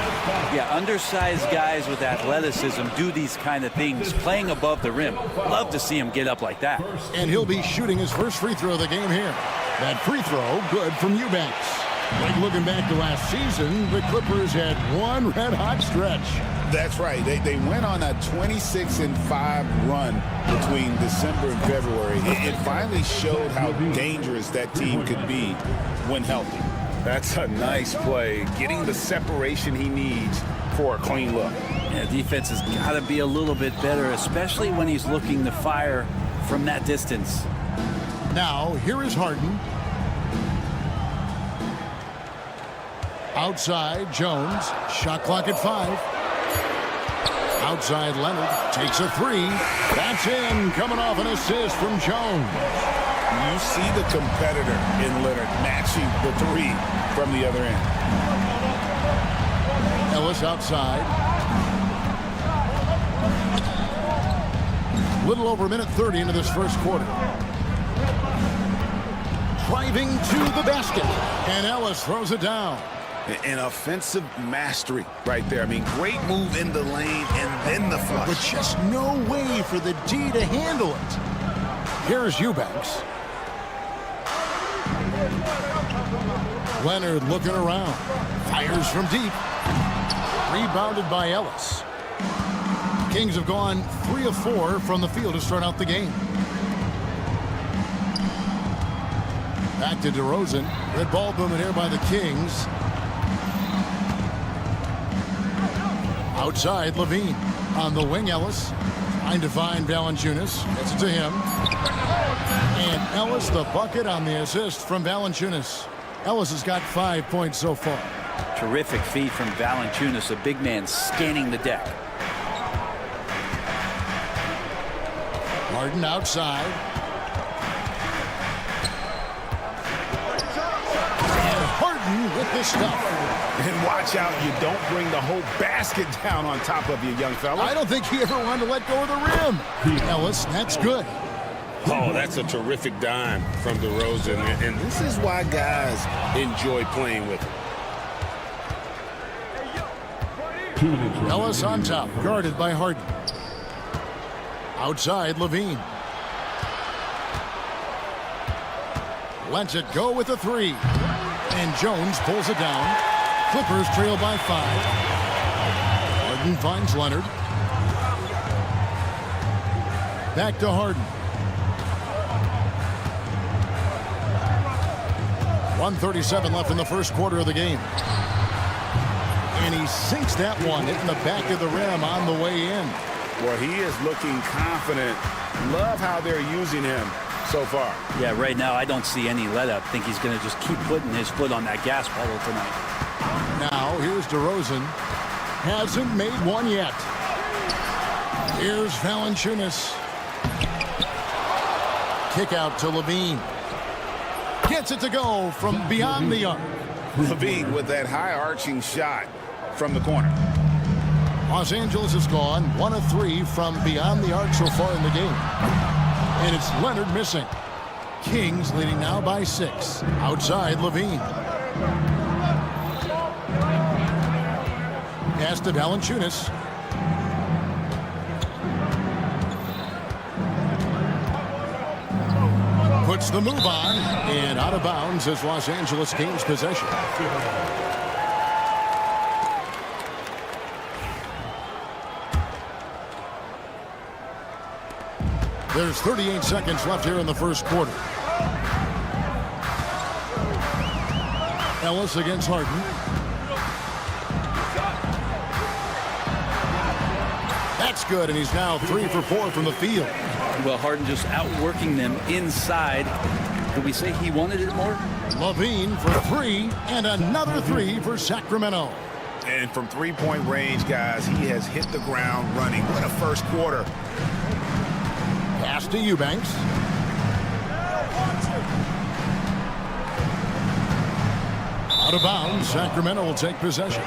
Yeah, undersized guys with athleticism do these kind of things, playing above the rim. Love to see him get up like that. And he'll be shooting his first free throw of the game here. That free throw, good from Eubanks. Like looking back to last season, the Clippers had one red-hot stretch. That's right. They went on a 26-5 run between December and February. It finally showed how dangerous that team could be when healthy. That's a nice play, getting the separation he needs for a clean look. Yeah, defense has got to be a little bit better, especially when he's looking to fire from that distance. Now, here is Harden. Outside, Jones. Shot clock at 5. Outside, Leonard takes a 3. That's in, coming off an assist from Jones. You see the competitor in Leonard matching the 3 from the other end. Ellis outside. Little over a minute 30 into this first quarter. Driving to the basket, and Ellis throws it down. An offensive mastery right there. I mean, great move in the lane and then the flush. But just no way for the D to handle it. Here's Eubanks. Leonard looking around. Fires from deep. Rebounded by Ellis. Kings have gone 3 of 4 from the field to start out the game. Back to DeRozan. Red ball movement here by the Kings. Outside, Levine. On the wing, Ellis. Trying to find Valanciunas. Gets it to him. And Ellis the bucket on the assist from Valanciunas. Ellis has got 5 points so far. Terrific feed from Valanciunas, a big man scanning the deck. Harden outside. And Harden with the stuff. And watch out, you don't bring the whole basket down on top of you, young fella. I don't think he ever wanted to let go of the rim. Ellis, that's good. Oh, that's a terrific dime from DeRozan. And this is why guys enjoy playing with him. Ellis on top, guarded by Harden. Outside, Levine. Lets it go with a three. And Jones pulls it down. Clippers trail by 5. Harden finds Leonard. Back to Harden. 1:37 left in the first quarter of the game. And he sinks that one, hitting the back of the rim on the way in. Well, he is looking confident. Love how they're using him so far. Yeah, right now I don't see any let up. I think he's going to just keep putting his foot on that gas pedal tonight. Now, here's DeRozan. Hasn't made one yet. Here's Valanciunas. Kick out to Levine. Gets it to go from beyond the arc. Levine with that high arching shot from the corner. Los Angeles is gone 1 of 3 from beyond the arc so far in the game. And it's Leonard missing. Kings leading now by 6. Outside, Levine. Pass to Valanciunas. Puts the move on, and out of bounds as Los Angeles gains possession. There's 38 seconds left here in the first quarter. Ellis against Harden. That's good, and he's now 3 for 4 from the field. Well, Harden just outworking them inside. Could we say he wanted it more? Levine for 3, and another 3 for Sacramento. And from three-point range, guys, he has hit the ground running. What a first quarter. Pass to Eubanks. Out of bounds, Sacramento will take possession.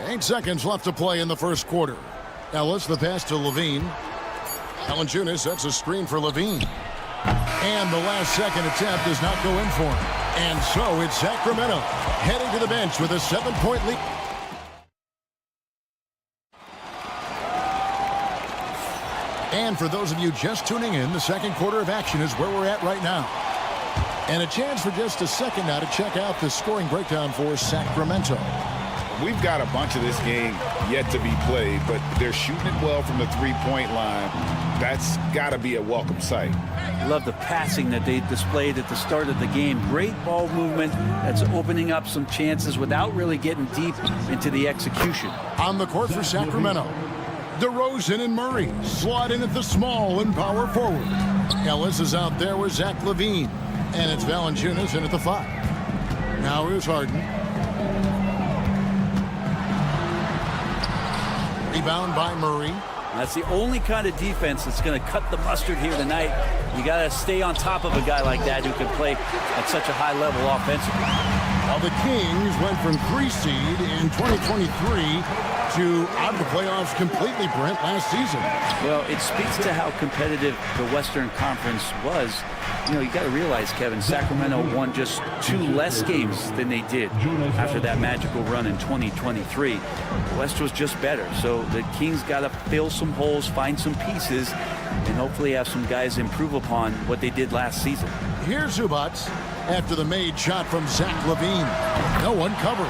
8 seconds left to play in the first quarter. Ellis, the pass to Levine. Valanciunas sets a screen for Levine. And the last second attempt does not go in for him. And so it's Sacramento heading to the bench with a 7-point lead. And for those of you just tuning in, the second quarter of action is where we're at right now. And a chance for just a second now to check out the scoring breakdown for Sacramento. We've got a bunch of this game yet to be played, but they're shooting it well from the three-point line. That's got to be a welcome sight. I love the passing that they displayed at the start of the game. Great ball movement that's opening up some chances without really getting deep into the execution. On the court for Sacramento, DeRozan and Murray slot in at the small and power forward. Ellis is out there with Zach LaVine, and it's Valanciunas in at the 5. Now here's Harden. Rebound by Murray. That's the only kind of defense that's going to cut the mustard here tonight. You got to stay on top of a guy like that who can play at such a high level offensively. Well, the Kings went from 3 seed in 2023 to out of the playoffs completely, Brent, last season. Well, it speaks to how competitive the Western Conference was. You know, you got to realize, Kevin, Sacramento won just 2 less games than they did after that magical run in 2023. The West was just better, so the Kings got to fill some holes, find some pieces, and hopefully have some guys improve upon what they did last season. Here's Zubac after the made shot from Zach LaVine. No one covering.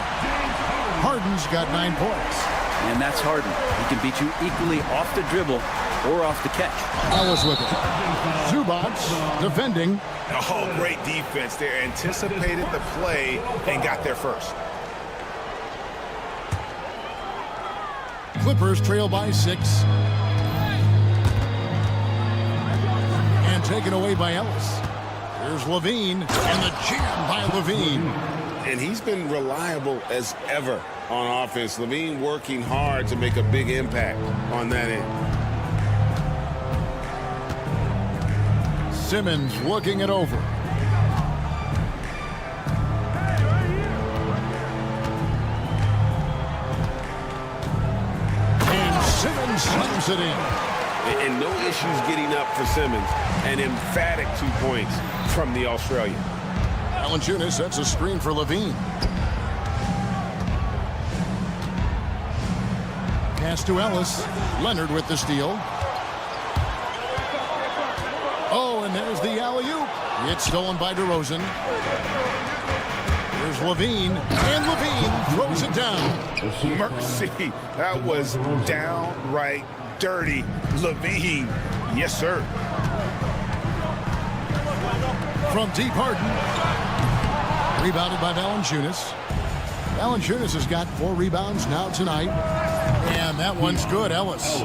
Harden's got 9 points. And that's Harden. He can beat you equally off the dribble or off the catch. Ellis with it. Zubac defending. Oh, great defense there. Anticipated the play and got there first. Clippers trail by 6. And taken away by Ellis. Here's LaVine, and the jam by LaVine. And he's been reliable as ever on offense. LaVine working hard to make a big impact on that end. Simmons looking it over. And Simmons slams it in. And no issues getting up for Simmons. An emphatic 2 points from the Australian. Valanciunas sets a screen for Levine. Pass to Ellis. Leonard with the steal. Oh, and there's the alley-oop. It's stolen by DeRozan. Here's Levine, and Levine throws it down. Mercy, that was downright dirty. Levine, yes, sir. From deep, Harden. Rebounded by Valanciunas. Valanciunas has got 4 rebounds now tonight. And that one's good, Ellis.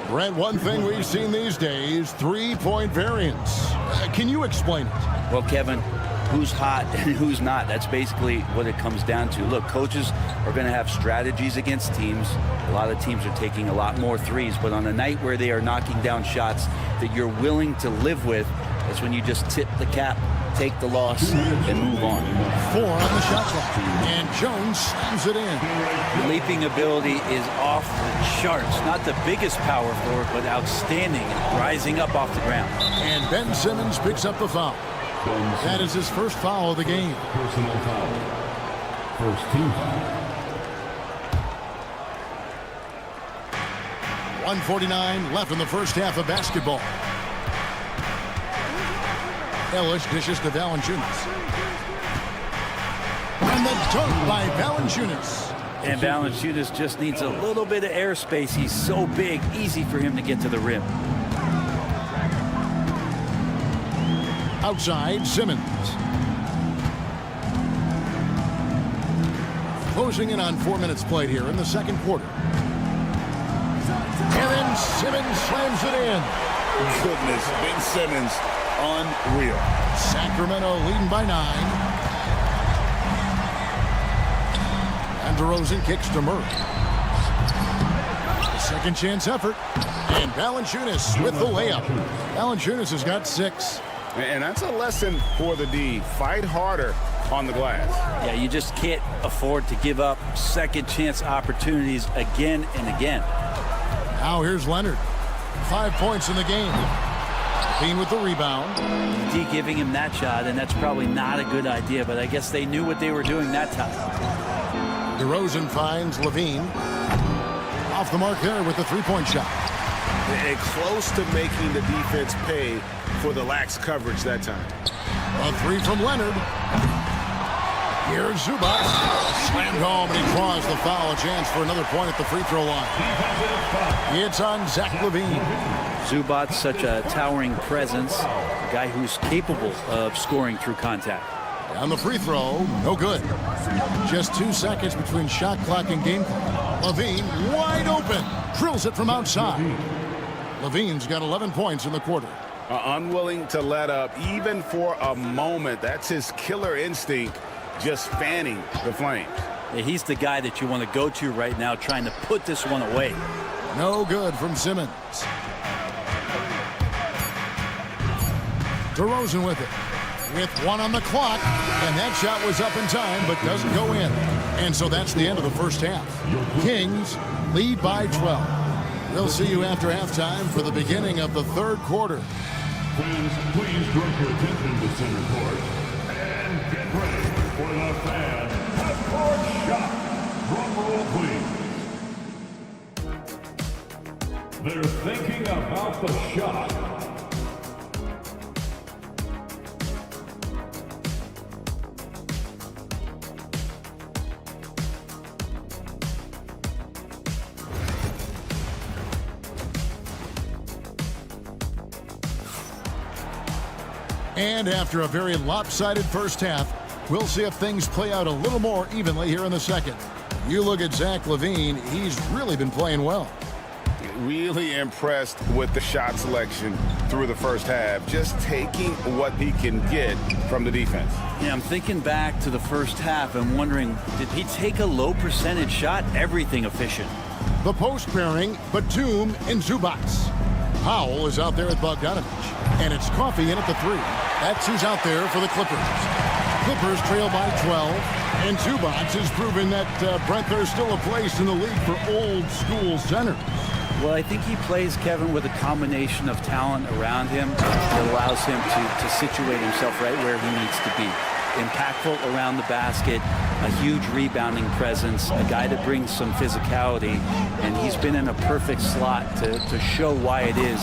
Brent, one thing we've seen these days, 3-point variance. Can you explain it? Well, Kevin, who's hot and who's not? That's basically what it comes down to. Look, coaches are going to have strategies against teams. A lot of teams are taking a lot more threes, but on a night where they are knocking down shots that you're willing to live with, that's when you just tip the cap, take the loss, and move on. 4 on the shot clock, and Jones slams it in. Leaping ability is off the charts. Not the biggest power forward, but outstanding, rising up off the ground. And Ben Simmons picks up the foul. That is his first foul of the game. Personal foul. First team foul. 1:49 left in the first half of basketball. Ellis dishes to Valanciunas. And the dunk by Valanciunas. And Valanciunas just needs a little bit of airspace. He's so big, easy for him to get to the rim. Outside, Simmons. Closing in on 4 minutes played here in the second quarter. And then Simmons slams it in. Goodness, Ben Simmons, unreal. Sacramento leading by 9. And DeRozan kicks to Murray. Second chance effort. And Valanciunas with the layup. Valanciunas has got 6. And that's a lesson for the D. Fight harder on the glass. Yeah, you just can't afford to give up second chance opportunities again and again. Now here's Leonard. 5 points in the game. Bean with the rebound. D giving him that shot, and that's probably not a good idea, but I guess they knew what they were doing that time. DeRozan finds Levine. Off the mark there with the 3-point shot. And close to making the defense pay for the lax coverage that time. A 3 from Leonard. Here's Zubac. Slammed home, and he draws the foul. A chance for another point at the free throw line. It's on Zach LaVine. Zubac, such a towering presence. A guy who's capable of scoring through contact. On the free throw, no good. Just 2 seconds between shot clock and game clock. LaVine wide open. Drills it from outside. LaVine's got 11 points in the quarter. Unwilling to let up even for a moment. That's his killer instinct, just fanning the flames. Yeah, he's the guy that you want to go to right now, trying to put this one away. No good from Simmons. DeRozan with it. With 1 on the clock, and that shot was up in time, but doesn't go in. And so that's the end of the first half. Kings lead by 12. We'll see you after halftime for the beginning of the third quarter. Fans, please direct your attention to center court and get ready for the fan half-court shot. Drum roll, please. They're thinking about the shot. And after a very lopsided first half, we'll see if things play out a little more evenly here in the second. You look at Zach LaVine, he's really been playing well. Really impressed with the shot selection through the first half, just taking what he can get from the defense. Yeah, I'm thinking back to the first half and wondering, did he take a low percentage shot? Everything efficient. The post pairing, Batum and Zubac. Powell is out there at Bogdanovich, and it's Coffey in at the 3. That's who's out there for the Clippers. Clippers trail by 12, and Zubac has proven that, Brent, there's still a place in the league for old school centers. Well, I think he plays, Kevin, with a combination of talent around him that allows him to situate himself right where he needs to be. Impactful around the basket, a huge rebounding presence, a guy that brings some physicality, and he's been in a perfect slot to show why it is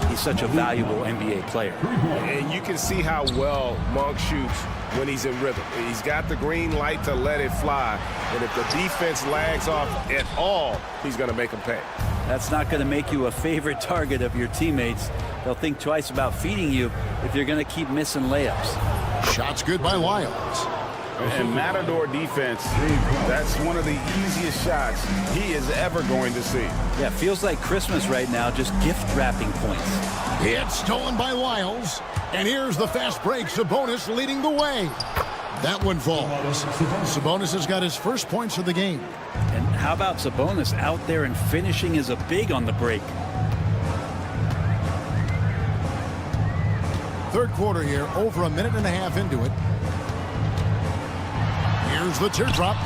he's such a valuable NBA player. And you can see how well Monk shoots when he's in rhythm. He's got the green light to let it fly, and if the defense lags off at all, he's going to make them pay. That's not going to make you a favorite target of your teammates. They'll think twice about feeding you if you're going to keep missing layups. Shots good by Lyles. And Matador defense, that's one of the easiest shots he is ever going to see. Yeah, feels like Christmas right now, just gift wrapping points. It's stolen by Lyles. And here's the fast break. Sabonis leading the way. That one falls. Sabonis has got his first points of the game. And how about Sabonis out there and finishing as a big on the break? Third quarter here, over a minute and a half into it. Here's the teardrop,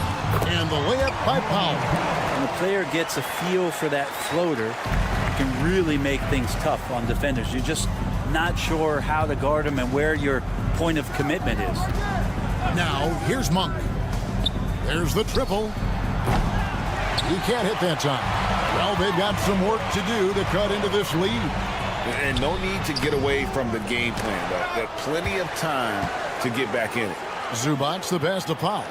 and the layup by Powell. When a player gets a feel for that floater, it can really make things tough on defenders. You're just not sure how to guard him and where your point of commitment is. Now, here's Monk. There's the triple. He can't hit that time. Well, they've got some work to do to cut into this lead. And no need to get away from the game plan. But plenty of time to get back in it. Zubac the pass to Powell.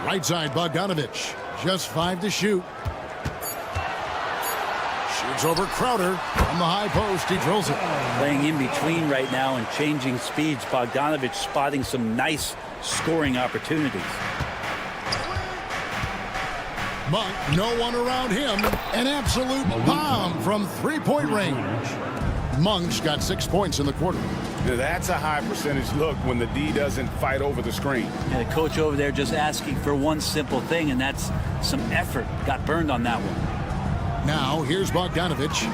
Right side, Bogdanovich. Just 5 to shoot. Shoots over Crowder. From the high post, he drills it. Playing in between right now and changing speeds. Bogdanovich spotting some nice scoring opportunities. Monk, no one around him. An absolute bomb from three-point range. Monk's got 6 points in the quarter. That's a high percentage look when the D doesn't fight over the screen. And the coach over there just asking for one simple thing, and that's some effort. Got burned on that one. Now, here's Bogdanovich.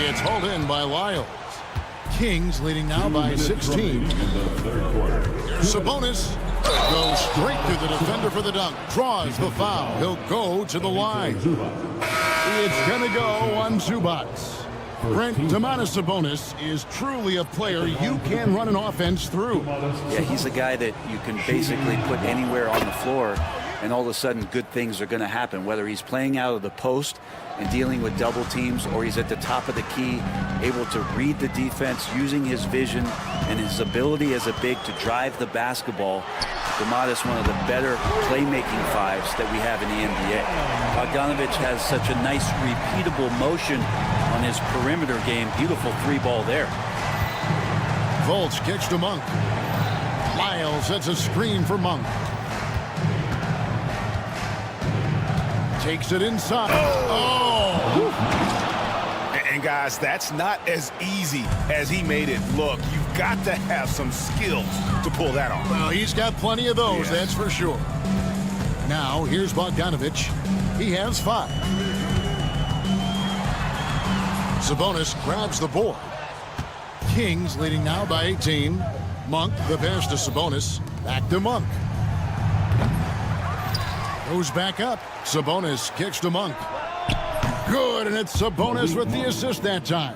It's hauled in by Lyles. Kings leading now by 16. Sabonis goes straight to the defender for the dunk. Draws the foul. He'll go to the line. It's going to go on Zubac. Brent, Domantas Sabonis is truly a player you can run an offense through. Yeah, he's a guy that you can basically put anywhere on the floor, and all of a sudden good things are going to happen, whether he's playing out of the post and dealing with double teams, or he's at the top of the key, able to read the defense, using his vision and his ability as a big to drive the basketball. Domantas, one of the better playmaking fives that we have in the NBA. Bogdanovich has such a nice repeatable motion on his perimeter game. Beautiful 3-ball there. Fultz kicks to Monk. Lyles sets a screen for Monk. Takes it inside. Oh! And guys, that's not as easy as he made it look. You've got to have some skills to pull that off. Well, he's got plenty of those, that's for sure. Now, here's Bogdanovich. He has 5. Sabonis grabs the board. Kings leading now by 18. Monk, the pass to Sabonis. Back to Monk. Goes back up. Sabonis kicks to Monk. Good, and it's Sabonis with the assist that time.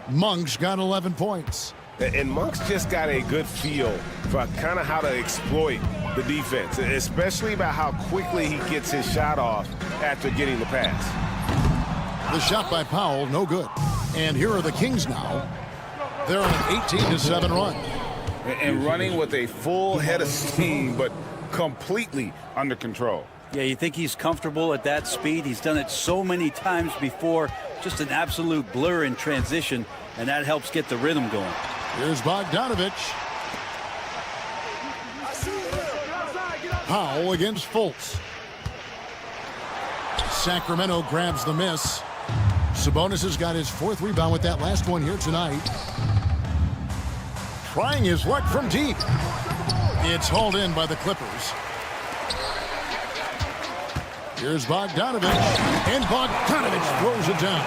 Monk's got 11 points. And Monk's just got a good feel for kind of how to exploit the defense, especially about how quickly he gets his shot off after getting the pass. The shot by Powell, no good. And here are the Kings now. They're on an 18-7 run. And running with a full head of steam, but completely under control. Yeah, you think he's comfortable at that speed. He's done it so many times before. Just an absolute blur in transition, and that helps get the rhythm going. Here's Bogdanovich. Powell against Fultz. Sacramento grabs the miss. Sabonis has got his 4th rebound with that last one here tonight. Trying his luck from deep. It's hauled in by the Clippers. Here's Bogdanovich, and Bogdanovich throws it down.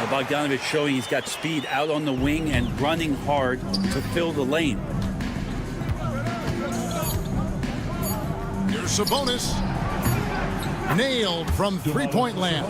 Bogdanovic showing he's got speed out on the wing and running hard to fill the lane. Here's Sabonis. Nailed from three-point land.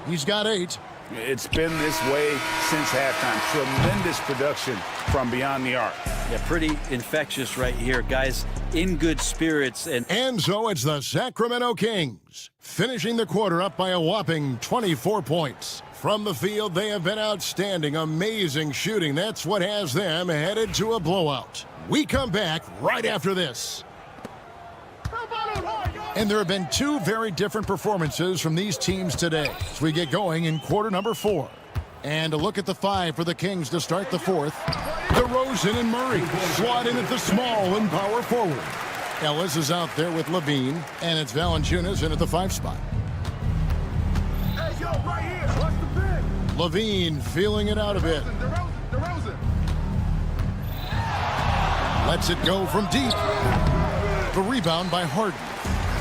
He's got 8. It's been this way since halftime. Tremendous production from beyond the arc. Yeah, pretty infectious right here. Guys in good spirits. And so it's the Sacramento Kings, finishing the quarter up by a whopping 24 points. From the field, they have been outstanding. Amazing shooting. That's what has them headed to a blowout. We come back right after this. And there have been 2 very different performances from these teams today as we get going in quarter number 4. And a look at the 5 for the Kings to start the 4th. DeRozan and Murray slot in at the small and power forward. Ellis is out there with Levine, and it's Valanciunas in at the 5 spot. Hey, yo, right here. What's the pick? Levine feeling it out a bit. DeRozan. Lets it go from deep. The rebound by Harden.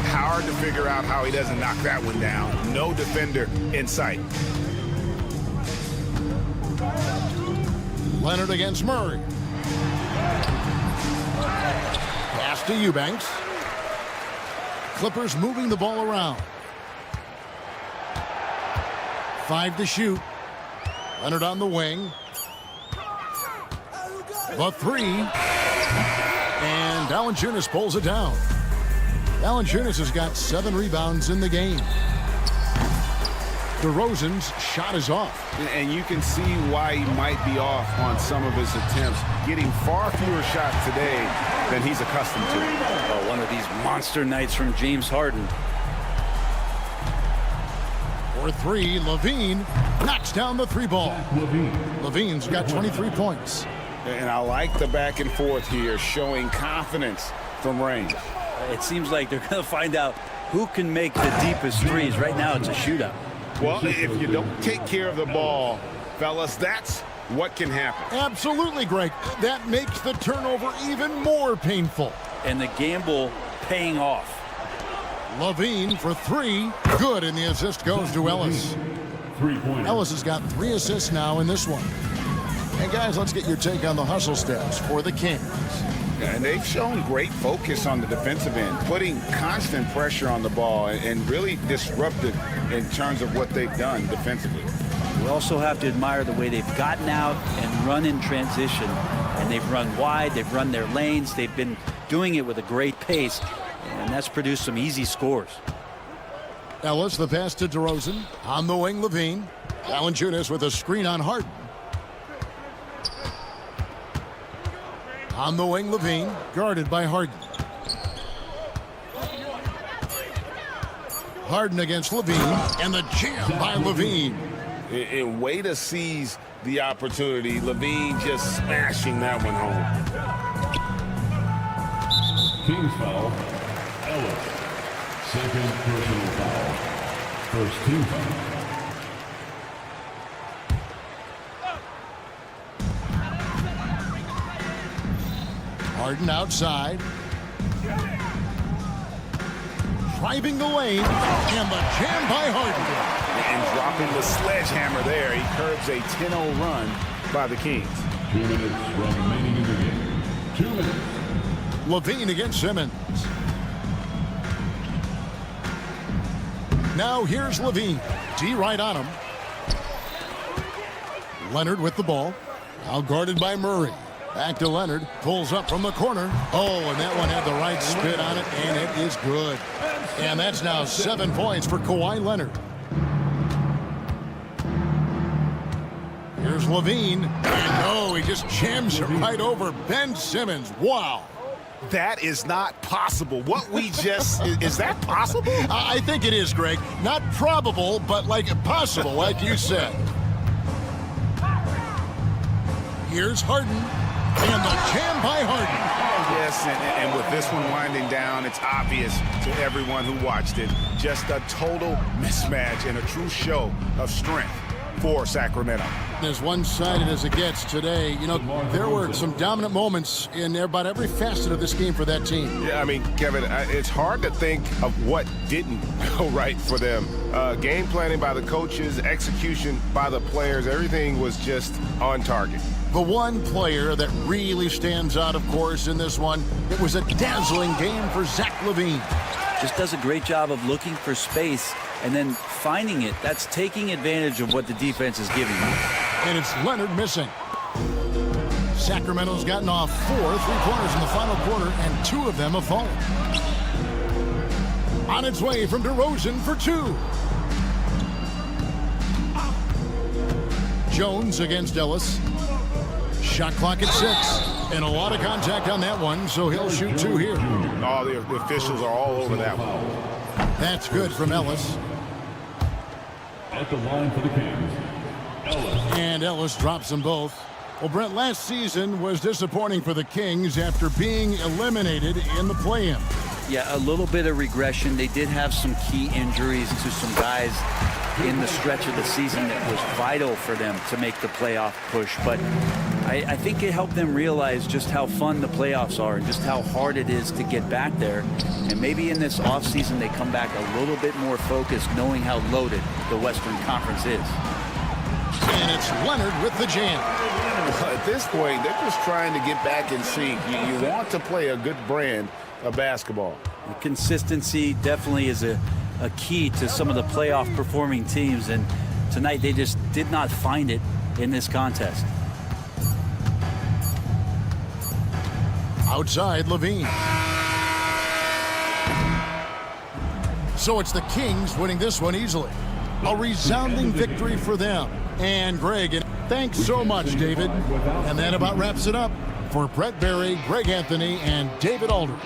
Hard to figure out how he doesn't knock that one down. No defender in sight. Leonard against Murray. Pass to Eubanks. Clippers moving the ball around. 5 to shoot. Leonard on the wing. The 3. And Valanciunas pulls it down. Valanciunas has got 7 rebounds in the game. DeRozan's shot is off. And you can see why he might be off on some of his attempts, getting far fewer shots today than he's accustomed to. Oh, one of these monster nights from James Harden. For 3, Levine knocks down the 3 ball. Levine's got 23 points. And I like the back and forth here, showing confidence from range. It seems like they're going to find out who can make the deepest threes. Right now, it's a shootout. Well, if you don't take care of the ball, fellas, that's what can happen. Absolutely, Greg. That makes the turnover even more painful. And the gamble paying off. Levine for 3. Good, and the assist goes to Ellis. Ellis has got 3 assists now in this one. And guys, let's get your take on the hustle steps for the Kings. And they've shown great focus on the defensive end, putting constant pressure on the ball and really disruptive in terms of what they've done defensively. We also have to admire the way they've gotten out and run in transition. And they've run wide, they've run their lanes, they've been doing it with a great pace, and that's produced some easy scores. Ellis, the pass to DeRozan. On the wing, Levine. Valanciunas with a screen on Harden. On the wing, Levine, guarded by Harden. Harden against Levine, and the jam by Levine. And way to seize the opportunity. Levine just smashing that one home. Kings foul. Ellis. Second personal foul. First team foul. Harden outside. Driving the lane, and the jam by Harden. And dropping the sledgehammer there. He curbs a 10-0 run by the Kings. 2 minutes remaining in the game. 2 minutes. Levine against Simmons. Now here's Levine. D right on him. Leonard with the ball. Now guarded by Murray. Back to Leonard. Pulls up from the corner. Oh, and that one had the right spin on it, and it is good. And that's now 7 points for Kawhi Leonard. Here's Levine. And oh, he just jams it right over Ben Simmons. Wow. That is not possible. What we just, is that possible? I think it is, Greg. Not probable, but like possible, like you said. Here's Harden. And the jam by Harden. Yes, and with this one winding down, it's obvious to everyone who watched it. Just a total mismatch and a true show of strength for Sacramento. As one-sided as it gets today, you know, there were some dominant moments in about every facet of this game for that team. Yeah, I mean, Kevin, it's hard to think of what didn't go right for them. Game planning by the coaches, execution by the players, everything was just on target. The one player that really stands out, of course, in this one, it was a dazzling game for Zach LaVine. Just does a great job of looking for space and then finding it. That's taking advantage of what the defense is giving you. And it's Leonard missing. Sacramento's gotten off 4 3-pointers in the final quarter, and 2 of them have fallen. On its way from DeRozan for 2. Jones against Ellis. Shot clock at 6. And a lot of contact on that one, so he'll shoot 2 here. All the officials are all over that one. That's good from Ellis. At the line for the Kings, Ellis. And Ellis drops them both. Well, Brent, last season was disappointing for the Kings after being eliminated in the play-in. Yeah, a little bit of regression. They did have some key injuries to some guys in the stretch of the season that was vital for them to make the playoff push. But I think it helped them realize just how fun the playoffs are and just how hard it is to get back there. And maybe in this offseason they come back a little bit more focused, knowing how loaded the Western Conference is. And it's Leonard with the jam. Well, at this point, they're just trying to get back in sync. You want to play a good brand of basketball. The consistency definitely is a key to some of the playoff performing teams, and tonight they just did not find it in this contest. Outside, LaVine. So it's the Kings winning this one easily. A resounding victory for them. And Greg, and thanks so much, David. And that about wraps it up for Brett Berry, Greg Anthony, and David Aldridge.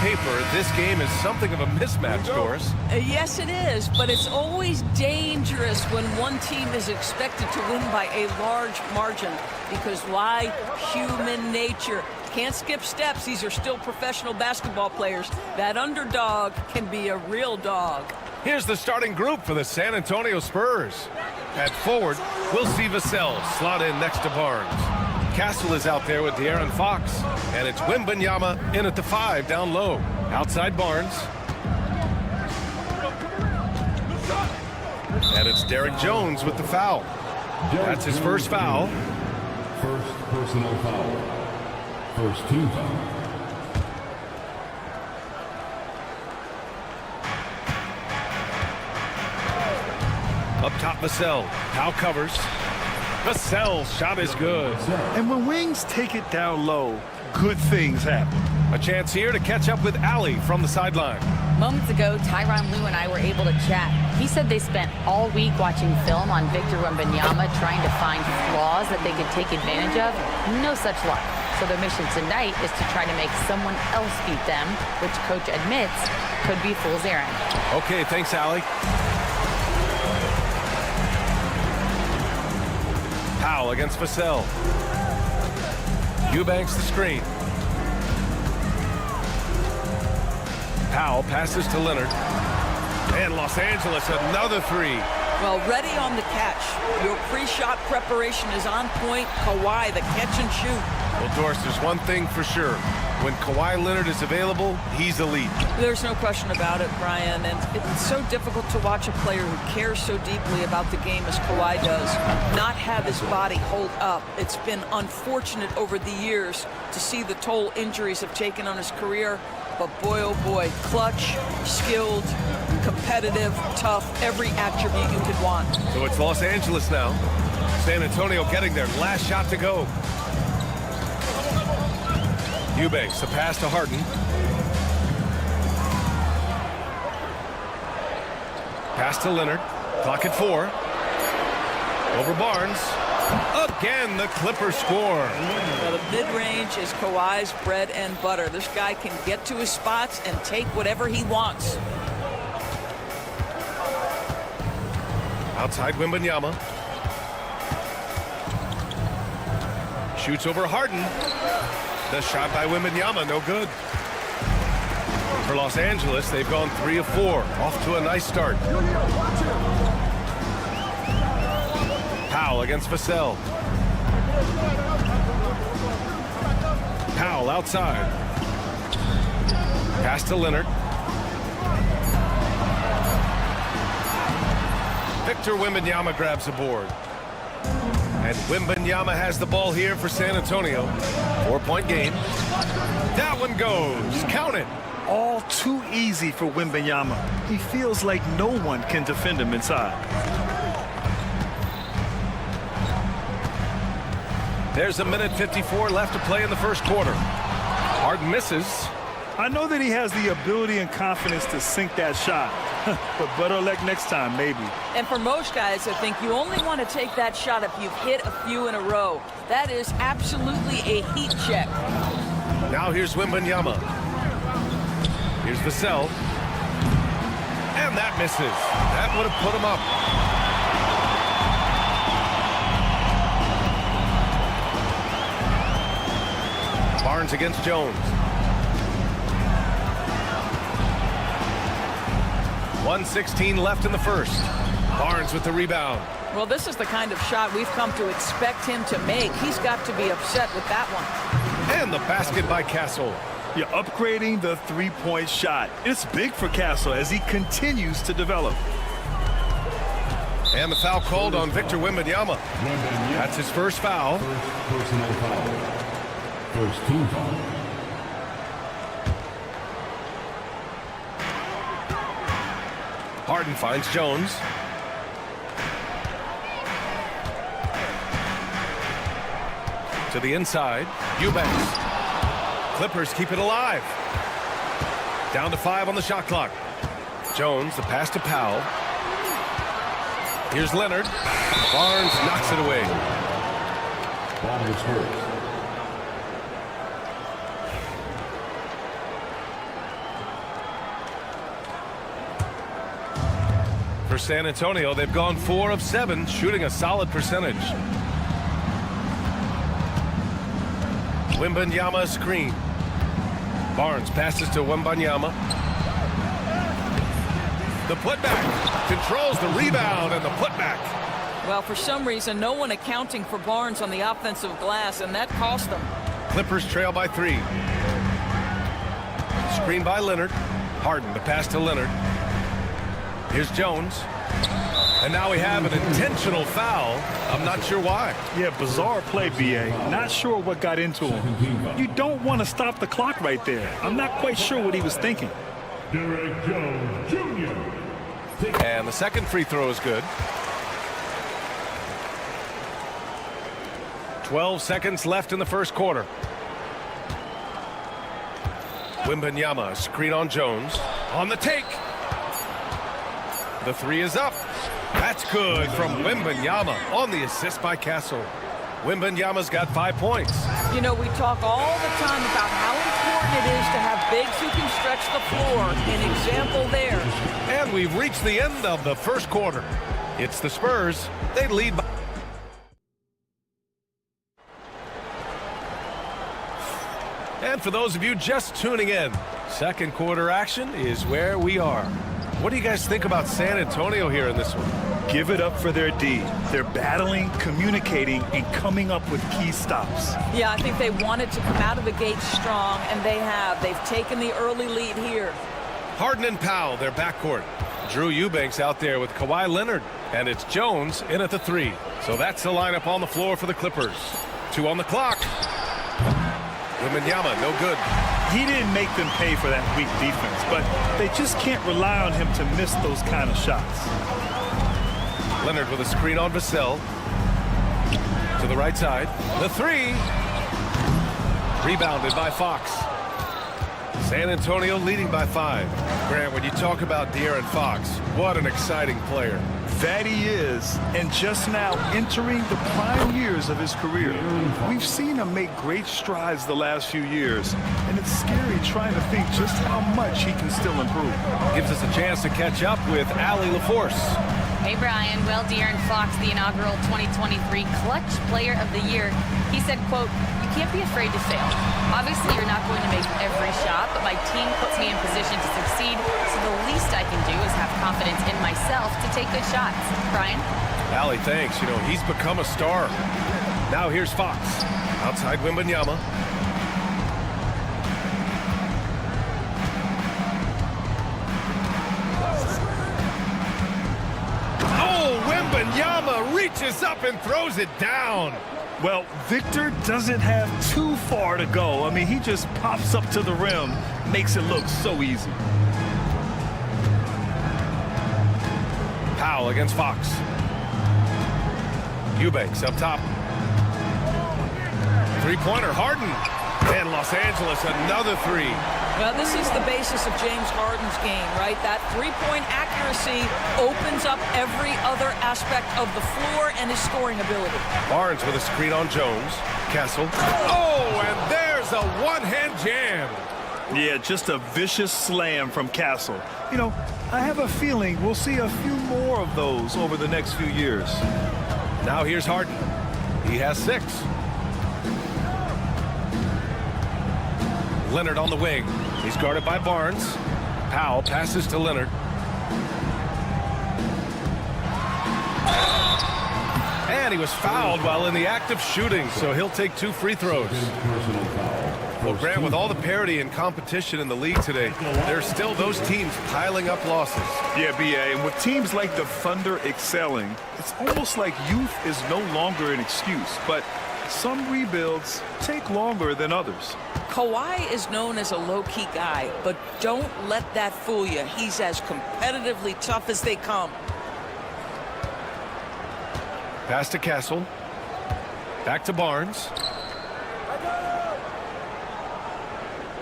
paper, this game is something of a mismatch, Doris. Yes, it is, but it's always dangerous when one team is expected to win by a large margin. Because why? Human nature. Can't skip steps. These are still professional basketball players. That underdog can be a real dog. Here's the starting group for the San Antonio Spurs. At forward, we'll see Vassell slot in next to Barnes. Castle is out there with De'Aaron Fox. And it's Wembanyama in at the 5 down low. Outside Barnes. And it's Derek Jones with the foul. That's his first foul. First personal foul. First team foul. Up top, Vassell. Powell covers. Vassell's shot is good. And when wings take it down low, good things happen. A chance here to catch up with Allie from the sideline. Moments ago, Tyronn Lue and I were able to chat. He said they spent all week watching film on Victor Wembanyama, trying to find flaws that they could take advantage of. No such luck. So their mission tonight is to try to make someone else beat them, which coach admits could be fool's errand. Okay, thanks, Allie. Powell against Vassell. Eubanks the screen. Powell passes to Leonard. And Los Angeles, another three. Well, ready on the catch. Your pre-shot preparation is on point. Kawhi, the catch and shoot. Well, Doris, there's one thing for sure. When Kawhi Leonard is available, he's elite. There's no question about it, Brian. And it's so difficult to watch a player who cares so deeply about the game as Kawhi does not have his body hold up. It's been unfortunate over the years to see the toll injuries have taken on his career. But boy, oh boy, clutch, skilled, competitive, tough, every attribute you could want. So it's Los Angeles now. San Antonio getting their last shot to go. Eubanks, the pass to Harden. Pass to Leonard. Clock at 4. Over Barnes. Again, the Clippers score. Well, the mid-range is Kawhi's bread and butter. This guy can get to his spots and take whatever he wants. Outside Wembanyama. Shoots over Harden. The shot by Wembanyama, no good. For Los Angeles, they've gone 3 of 4. Off to a nice start. Powell against Vassell. Powell outside. Pass to Leonard. Victor Wembanyama grabs the board. And Wembanyama has the ball here for San Antonio. 4-point game. That one goes. Count it. All too easy for Wembanyama. He feels like no one can defend him inside. There's a minute 54 left to play in the first quarter. Harden misses. I know that he has the ability and confidence to sink that shot. But better luck next time, maybe. And for most guys, I think you only want to take that shot if you've hit a few in a row. That is absolutely a heat check. Now here's Wembanyama. Here's Vassell. And that misses. That would have put him up. Barnes against Jones. 1:16 left in the first. Barnes with the rebound. Well, this is the kind of shot we've come to expect him to make. He's got to be upset with that one. And the basket by Castle. You're upgrading the three-point shot. It's big for Castle as he continues to develop. And the foul called on Victor Wembanyama. That's his first foul. First personal foul. First team foul. Harden finds Jones. To the inside. Eubanks. Clippers keep it alive. Down to 5 on the shot clock. Jones, the pass to Powell. Here's Leonard. Barnes knocks it away. Ball is Spurs. For San Antonio, they've gone 4 of 7, shooting a solid percentage. Wembanyama screen. Barnes passes to Wembanyama. The putback. Controls the rebound and the putback. Well, for some reason, no one accounting for Barnes on the offensive glass, and that cost them. Clippers trail by 3. Screen by Leonard. Harden, the pass to Leonard. Here's Jones. And now we have an intentional foul. I'm not sure why. Yeah, bizarre play, B.A. Not sure what got into him. You don't want to stop the clock right there. I'm not quite sure what he was thinking. Derek Jones Jr. And the second free throw is good. 12 seconds left in the first quarter. Wembanyama, screen on Jones. On the take. The 3 is up. That's good from Wembanyama on the assist by Castle. Wembanyama's got 5 points. You know, we talk all the time about how important it is to have bigs who can stretch the floor. An example there. And we've reached the end of the first quarter. It's the Spurs. They lead by... And for those of you just tuning in, second quarter action is where we are. What do you guys think about San Antonio here in this one? Give it up for their D. They're battling, communicating, and coming up with key stops. Yeah, I think they wanted to come out of the gate strong, and they have. They've taken the early lead here. Harden and Powell, their backcourt. Drew Eubanks out there with Kawhi Leonard. And it's Jones in at the 3. So that's the lineup on the floor for the Clippers. 2 on the clock. Wembanyama, no good. He didn't make them pay for that weak defense, but they just can't rely on him to miss those kind of shots. Leonard with a screen on Vassell. To the right side. The 3. Rebounded by Fox. San Antonio leading by 5. Grant, when you talk about De'Aaron Fox, what an exciting player. That he is, and just now entering the prime years of his career. We've seen him make great strides the last few years, and it's scary trying to think just how much he can still improve. Gives us a chance to catch up with Allie LaForce. Hey, Brian. Well, De'Aaron Fox, the inaugural 2023 Clutch Player of the Year, he said, quote, "You can't be afraid to fail. Obviously, you're not going to make every shot, but my team puts me in position to succeed, so the least I can do is have confidence in myself to take good shots." Brian? Allie, thanks. You know, he's become a star. Now here's Fox. Outside Wembanyama. Wembanyama reaches up and throws it down. Well, Victor doesn't have too far to go. I mean, he just pops up to the rim, makes it look so easy. Powell against Fox. Eubanks up top. Three-pointer, Harden. And Los Angeles, another 3. Well, this is the basis of James Harden's game, right? That three-point accuracy opens up every other aspect of the floor and his scoring ability. Barnes with a screen on Jones. Castle. Oh, and there's a one-hand jam. Yeah, just a vicious slam from Castle. You know, I have a feeling we'll see a few more of those over the next few years. Now here's Harden. He has 6. Leonard on the wing. He's guarded by Barnes. Powell passes to Leonard. And he was fouled while in the act of shooting, so he'll take 2 free throws. Well, Grant, with all the parity and competition in the league today, there's still those teams piling up losses. Yeah, B.A., and with teams like the Thunder excelling, it's almost like youth is no longer an excuse, but some rebuilds take longer than others. Kawhi is known as a low-key guy, but don't let that fool you. He's as competitively tough as they come. Pass to Castle. Back to Barnes.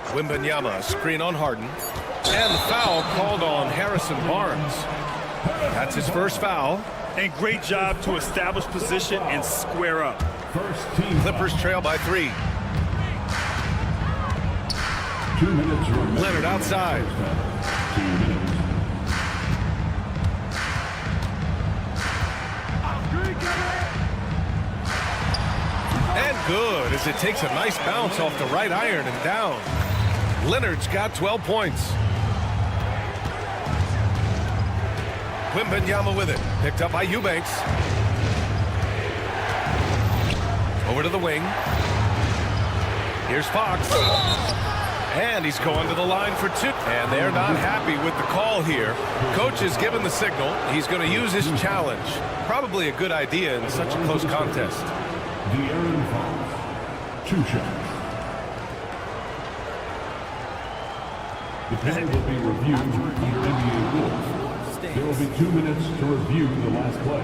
Wembanyama, screen on Harden. And the foul called on Harrison Barnes. That's his first foul. And great job to establish position and square up. Clippers trail by 3. 2 minutes remaining. Leonard outside. 2 minutes. good as it takes a nice bounce off the right iron and down. Leonard's got 12 points. Wembanyama with it. Picked up by Eubanks. Over to the wing. Here's Fox. And he's going to the line for two. And they're not happy with the call here. Coach has given the signal. He's going to use his challenge. Probably a good idea in such a close contest. De'Aaron Fox, 2 shots. The play will be reviewed under NBA rules. There will be 2 minutes to review the last play.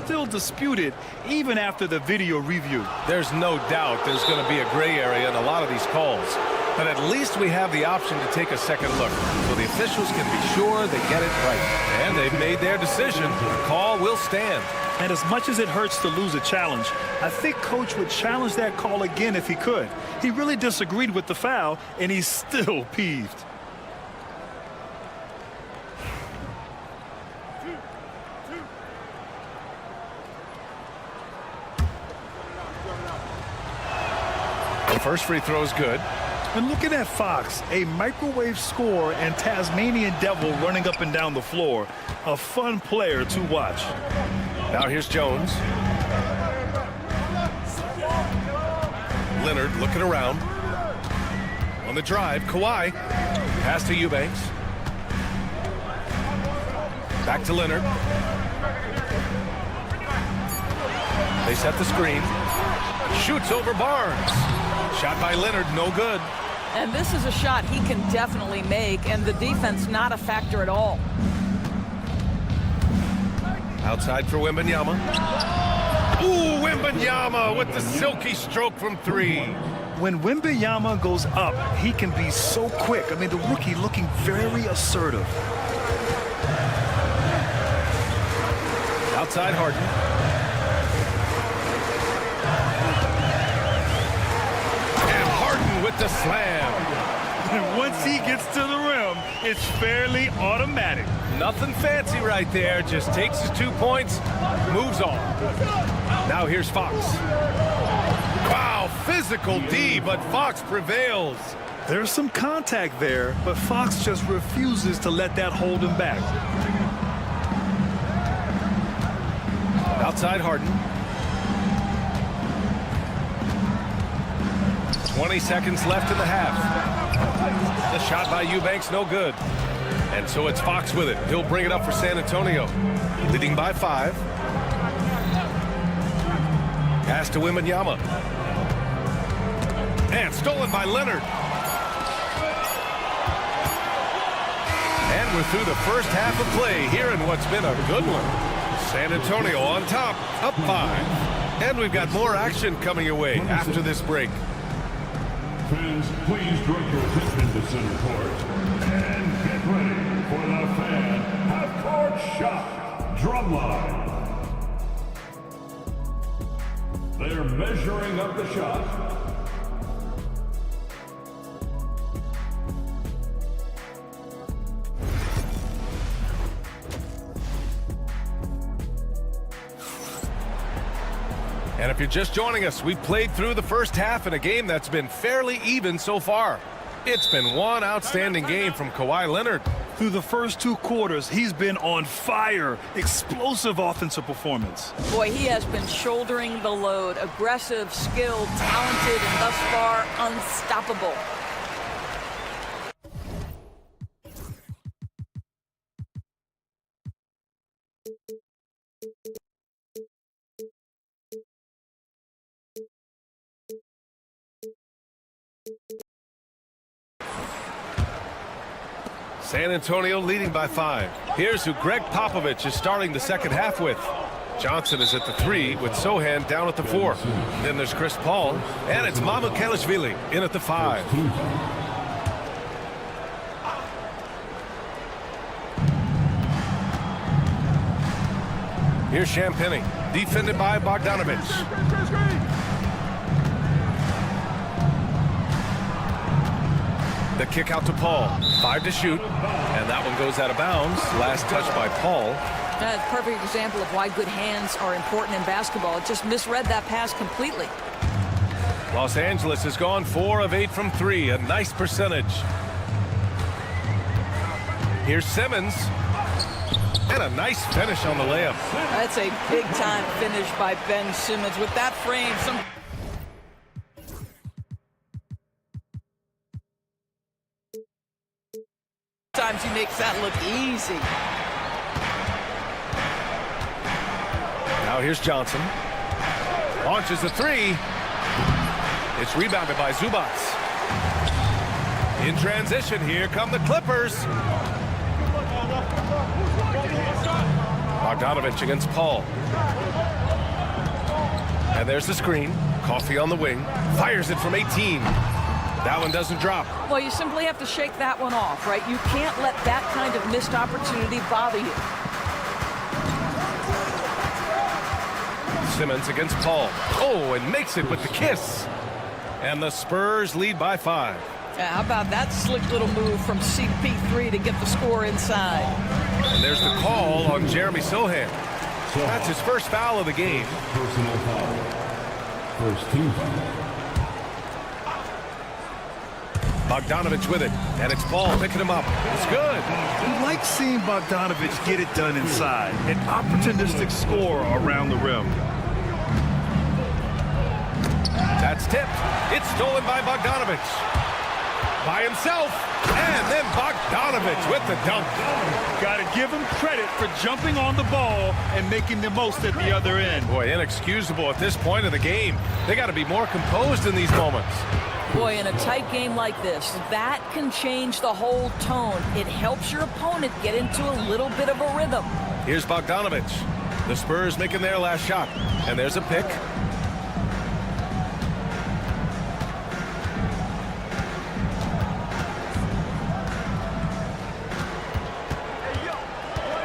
Still disputed even after the video review. There's no doubt there's going to be a gray area in a lot of these calls. But at least we have the option to take a second look, so the officials can be sure they get it right. And they've made their decision. The call will stand. And as much as it hurts to lose a challenge, I think Coach would challenge that call again if he could. He really disagreed with the foul, and he's still peeved. The first free throw is good. And looking at Fox, a microwave scorer and Tasmanian devil running up and down the floor. A fun player to watch. Now here's Jones. Leonard looking around. On the drive, Kawhi. Pass to Eubanks. Back to Leonard. They set the screen. Shoots over Barnes. Shot by Leonard, no good. And this is a shot he can definitely make, and the defense not a factor at all. Outside for Wembanyama. Ooh, Wembanyama with the silky stroke from 3. When Wembanyama goes up, he can be so quick. I mean, the rookie looking very assertive. Outside Harden. With the slam. And once he gets to the rim, it's fairly automatic. Nothing fancy right there. Just takes his 2 points, moves on. Now here's Fox. Wow, physical D, but Fox prevails. There's some contact there, but Fox just refuses to let that hold him back. Outside Harden. 20 seconds left in the half. The shot by Eubanks, no good. And so it's Fox with it. He'll bring it up for San Antonio. Leading by 5. Pass to Wembanyama. And stolen by Leonard. And we're through the first half of play here in what's been a good one. San Antonio on top, up 5. And we've got more action coming your way after this break. Fans, please direct your attention to center court and get ready for the fan half-court shot drumline. They're measuring up the shot. And if you're just joining us, we've played through the first half in a game that's been fairly even so far. It's been one outstanding game from Kawhi Leonard. Through the first 2 quarters, he's been on fire. Explosive offensive performance. Boy, he has been shouldering the load. Aggressive, skilled, talented, and thus far unstoppable. San Antonio leading by 5. Here's who Greg Popovich is starting the second half with. Johnson is at the 3 with Sohan down at the 4. Then there's Chris Paul, and it's Mamukelashvili in at the 5. Here's Champagnie, defended by Bogdanovich. The kick out to Paul. 5 to shoot. And that one goes out of bounds. Last touch by Paul. That's a perfect example of why good hands are important in basketball. It just misread that pass completely. Los Angeles has gone 4 of 8 from 3, a nice percentage. Here's Simmons. And a nice finish on the layup. That's a big-time finish by Ben Simmons. With that frame, sometimes he makes that look easy. Now here's Johnson. Launches a 3. It's rebounded by Zubats. In transition, here come the Clippers. Bogdanovich against Paul. And there's the screen. Coffee on the wing. Fires it from 18. That one doesn't drop. Well, you simply have to shake that one off, right? You can't let that kind of missed opportunity bother you. Simmons against Paul. Oh, and makes it with the kiss. And the Spurs lead by 5. Yeah, how about that slick little move from CP3 to get the score inside? And there's the call on Jeremy Sohan. That's his first foul of the game. Personal foul. First team foul. Bogdanovich with it, and it's Paul picking him up. It's good. You like seeing Bogdanovich get it done inside. An opportunistic score around the rim. That's tipped. It's stolen by Bogdanovich. By himself, and then Bogdanovich with the dunk. Got to give him credit for jumping on the ball and making the most at the other end. Boy, inexcusable at this point of the game. They got to be more composed in these moments. Boy, in a tight game like this, that can change the whole tone. It helps your opponent get into a little bit of a rhythm. Here's Bogdanovich. The Spurs making their last shot, and there's a pick.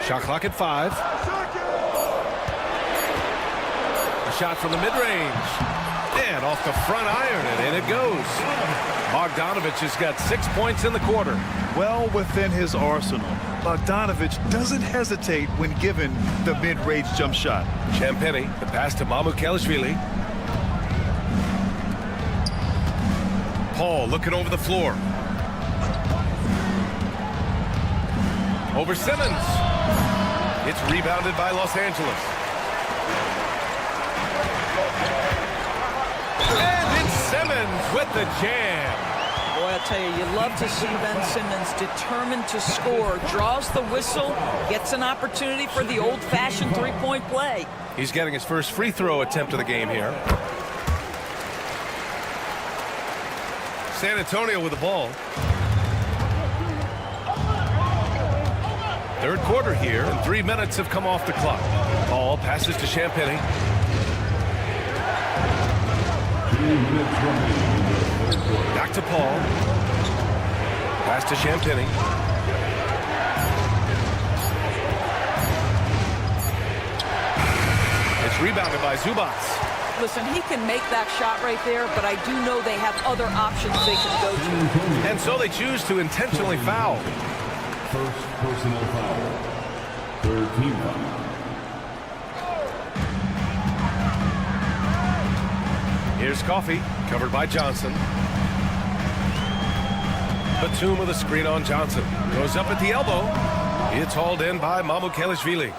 Shot clock at 5. A shot from the mid-range. And off the front iron, and in it goes. Bogdanovich has got 6 points in the quarter. Well within his arsenal. Bogdanovich doesn't hesitate when given the mid-range jump shot. Champagny, the pass to Mamukelashvili. Paul looking over the floor. Over Simmons. It's rebounded by Los Angeles. And it's Simmons with the jam. Boy, I tell you, you love to see Ben Simmons determined to score. Draws the whistle, gets an opportunity for the old-fashioned three-point play. He's getting his first free throw attempt of the game here. San Antonio with the ball. Third quarter here, and 3 minutes have come off the clock. Paul passes to Champagny. 2 minutes remaining in the third quarter. Back to Paul. Pass to Champagny. It's rebounded by Zubats. Listen, he can make that shot right there, but I do know they have other options they can go to. And so they choose to intentionally foul. First personal foul. Third team foul. Here's Coffee, covered by Johnson. Batum with a screen on Johnson. Goes up at the elbow. It's hauled in by Mamukelashvili.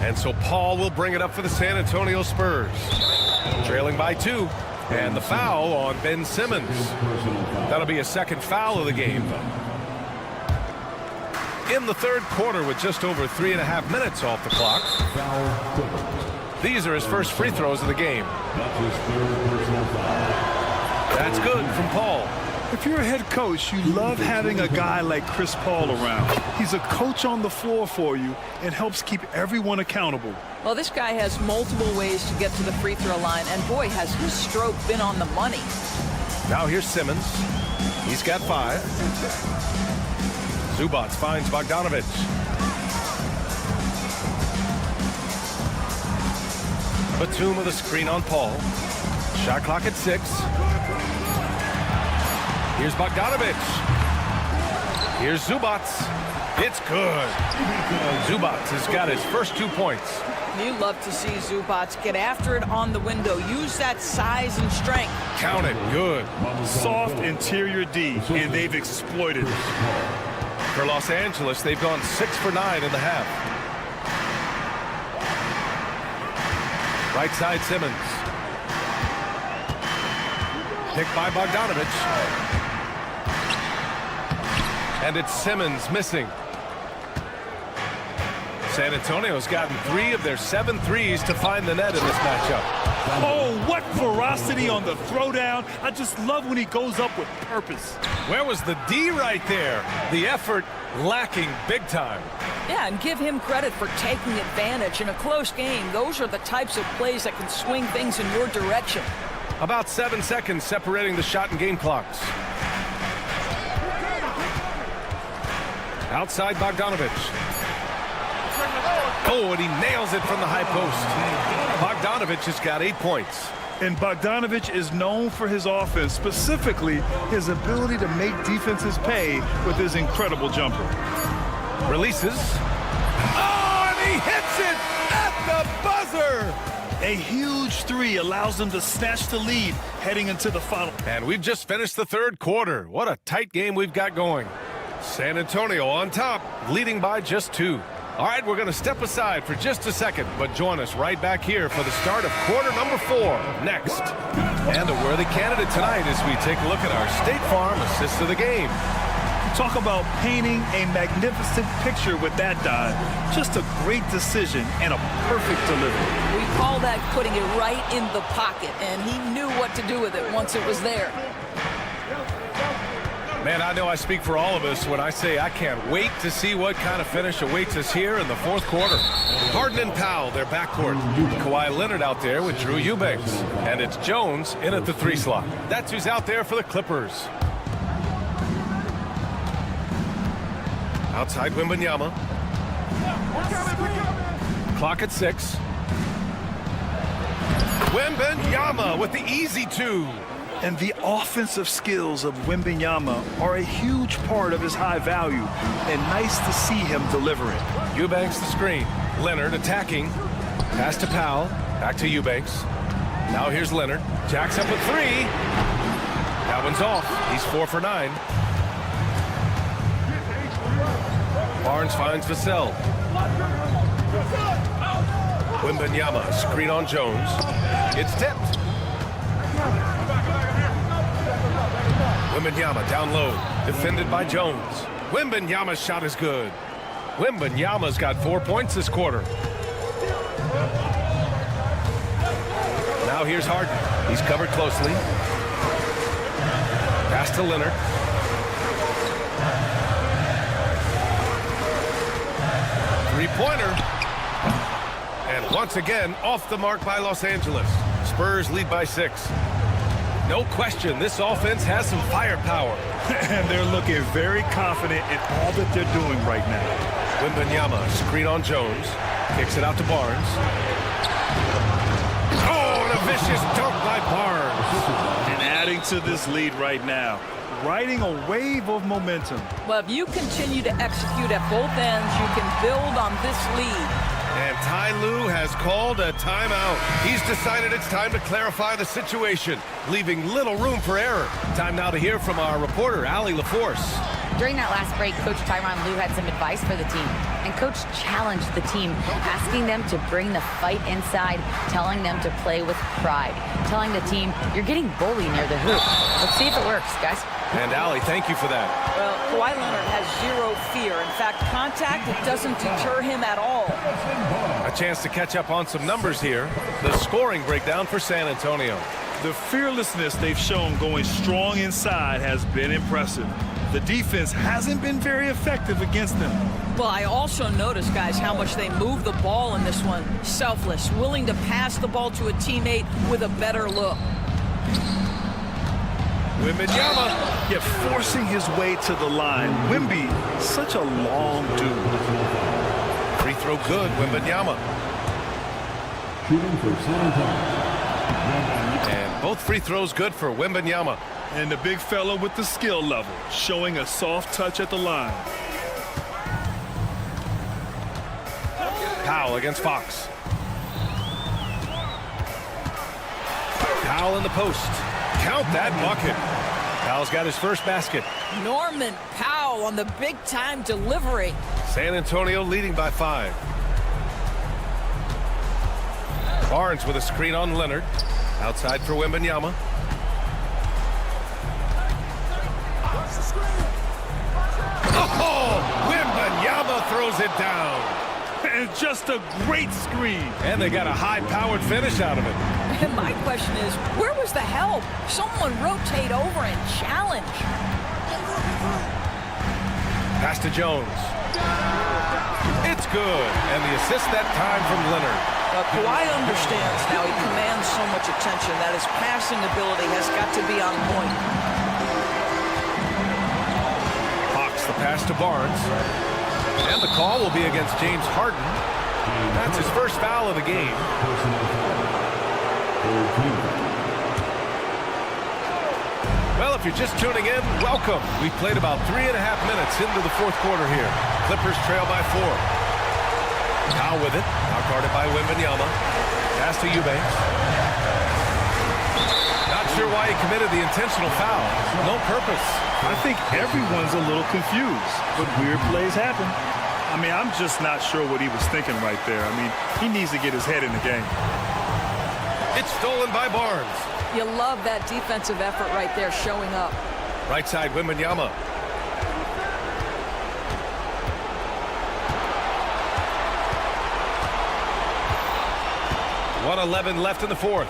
And so Paul will bring it up for the San Antonio Spurs. Trailing by 2. And the foul on Ben Simmons. That'll be a second foul of the game. In the third quarter with just over 3.5 minutes off the clock. These are his first free throws of the game. That's his third personal foul. That's good from Paul. If you're a head coach, you love having a guy like Chris Paul around. He's a coach on the floor for you and helps keep everyone accountable. Well, this guy has multiple ways to get to the free throw line, and boy, has his stroke been on the money. Now here's Simmons. He's got 5. Zubats finds Bogdanovich. Batum with a screen on Paul. Shot clock at 6. Here's Bogdanovich. Here's Zubats. It's good. Zubac has got his first 2 points. You love to see Zubac get after it on the window. Use that size and strength. Count it. Good. Soft interior D, and they've exploited it. For Los Angeles, they've gone 6 for 9 in the half. Right side Simmons. Picked by Bogdanovich. And it's Simmons missing. San Antonio's gotten 3 of their 7 threes to find the net in this matchup. Oh, what ferocity on the throwdown. I just love when he goes up with purpose. Where was the D right there? The effort lacking big time. Yeah, and give him credit for taking advantage in a close game. Those are the types of plays that can swing things in your direction. About 7 seconds separating the shot and game clocks. Outside Bogdanovich. Oh, and he nails it from the high post. Bogdanovich has got 8 points. And Bogdanovich is known for his offense, specifically his ability to make defenses pay with his incredible jumper. Releases. Oh, and he hits it at the buzzer. A huge 3 allows them to snatch the lead heading into the final. And we've just finished the third quarter. What a tight game we've got going. San Antonio on top, leading by just 2. All right, we're going to step aside for just a second, but join us right back here for the start of quarter number 4 next. And a worthy candidate tonight as we take a look at our State Farm assist of the game. Talk about painting a magnificent picture with that dive. Just a great decision and a perfect delivery. We call that putting it right in the pocket, and he knew what to do with it once it was there. Man, I know I speak for all of us when I say I can't wait to see what kind of finish awaits us here in the fourth quarter. Harden and Powell, their backcourt. Kawhi Leonard out there with Drew Eubanks. And it's Jones in at the 3 slot. That's who's out there for the Clippers. Outside Wembanyama. Clock at 6. Wembanyama with the easy 2. And the offensive skills of Wembanyama are a huge part of his high value, and nice to see him deliver it. Eubanks the screen. Leonard attacking. Pass to Powell. Back to Eubanks. Now here's Leonard. Jacks up a 3. That one's off. He's 4 for 9. Barnes finds Vassell. Wembanyama, screen on Jones. It's tipped. Wembanyama down low, defended by Jones. Wembanyama's shot is good. Wembanyama's got 4 points this quarter. Now here's Harden. He's covered closely. Pass to Leonard. Three-pointer. And once again, off the mark by Los Angeles. Spurs lead by 6. No question, this offense has some firepower. And they're looking very confident in all that they're doing right now. Wembanyama, screen on Jones. Kicks it out to Barnes. Oh, and a vicious dunk by Barnes. And adding to this lead right now, riding a wave of momentum. Well, if you continue to execute at both ends, you can build on this lead. And Ty Lue has called a timeout. He's decided it's time to clarify the situation, leaving little room for error. Time now to hear from our reporter, Allie LaForce. During that last break, Coach Tyronn Lue had some advice for the team. And Coach challenged the team, asking them to bring the fight inside, telling them to play with pride, telling the team, you're getting bullied near the hoop. Let's see if it works, guys. And Allie, thank you for that. Well, Kawhi Leonard has 0 fear. In fact, contact, it doesn't deter him at all. A chance to catch up on some numbers here. The scoring breakdown for San Antonio. The fearlessness they've shown going strong inside has been impressive. The defense hasn't been very effective against them. Well, I also noticed, guys, how much they move the ball in this one. Selfless, willing to pass the ball to a teammate with a better look. Wembanyama, yet forcing his way to the line. Wemby, such a long dude. Free throw good, Wembanyama. Shooting for San Antonio. And both free throws good for Wembanyama. And the big fella with the skill level, showing a soft touch at the line. Powell against Fox. Powell in the post. Count that bucket. Powell's got his first basket. Norman Powell on the big-time delivery. San Antonio leading by 5. Barnes with a screen on Leonard. Outside for Wembanyama. Oh! Wembanyama throws it down. And just a great screen. And they got a high-powered finish out of it. And my question is, where was the help? Someone rotate over and challenge. Pass to Jones. It's good. And the assist that time from Leonard. Kawhi understands now he commands so much attention that his passing ability has got to be on point. Fox the pass to Barnes. And the call will be against James Harden. That's his first foul of the game. Well, if you're just tuning in, welcome. We've played about 3.5 minutes into the fourth quarter here. Clippers trail by 4. Powell with it. Now guarded by Wembanyama. Pass to Eubanks. Not sure why he committed the intentional foul. No purpose. I think everyone's a little confused, but weird plays happen. I mean, I'm just not sure what he was thinking right there. I mean, he needs to get his head in the game. It's stolen by Barnes. You love that defensive effort right there showing up. Right side, Wembanyama. .111 left in the fourth.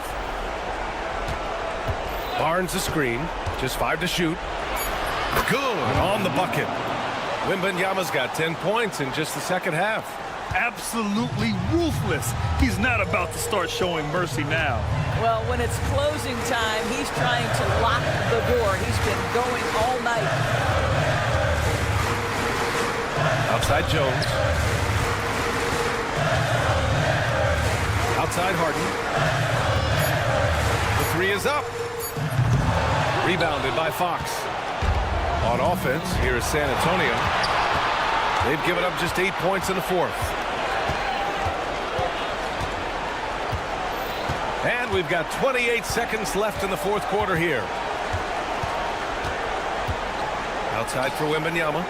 Barnes the screen. Just 5 to shoot. Good on the bucket. Wembanyama's got 10 points in just the second half. Absolutely ruthless. He's not about to start showing mercy now. Well, when it's closing time, he's trying to lock the door. He's been going all night. Outside Jones. Outside Harden. The 3 is up. Rebounded by Fox. On offense, here is San Antonio. They've given up just 8 points in the fourth. And we've got 28 seconds left in the fourth quarter here. Outside for Wembanyama.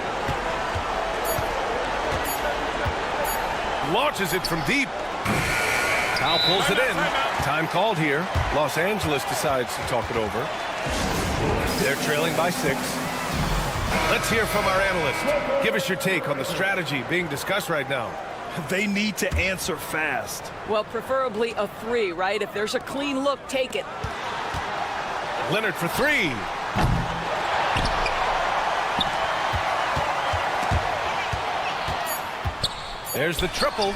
Launches it from deep. Powell pulls it in. Time called here. Los Angeles decides to talk it over. They're trailing by 6. Let's hear from our analyst. Give us your take on the strategy being discussed right now. They need to answer fast. Well, preferably a 3, right? If there's a clean look, take it. Leonard for 3. There's the triple.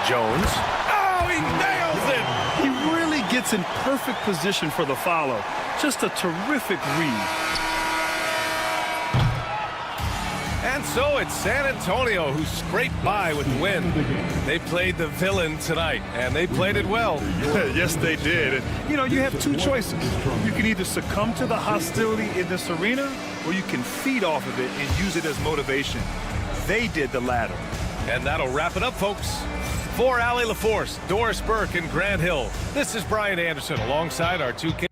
Jones. Oh, he nails it! He really gets in perfect position for the follow. Just a terrific read. And so it's San Antonio who scraped by with the win. They played the villain tonight, and they played it well. Yes, they did. And, you know, you have 2 choices. You can either succumb to the hostility in this arena, or you can feed off of it and use it as motivation. They did the latter. And that'll wrap it up, folks. For Allie LaForce, Doris Burke, and Grant Hill, this is Brian Anderson alongside our 2K.